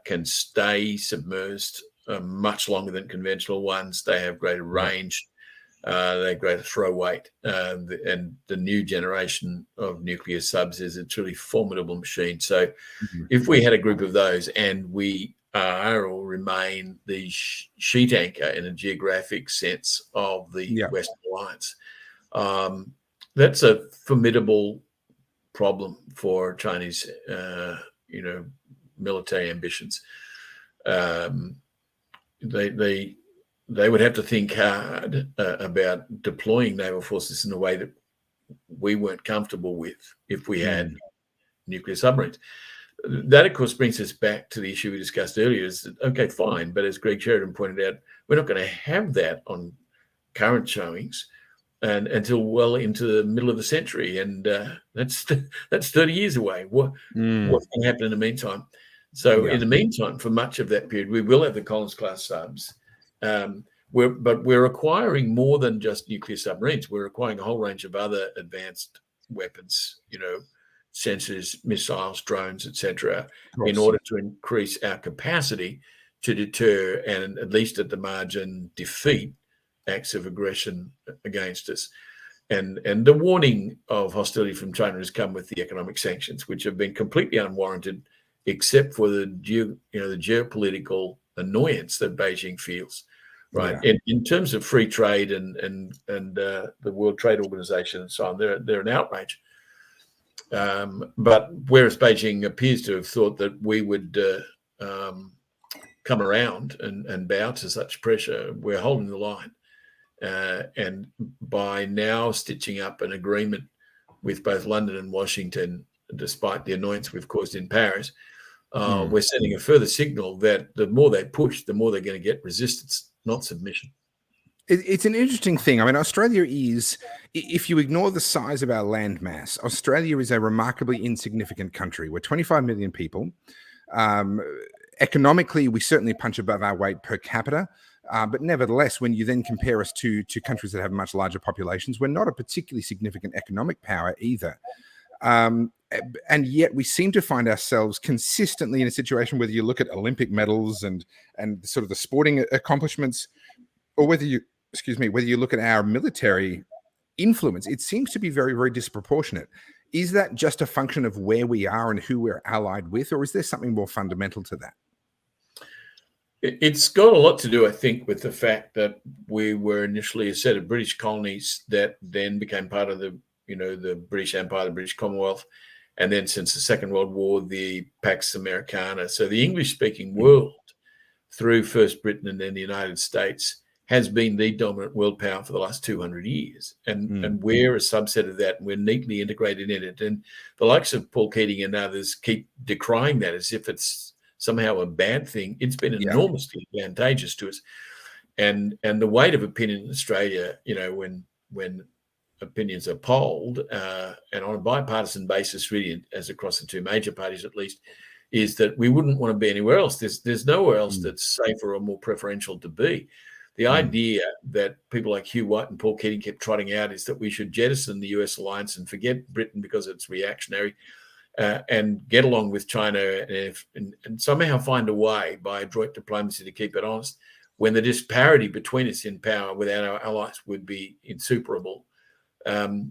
can stay submerged much longer than conventional ones. They have greater range, they have greater throw weight, and the new generation of nuclear subs is a truly formidable machine. So if we had a group of those, and we are or remain the sheet anchor in a geographic sense of the Western Alliance, that's a formidable problem for Chinese, military ambitions. They would have to think hard about deploying naval forces in a way that we weren't comfortable with if we had nuclear submarines. That, of course, brings us back to the issue we discussed earlier. Is that, okay, fine, but as Greg Sheridan pointed out, we're not going to have that on current showings and until well into the middle of the century, and that's 30 years away. What's going to happen in the meantime? So in the meantime, for much of that period, we will have the Collins-class subs. We're acquiring more than just nuclear submarines. We're acquiring a whole range of other advanced weapons, sensors, missiles, drones, etc., in order to increase our capacity to deter and, at least at the margin, defeat acts of aggression against us. And the warning of hostility from China has come with the economic sanctions, which have been completely unwarranted, except for the geopolitical annoyance that Beijing feels. Right. Yeah. In terms of free trade and the World Trade Organization and so on, they're an outrage. But whereas Beijing appears to have thought that we would come around and bow to such pressure, we're holding the line. And by now stitching up an agreement with both London and Washington, despite the annoyance we've caused in Paris, we're sending a further signal that the more they push, the more they're going to get resistance, not submission. It's an interesting thing. I mean, Australia is, if you ignore the size of our land mass, Australia is a remarkably insignificant country. We're 25 million people. Economically, we certainly punch above our weight per capita. But nevertheless, when you then compare us to countries that have much larger populations, we're not a particularly significant economic power either. And yet we seem to find ourselves consistently in a situation, whether you look at Olympic medals and sort of the sporting accomplishments, or whether you look at our military influence, it seems to be very, very disproportionate. Is that just a function of where we are and who we're allied with, or is there something more fundamental to that? It's got a lot to do, I think, with the fact that we were initially a set of British colonies that then became part of the British Empire, the British Commonwealth, and then since the Second World War, the Pax Americana. So the English-speaking world through first Britain and then the United States, has been the dominant world power for the last 200 years. And we're a subset of that, and we're neatly integrated in it. And the likes of Paul Keating and others keep decrying that as if it's somehow a bad thing. It's been enormously advantageous to us. And the weight of opinion in Australia, you know, when opinions are polled, and on a bipartisan basis, really, as across the two major parties at least, is that we wouldn't want to be anywhere else. There's nowhere else that's safer or more preferential to be. The idea that people like Hugh White and Paul Keating kept trotting out is that we should jettison the US alliance and forget Britain because it's reactionary, and get along with China and somehow find a way by adroit diplomacy to keep it honest, when the disparity between us in power without our allies would be insuperable,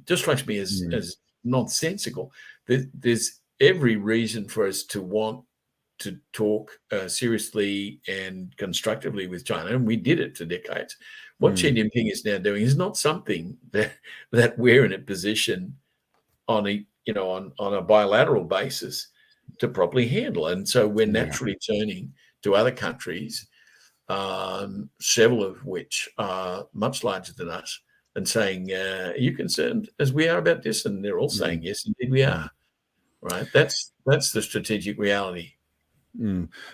just strikes me as nonsensical. There's every reason for us to want to talk seriously and constructively with China, and we did it for decades. What Xi Jinping is now doing is not something that we're in a position on a bilateral basis to properly handle, and so we're naturally turning to other countries, several of which are much larger than us, and saying, "Are you concerned as we are about this?" And they're all saying, "Yes, indeed, we are." Right? That's the strategic reality.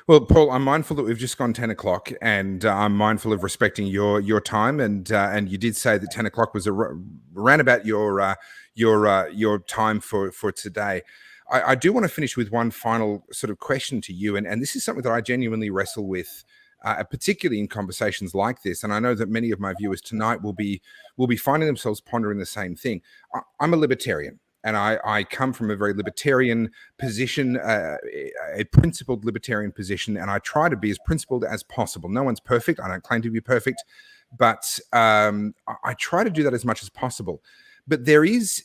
Well, Paul, I'm mindful that we've just gone 10 o'clock, and I'm mindful of respecting your time. And you did say that 10 o'clock was around about your time for today. I do want to finish with one final sort of question to you, and this is something that I genuinely wrestle with, particularly in conversations like this. And I know that many of my viewers tonight will be finding themselves pondering the same thing. I'm a libertarian. And I come from a very libertarian position, a principled libertarian position, and I try to be as principled as possible. No one's perfect. I don't claim to be perfect, but I try to do that as much as possible. But there is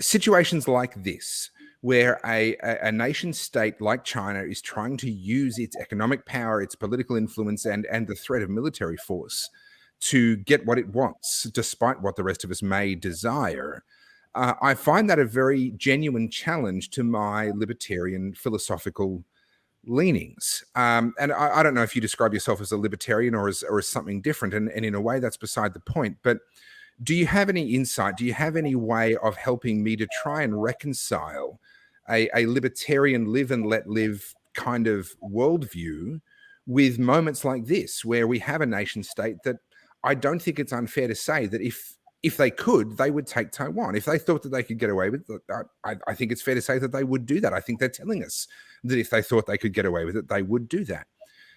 situations like this where a nation state like China is trying to use its economic power, its political influence, and the threat of military force to get what it wants, despite what the rest of us may desire. I find that a very genuine challenge to my libertarian philosophical leanings. And I don't know if you describe yourself as a libertarian or as something different. And in a way, that's beside the point. But do you have any insight? Do you have any way of helping me to try and reconcile a libertarian live and let live kind of worldview with moments like this, where we have a nation state that I don't think it's unfair to say that if they could, they would take Taiwan. If they thought that they could get away with it, I think it's fair to say that they would do that. I think they're telling us that if they thought they could get away with it, they would do that.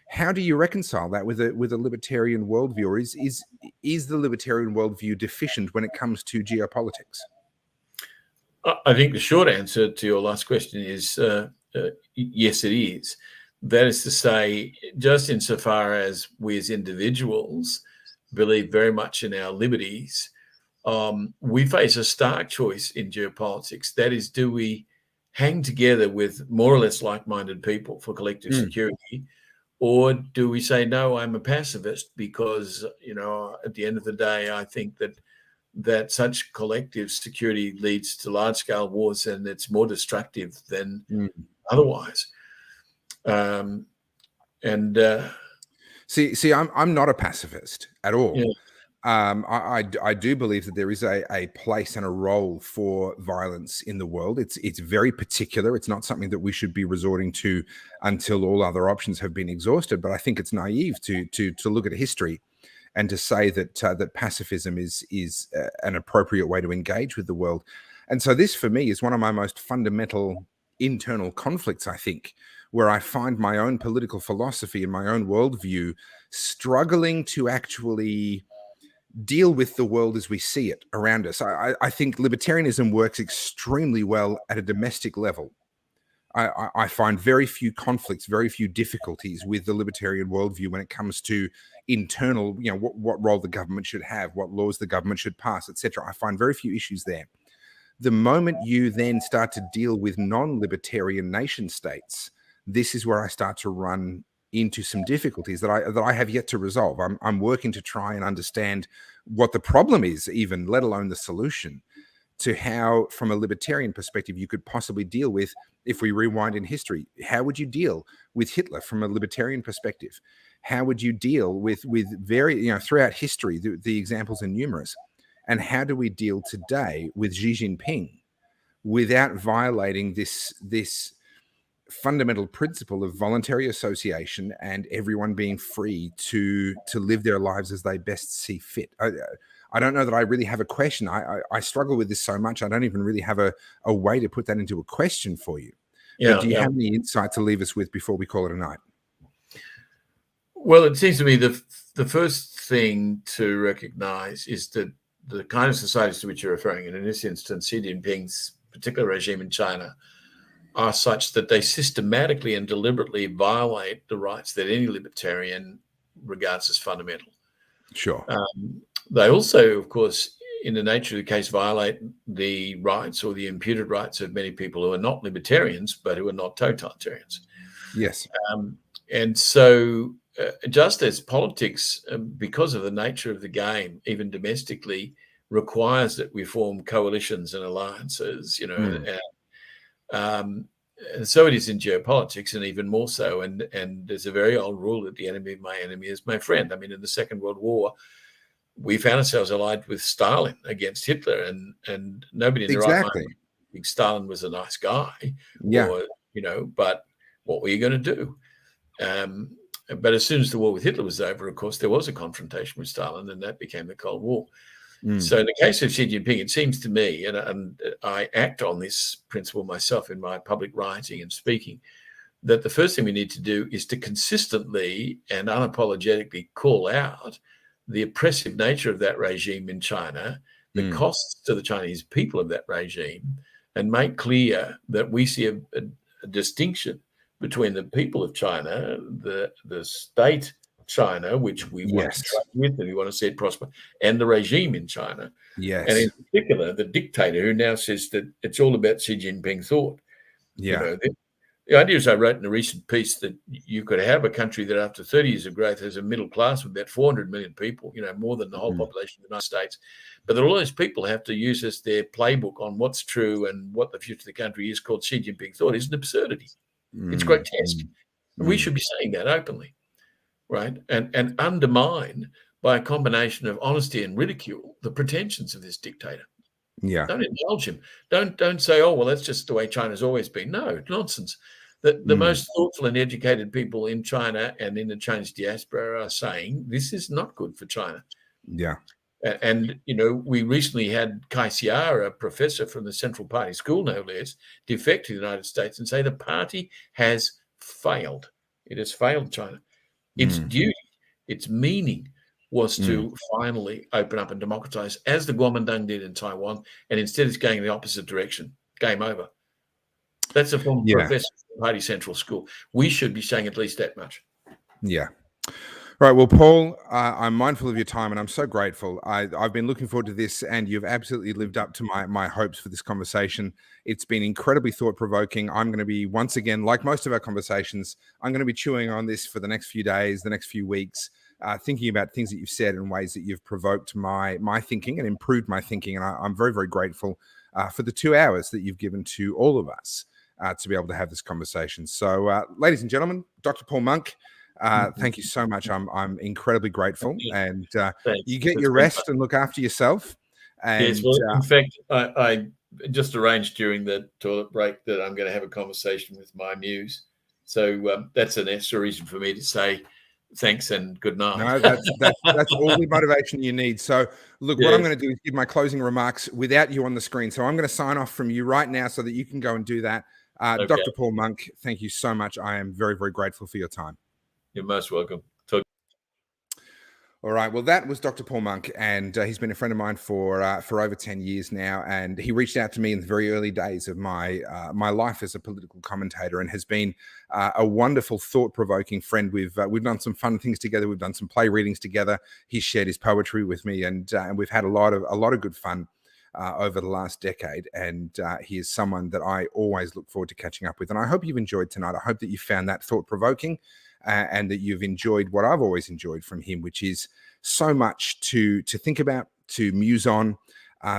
How do you reconcile that with a libertarian worldview? Or is the libertarian worldview deficient when it comes to geopolitics? I think the short answer to your last question is yes, it is. That is to say, just insofar as we as individuals believe very much in our liberties, we face a stark choice in geopolitics. That is, do we hang together with more or less like-minded people for collective security, or do we say, no, I'm a pacifist because, at the end of the day, I think that such collective security leads to large-scale wars and it's more destructive than otherwise. See, I'm not a pacifist at all. Yeah. I do believe that there is a place and a role for violence in the world. It's very particular. It's not something that we should be resorting to until all other options have been exhausted. But I think it's naive to look at history and to say that pacifism is an appropriate way to engage with the world. And so this, for me, is one of my most fundamental internal conflicts, I think, where I find my own political philosophy and my own worldview struggling to actually deal with the world as we see it around us. I think libertarianism works extremely well at a domestic level. I find very few conflicts, very few difficulties with the libertarian worldview when it comes to internal, what role the government should have, what laws the government should pass, etc. I find very few issues there. The moment you then start to deal with non-libertarian nation states, this is where I start to run into some difficulties that I have yet to resolve. I'm working to try and understand what the problem is, even let alone the solution, to how, from a libertarian perspective, you could possibly deal with, if we rewind in history, how would you deal with Hitler from a libertarian perspective? How would you deal with throughout history, the examples are numerous. And how do we deal today with Xi Jinping without violating this fundamental principle of voluntary association and everyone being free to live their lives as they best see fit? I don't know that I really have a question. I struggle with this so much. I don't even really have a way to put that into a question for you. Yeah, but do you have any insight to leave us with before we call it a night? Well, it seems to me the first thing to recognize is that the kind of societies to which you're referring, and in this instance, Xi Jinping's particular regime in China, are such that they systematically and deliberately violate the rights that any libertarian regards as fundamental. Sure. They also, of course, in the nature of the case, violate the rights or the imputed rights of many people who are not libertarians, but who are not totalitarians. Yes. And so just as politics, because of the nature of the game, even domestically, requires that we form coalitions and alliances, and so it is in geopolitics, and even more so. And there's a very old rule that the enemy of my enemy is my friend. I mean, in the Second World War, we found ourselves allied with Stalin against Hitler, and nobody in the right mind think Stalin was a nice guy, but what were you going to do? But as soon as the war with Hitler was over, of course, there was a confrontation with Stalin, and that became the Cold War. So in the case of Xi Jinping, it seems to me, and I act on this principle myself in my public writing and speaking, that the first thing we need to do is to consistently and unapologetically call out the oppressive nature of that regime in China, the costs to the Chinese people of that regime, and make clear that we see a distinction between the people of China, the state China, which we want to trade with and we want to see it prosper, and the regime in China. Yes. And in particular, the dictator who now says that it's all about Xi Jinping thought. Yeah. The idea, as I wrote in a recent piece, that you could have a country that after 30 years of growth has a middle class of about 400 million people, more than the whole population of the United States, but that all those people have to use as their playbook on what's true and what the future of the country is, called Xi Jinping thought, is an absurdity. It's grotesque. We should be saying that openly, right? And undermine, by a combination of honesty and ridicule, the pretensions of this dictator. Yeah. Don't indulge him. Don't say, oh, well, that's just the way China's always been. No, nonsense. The most thoughtful and educated people in China and in the Chinese diaspora are saying this is not good for China. Yeah. And, we recently had Kai Xiar, a professor from the Central Party School, no less, defect to the United States and say the party has failed. It has failed China. Its duty, its meaning was to finally open up and democratize, as the Kuomintang did in Taiwan, and instead it's going in the opposite direction. Game over. That's a former professor from the Party Central School. We should be saying at least that much. Yeah. Right. Well, Paul, I'm mindful of your time and I'm so grateful. I've been looking forward to this, and you've absolutely lived up to my hopes for this conversation. It's been incredibly thought-provoking. I'm going to be, once again, like most of our conversations, I'm going to be chewing on this for the next few days, the next few weeks, thinking about things that you've said and ways that you've provoked my thinking and improved my thinking. And I'm very, very grateful for the 2 hours that you've given to all of us to be able to have this conversation. So, ladies and gentlemen, Dr. Paul Monk, thank you so much. I'm incredibly grateful, and you get your rest and look after yourself. And yes, well, in fact, I just arranged during the toilet break that I'm going to have a conversation with my muse. So that's an extra reason for me to say thanks and good night. No, that's all the motivation you need. So look, what I'm going to do is give my closing remarks without you on the screen. So I'm going to sign off from you right now so that you can go and do that. Okay. Dr. Paul Monk, thank you so much. I am very, very grateful for your time. You're most welcome. All right. Well, that was Dr. Paul Monk, and he's been a friend of mine for over 10 years now. And he reached out to me in the very early days of my life as a political commentator, and has been a wonderful, thought-provoking friend. We've done some fun things together. We've done some play readings together. He's shared his poetry with me, and we've had a lot of good fun over the last decade. And he is someone that I always look forward to catching up with. And I hope you've enjoyed tonight. I hope that you found that thought-provoking. And that you've enjoyed what I've always enjoyed from him, which is so much to think about, to muse on,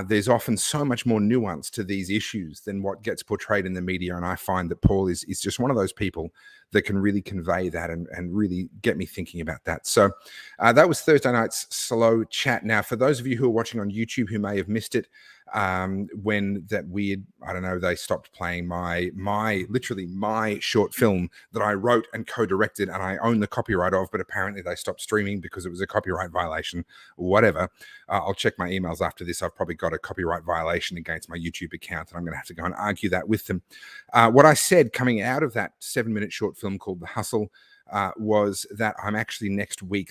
there's often so much more nuance to these issues than what gets portrayed in the media. And I find that Paul is just one of those people that can really convey that and really get me thinking about that. So that was Thursday night's slow chat. Now, for those of you who are watching on YouTube who may have missed it, when that weird, I don't know, they stopped playing literally my short film that I wrote and co-directed and I own the copyright of, but apparently they stopped streaming because it was a copyright violation, whatever. I'll check my emails after this. I've probably got a copyright violation against my YouTube account and I'm going to have to go and argue that with them. What I said coming out of that 7-minute short film called The Hustle was that I'm actually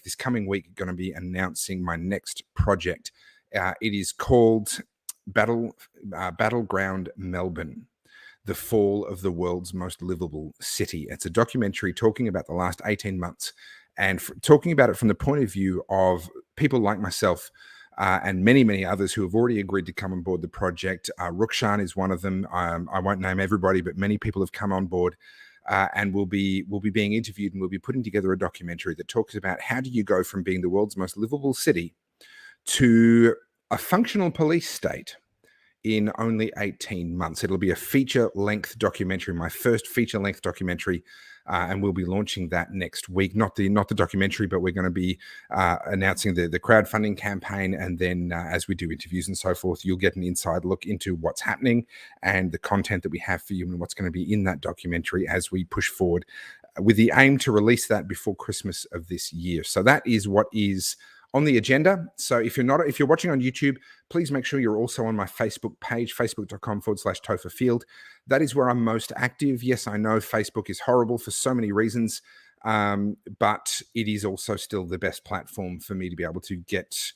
this coming week, going to be announcing my next project. It is called Battleground Melbourne, the fall of the world's most livable city. It's a documentary talking about the last 18 months and talking about it from the point of view of people like myself and many, many others who have already agreed to come on board the project. Rukshan is one of them. I won't name everybody, but many people have come on board and will be being interviewed, and we'll be putting together a documentary that talks about how do you go from being the world's most livable city to a functional police state in only 18 months. It'll be a feature-length documentary, my first feature-length documentary, and we'll be launching that next week. Not the documentary, but we're going to be announcing the crowdfunding campaign, and then as we do interviews and so forth, you'll get an inside look into what's happening and the content that we have for you and what's going to be in that documentary as we push forward with the aim to release that before Christmas of this year. So that is what is on the agenda. So if you're watching on YouTube, please make sure you're also on my Facebook page, facebook.com/TopherField. That is where I'm most active. Yes, I know Facebook is horrible for so many reasons, but it is also still the best platform for me to be able to get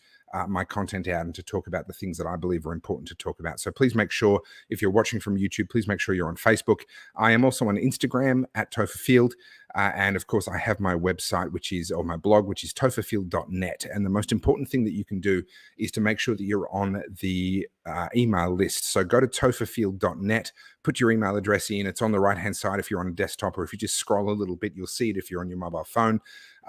my content out and to talk about the things that I believe are important to talk about. So please make sure, if you're watching from YouTube, please make sure you're on Facebook. I am also on Instagram @TopherField. And of course, I have my website, or my blog, which is topherfield.net. And the most important thing that you can do is to make sure that you're on the email list. So go to topherfield.net, put your email address in. It's on the right-hand side if you're on a desktop, or if you just scroll a little bit, you'll see it if you're on your mobile phone.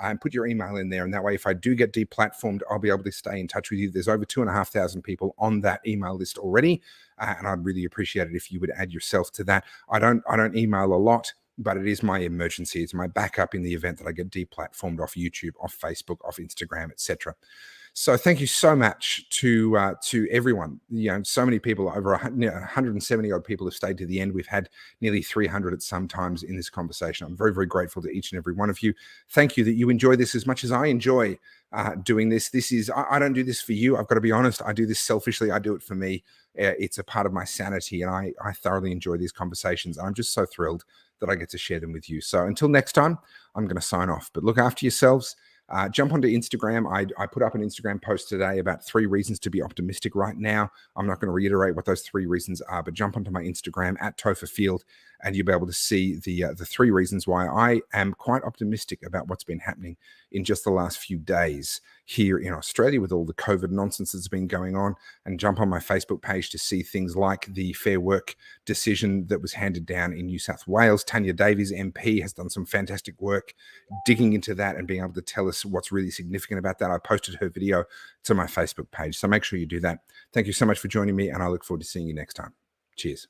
And put your email in there. And that way, if I do get deplatformed, I'll be able to stay in touch with you. There's over 2,500 people on that email list already. And I'd really appreciate it if you would add yourself to that. I don't email a lot, but it is my emergency. It's my backup in the event that I get deplatformed off YouTube, off Facebook, off Instagram, etc. So thank you so much to everyone. So many people, over 170 odd people have stayed to the end. We've had nearly 300 at some times in this conversation. I'm very, very grateful to each and every one of you. Thank you that you enjoy this as much as I enjoy doing this. I don't do this for you. I've got to be honest. I do this selfishly. I do it for me. It's a part of my sanity, and I thoroughly enjoy these conversations. I'm just so thrilled that I get to share them with you. So until next time, I'm going to sign off. But look after yourselves. Jump onto Instagram. I put up an Instagram post today about 3 reasons to be optimistic right now. I'm not going to reiterate what those 3 reasons are, but jump onto my Instagram @TopherField, and you'll be able to see the 3 reasons why I am quite optimistic about what's been happening in just the last few days here in Australia with all the COVID nonsense that's been going on. And jump on my Facebook page to see things like the Fair Work decision that was handed down in New South Wales. Tanya Davies, MP, has done some fantastic work digging into that and being able to tell us what's really significant about that. I posted her video to my Facebook page, so make sure you do that. Thank you so much for joining me, and I look forward to seeing you next time. Cheers.